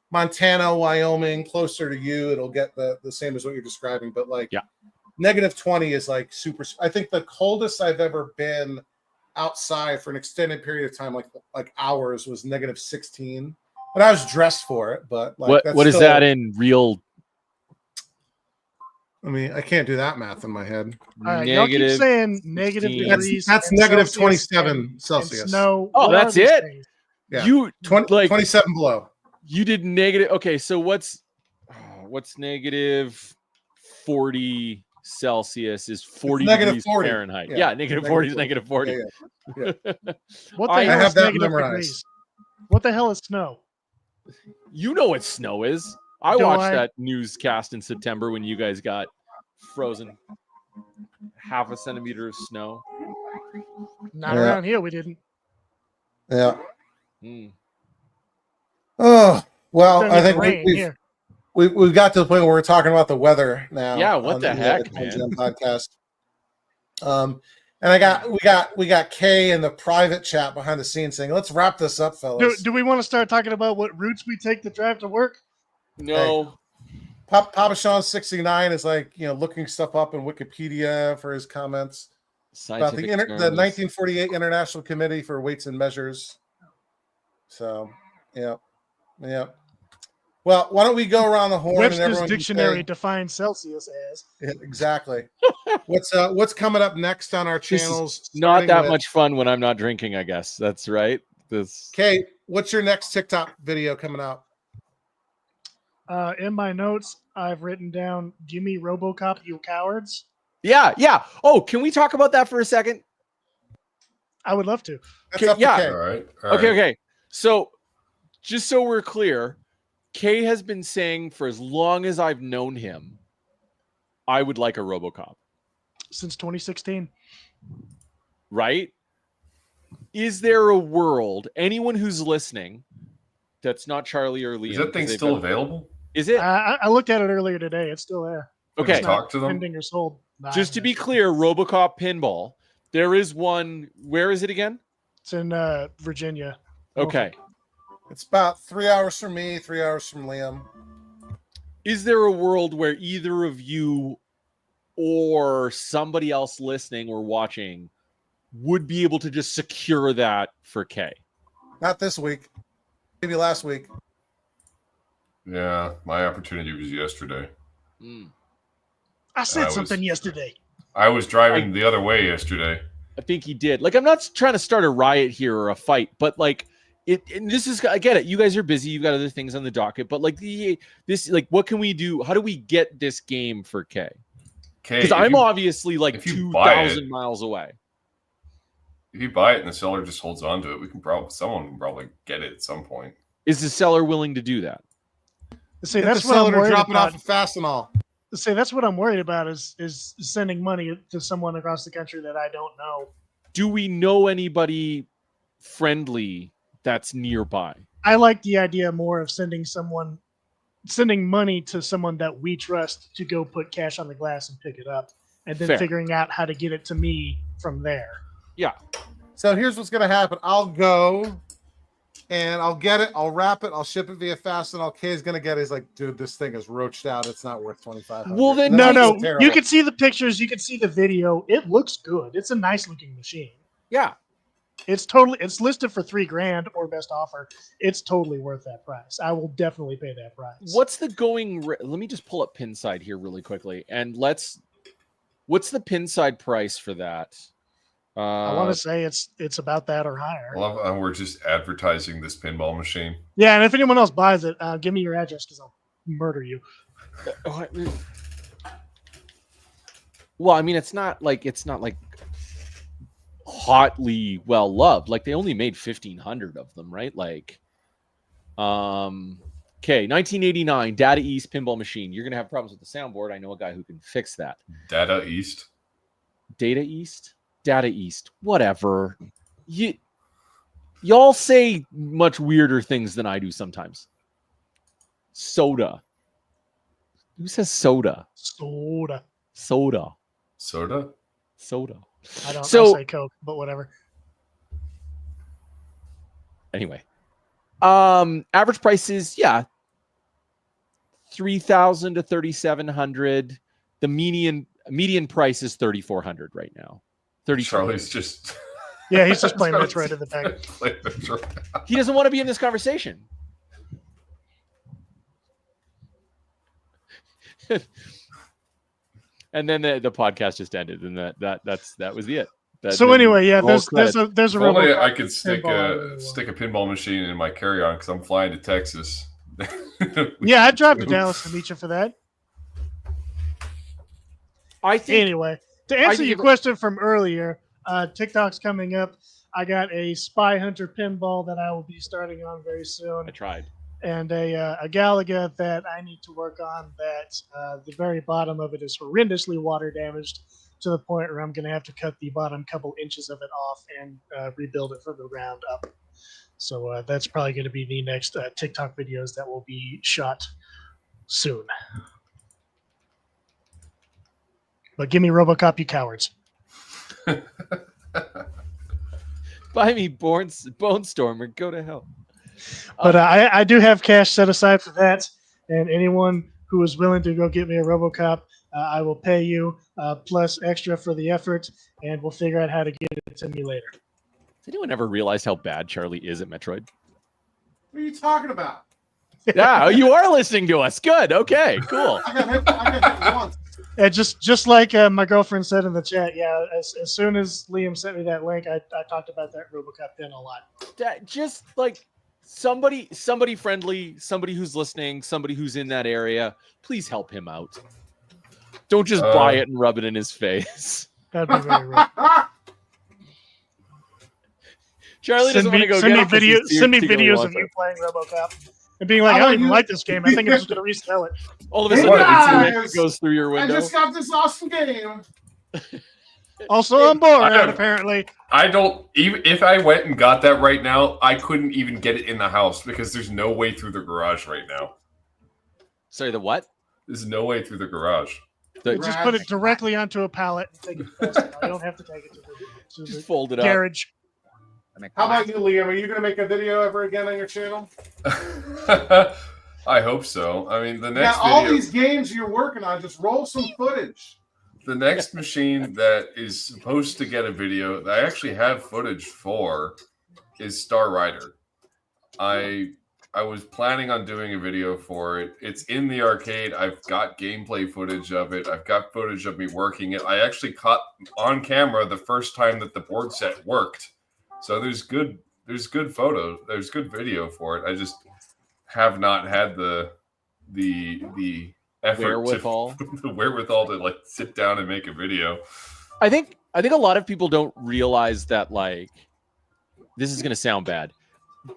Montana, Wyoming, closer to you, it'll get the same as what you're describing, but -20 is super. I think the coldest I've ever been outside for an extended period of time, like hours, was -16. But I was dressed for it. But what is that in real? I mean, I can't do that math in my head. Y'all keep saying negative degrees. That's -27 Celsius. No. Oh, that's it. Yeah. You 27 below. You did negative. Okay, so what's -40 Celsius is 40 degrees -40 Fahrenheit. Yeah, -40 is -40. Yeah. What the hell have is that negative memorized. degrees? What the hell is snow? You know what snow is. I watched that newscast in September when you guys got frozen half a centimeter of snow. Not around here, we didn't. Yeah. Oh, well, I think we've got to the point where we're talking about the weather now. Yeah, what the heck, man? Podcast. And we got Kay in the private chat behind the scenes saying, "Let's wrap this up, fellas." Do we want to start talking about what routes we take to drive to work? No. Hey, Papa Sean 69 is looking stuff up in Wikipedia for his comments about the 1948 International Committee for Weights and Measures. So, yeah. Well, why don't we go around the horn? Webster's and everyone dictionary defines Celsius as. Yeah, exactly. What's coming up next on our channels? Not that much fun when I'm not drinking, I guess. That's right. Okay, what's your next TikTok video coming out? In my notes, I've written down, "Give me RoboCop, you cowards." Yeah. Oh, can we talk about that for a second? I would love to. Yeah. All right. Okay. So, just so we're clear, Kay has been saying for as long as I've known him, I would like a RoboCop. Since 2016. Right? Is there a world, anyone who's listening, that's not Charlie or Liam? Is that thing still available? Is it? I looked at it earlier today. It's still there. Okay. Talk to them. Pending or sold. Just to be clear, RoboCop Pinball There is one. Where is it again? It's in Virginia. Okay. It's about 3 hours from me, 3 hours from Liam. Is there a world where either of you or somebody else listening or watching would be able to just secure that for K? Not this week. Maybe last week. Yeah, my opportunity was yesterday. I said I something was- yesterday. I was driving the other way yesterday. I think he did. Like, I'm not trying to start a riot here or a fight, but like and this is, I get it. You guys are busy. You've got other things on the docket, but like what can we do? How do we get this game for K? Because I'm obviously like if you buy it- 2,000 miles away. If you buy it and the seller just holds on to it, someone can probably get it at some point. Is the seller willing to do that? See, Get that's the what I'm seller to worried drop it about. off at Fastenal. See, that's what I'm worried about is sending money to someone across the country that I don't know. Do we know anybody friendly that's nearby? I like the idea more of sending money to someone that we trust to go put cash on the glass and pick it up, and then Fair. figuring out how to get it to me from there. Yeah. So here's what's going to happen. I'll go and I'll get it. I'll wrap it. I'll ship it via Fastenal. Kay's going to get it. He's like, dude, this thing is roached out. It's not worth $2,500. Well, then- And No, that's no, terrible. you can see the pictures, you can see the video. It looks good. It's a nice looking machine. Yeah. It's listed for $3,000 or best offer. It's totally worth that price. I will definitely pay that price. What's the let me just pull up Pinside here really quickly, and what's the Pinside price for that? I want to say it's about that or higher. Well, we're just advertising this pinball machine. Yeah, and if anyone else buys it, give me your address because I'll murder you. Well, I mean, it's not like hotly well loved. Like, they only made 1,500 of them, right? Like, okay, 1989 Data East pinball machine. You're gonna have problems with the soundboard. I know a guy who can fix that. Data East. Data East, whatever. Y'all say much weirder things than I do sometimes. Soda. Who says soda? Soda. Soda. Soda? Soda. I So- say Coke, but whatever. Anyway. Average prices, 3,000 to 3,700. The median price is 3,400 right now. 3,400. Charlie's just. Yeah, he's just playing Charlie's Metroid in the back. playing Metroid. He doesn't want to be in this conversation. And then the podcast just ended, and that was it. So anyway, yeah, roll there's a If robo. only I could stick pinball a pinball machine in my carry-on because I'm flying to Texas. Yeah, I'd drive to Dallas to meet you for that. I think Anyway, to answer think your if- question from earlier, TikTok's coming up. I got a Spy Hunter pinball that I will be starting on very soon, I tried. and a Galaga that I need to work on. That the very bottom of it is horrendously water damaged to the point where I'm going to have to cut the bottom couple inches of it off and rebuild it from the ground up. So that's probably going to be the next TikTok videos that will be shot soon. But give me RoboCop, you cowards. Buy me Bone Stormer. Go to hell. But I do have cash set aside for that, and anyone who is willing to go get me a RoboCop, I will pay you plus extra for the effort, and we'll figure out how to get it to me later. Has anyone ever realized how bad Charlie is at Metroid? What are you talking about? Yeah, you are listening to us. Good. Okay, cool. I got hit once. And just like my girlfriend said in the chat, yeah, as soon as Liam sent me that link, I talked about that RoboCop pin a lot. Just like somebody friendly, somebody who's listening, somebody who's in that area, please help him out. Don't just buy it and rub it in his face. That'd be very rude. Charlie doesn't want to go send me get it 'cause he's send me particularly videos wants of you it. playing RoboCop and being like, I don't even like this game. I think I'm just going to resell it. All of a Hey, sudden, guys! it goes through your I window. just got this awesome game. Also on board, I don't- apparently. I don't even if I went and got that right now, I couldn't even get it in the house because there's no way through the garage right now. Sorry, the what? There's no way through the garage. The, Just put it directly onto a pallet and take it to Fastenal. I don't have to take it to the to Just the fold it up. garage. How about you, Liam? Are you going to make a video ever again on your channel? I hope so. I mean, the You next got all video, these games you're working on. Just roll some footage. the next machine that is supposed to get a video that I actually have footage for is Star Rider. I was planning on doing a video for it. It's in the arcade. I've got gameplay footage of it. I've got footage of me working it. I actually caught on camera the first time that the board set worked. So there's good photos. There's good video for it. I just have not had the effort Wherewithal. the wherewithal to like sit down and make a video. I think a lot of people don't realize that, like, this is going to sound bad,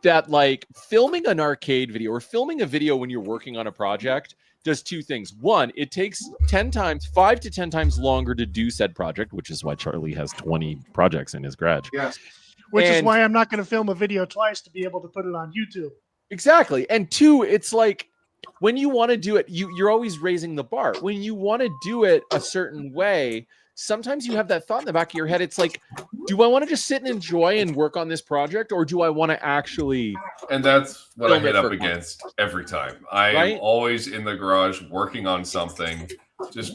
that like filming an arcade video or filming a video when you're working on a project does two things. One, it takes 5 to 10 times longer to do said project, which is why Charlie has 20 projects in his garage. Yes. Which is And- why I'm not going to film a video twice to be able to put it on YouTube. Exactly. And two, it's like when you want to do it, you're always raising the bar. When you want to do it a certain way, sometimes you have that thought in the back of your head. It's like, do I want to just sit and enjoy and work on this project, or do I want to actually? And that's what I Film it hit up for against every time. I Right? am always in the garage working on something, just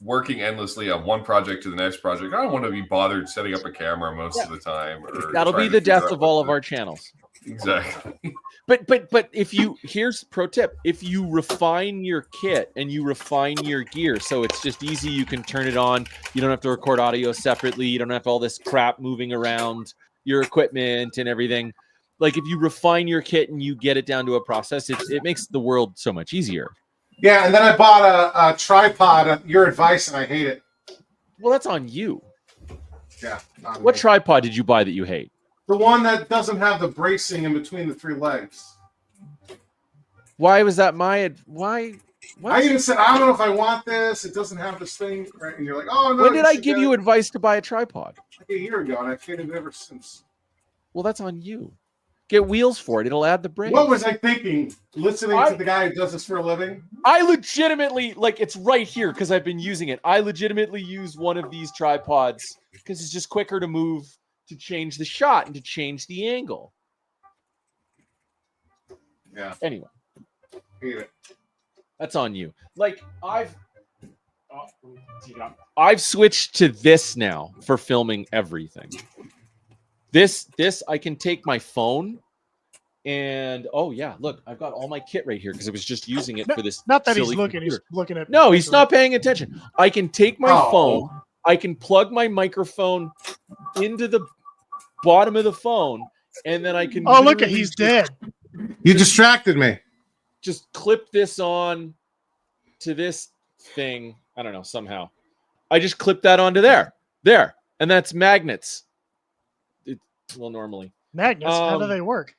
working endlessly on one project to the next project. I don't want to be bothered setting up a camera most of the time. Or That'll be trying to the figure death out of what all to- of our channels. Exactly. But if you, here's pro tip, if you refine your kit and you refine your gear so it's just easy, you can turn it on, you don't have to record audio separately, you don't have all this crap moving around your equipment and everything. Like if you refine your kit and you get it down to a process, it makes the world so much easier. Yeah, and then I bought a tripod at your advice, and I hate it. Well, that's on you. Yeah. not What me. tripod did you buy that you hate? The one that doesn't have the bracing in between the three legs. Why was that why? What? I even said, I don't know if I want this. It doesn't have this thing. Right? And you're like, oh, no. When did I should give get you it advice to buy a tripod? like a year ago, and I've hated it ever since. Well, that's on you. Get wheels for it. It'll add the brakes. What was I thinking? Listening I- to the guy who does this for a living? I legitimately, like, it's right here because I've been using it. I legitimately use one of these tripods because it's just quicker to move, to change the shot and to change the angle. Yeah, Anyway, hate it. that's on you. Like, I've switched to this now for filming everything. This I can take my phone and oh yeah, look, I've got all my kit right here because I was just using it for this. Not that he's silly looking, computer. he's looking at. No, he's not paying attention. I can take my Oh. phone, I can plug my microphone into the bottom of the phone, and then I can. Oh, look at literally he's just- dead. You distracted me. Just clip this on to this thing. I don't know, somehow. I just clip that onto there. And that's magnets. Well, normally. Magnets, how do Um, they work?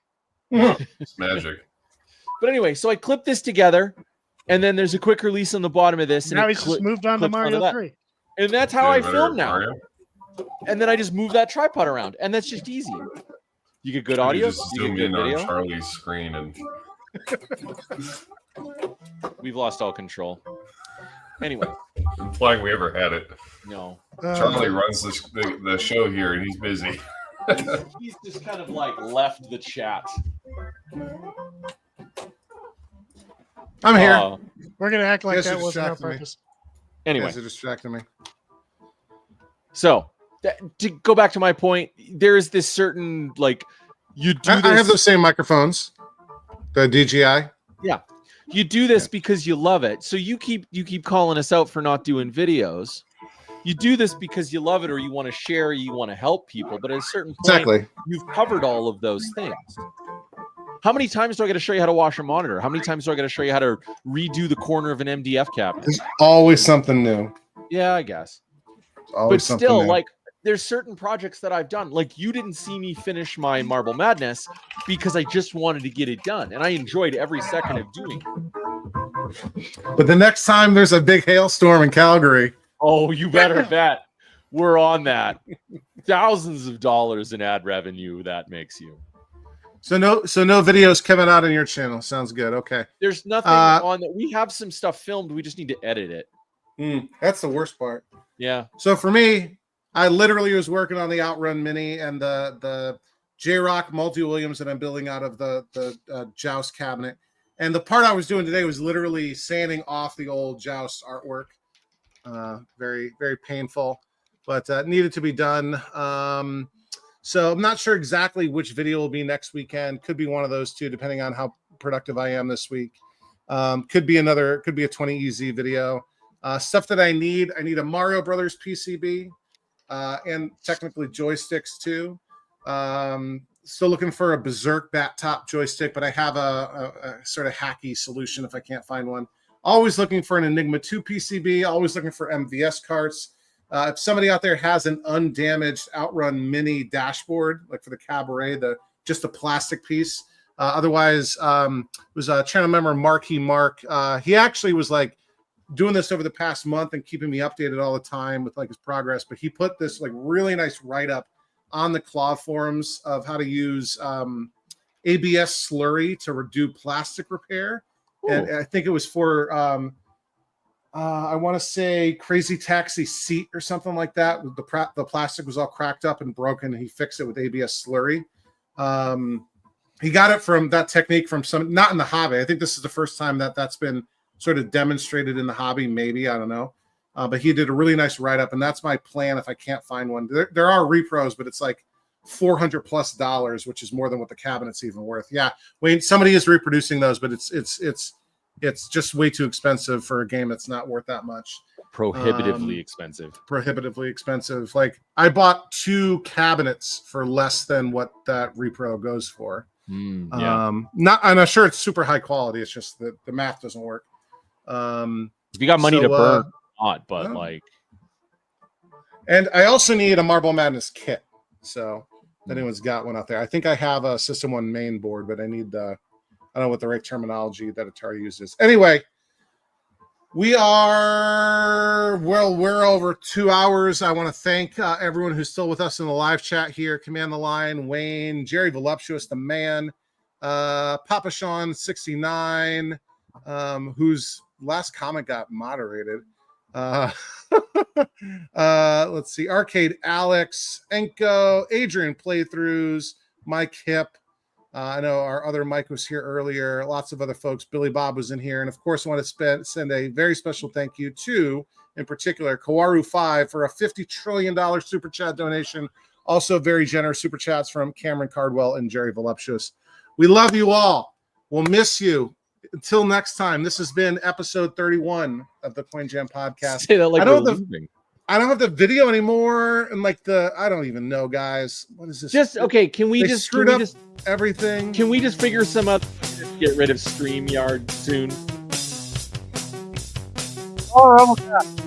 It's magic. But anyway, so I clip this together, and then there's a quick release on the bottom of this. And Now it he's cli- just moved on to clips onto Mario that. 3. And that's how I Getting better film at now. Mario. And then I just move that tripod around, and that's just easy. You get good You audio, just you zoom get in good on video. Charlie's screen and We've lost all control. Anyway, implying we ever had it. no. Charlie runs the show here, and he's busy. He's just kind of like left the chat. I'm here. We're going to act like Yes, that you wasn't on distracted me. purpose. Anyway, Yes, it distracted me. so to go back to my point, there is this certain like you do this. I have those same microphones. The DJI. You do this because you love it. So you keep calling us out for not doing videos. You do this because you love it, or you want to share, you want to help people. But at a certain point, Exactly. you've covered all of those things. How many times do I got to show you how to wash a monitor? How many times do I got to show you how to redo the corner of an MDF cabinet? There's always something new. Yeah, I guess. There's always But something still, new. like, there's certain projects that I've done. Like, you didn't see me finish my Marble Madness because I just wanted to get it done, and I enjoyed every second of doing it. But the next time there's a big hailstorm in Calgary, Oh, you better bet we're on that. Thousands of dollars in ad revenue that makes you. so no videos coming out on your channel. Sounds good. Okay. There's nothing on that. We have some stuff filmed. We just need to edit it. That's the worst part. Yeah. So for me, I literally was working on the Outrun Mini and the J-Rock Multi-Williams that I'm building out of the Joust cabinet. And the part I was doing today was literally sanding off the old Joust artwork. Very, very painful, but needed to be done. So I'm not sure exactly which video will be next weekend. Could be one of those two, depending on how productive I am this week. Could be a 20EZ video. Stuff that I need a Mario Brothers PCB and technically joysticks too. Still looking for a Berserk bat top joystick, but I have a sort of hacky solution if I can't find one. Always looking for an Enigma 2 PCB, always looking for MVS carts. If somebody out there has an undamaged Outrun Mini dashboard, like for the Cabaret, just a plastic piece. Otherwise, it was a channel member, Marky Mark. He actually was like doing this over the past month and keeping me updated all the time with like his progress. But he put this like really nice write-up on the Claw forums of how to use ABS slurry to do plastic repair. Ooh. And I think it was for I want to say Crazy Taxi seat or something like that. The plastic was all cracked up and broken, and he fixed it with ABS slurry. He got it from that technique from some, not in the hobby. I think this is the first time that's been sort of demonstrated in the hobby, maybe, I don't know. But he did a really nice write-up, and that's my plan if I can't find one. There are repros, but it's like $400+, which is more than what the cabinet's even worth. Yeah, Wayne, somebody is reproducing those, but it's just way too expensive for a game that's not worth that much. Prohibitively expensive. Prohibitively expensive. Like I bought 2 cabinets for less than what that repro goes for. Yeah. I'm not sure it's super high quality. It's just that the math doesn't work. If you got money to burn, not, but like. And I also need a Marble Madness kit. So if anyone's got one out there, I think I have a System 1 main board, but I need I don't know what the right terminology that Atari uses. Anyway, we're over 2 hours. I want to thank everyone who's still with us in the live chat here. Command the Line, Wayne, Jerry Voluptuous, the man, Papa Sean 69, whose last comment got moderated. Let's see, Arcade Alex, Enko, Adrian Playthroughs, Mike Hip. I know our other Mike was here earlier. Lots of other folks. Billy Bob was in here. And of course, I want to send a very special thank you to, in particular, Kawaru5 for a $50 trillion super chat donation. Also, very generous super chats from Cameron Cardwell and Jerry Voluptuous. We love you all. We'll miss you. Until next time, this has been episode 31 of the Coin Jam podcast. Say that like I don't have the video anymore, and like I don't even know, guys. What is this? Just okay. Can we just screwed up everything? Can we just figure some out? Get rid of StreamYard soon. Oh, almost got it.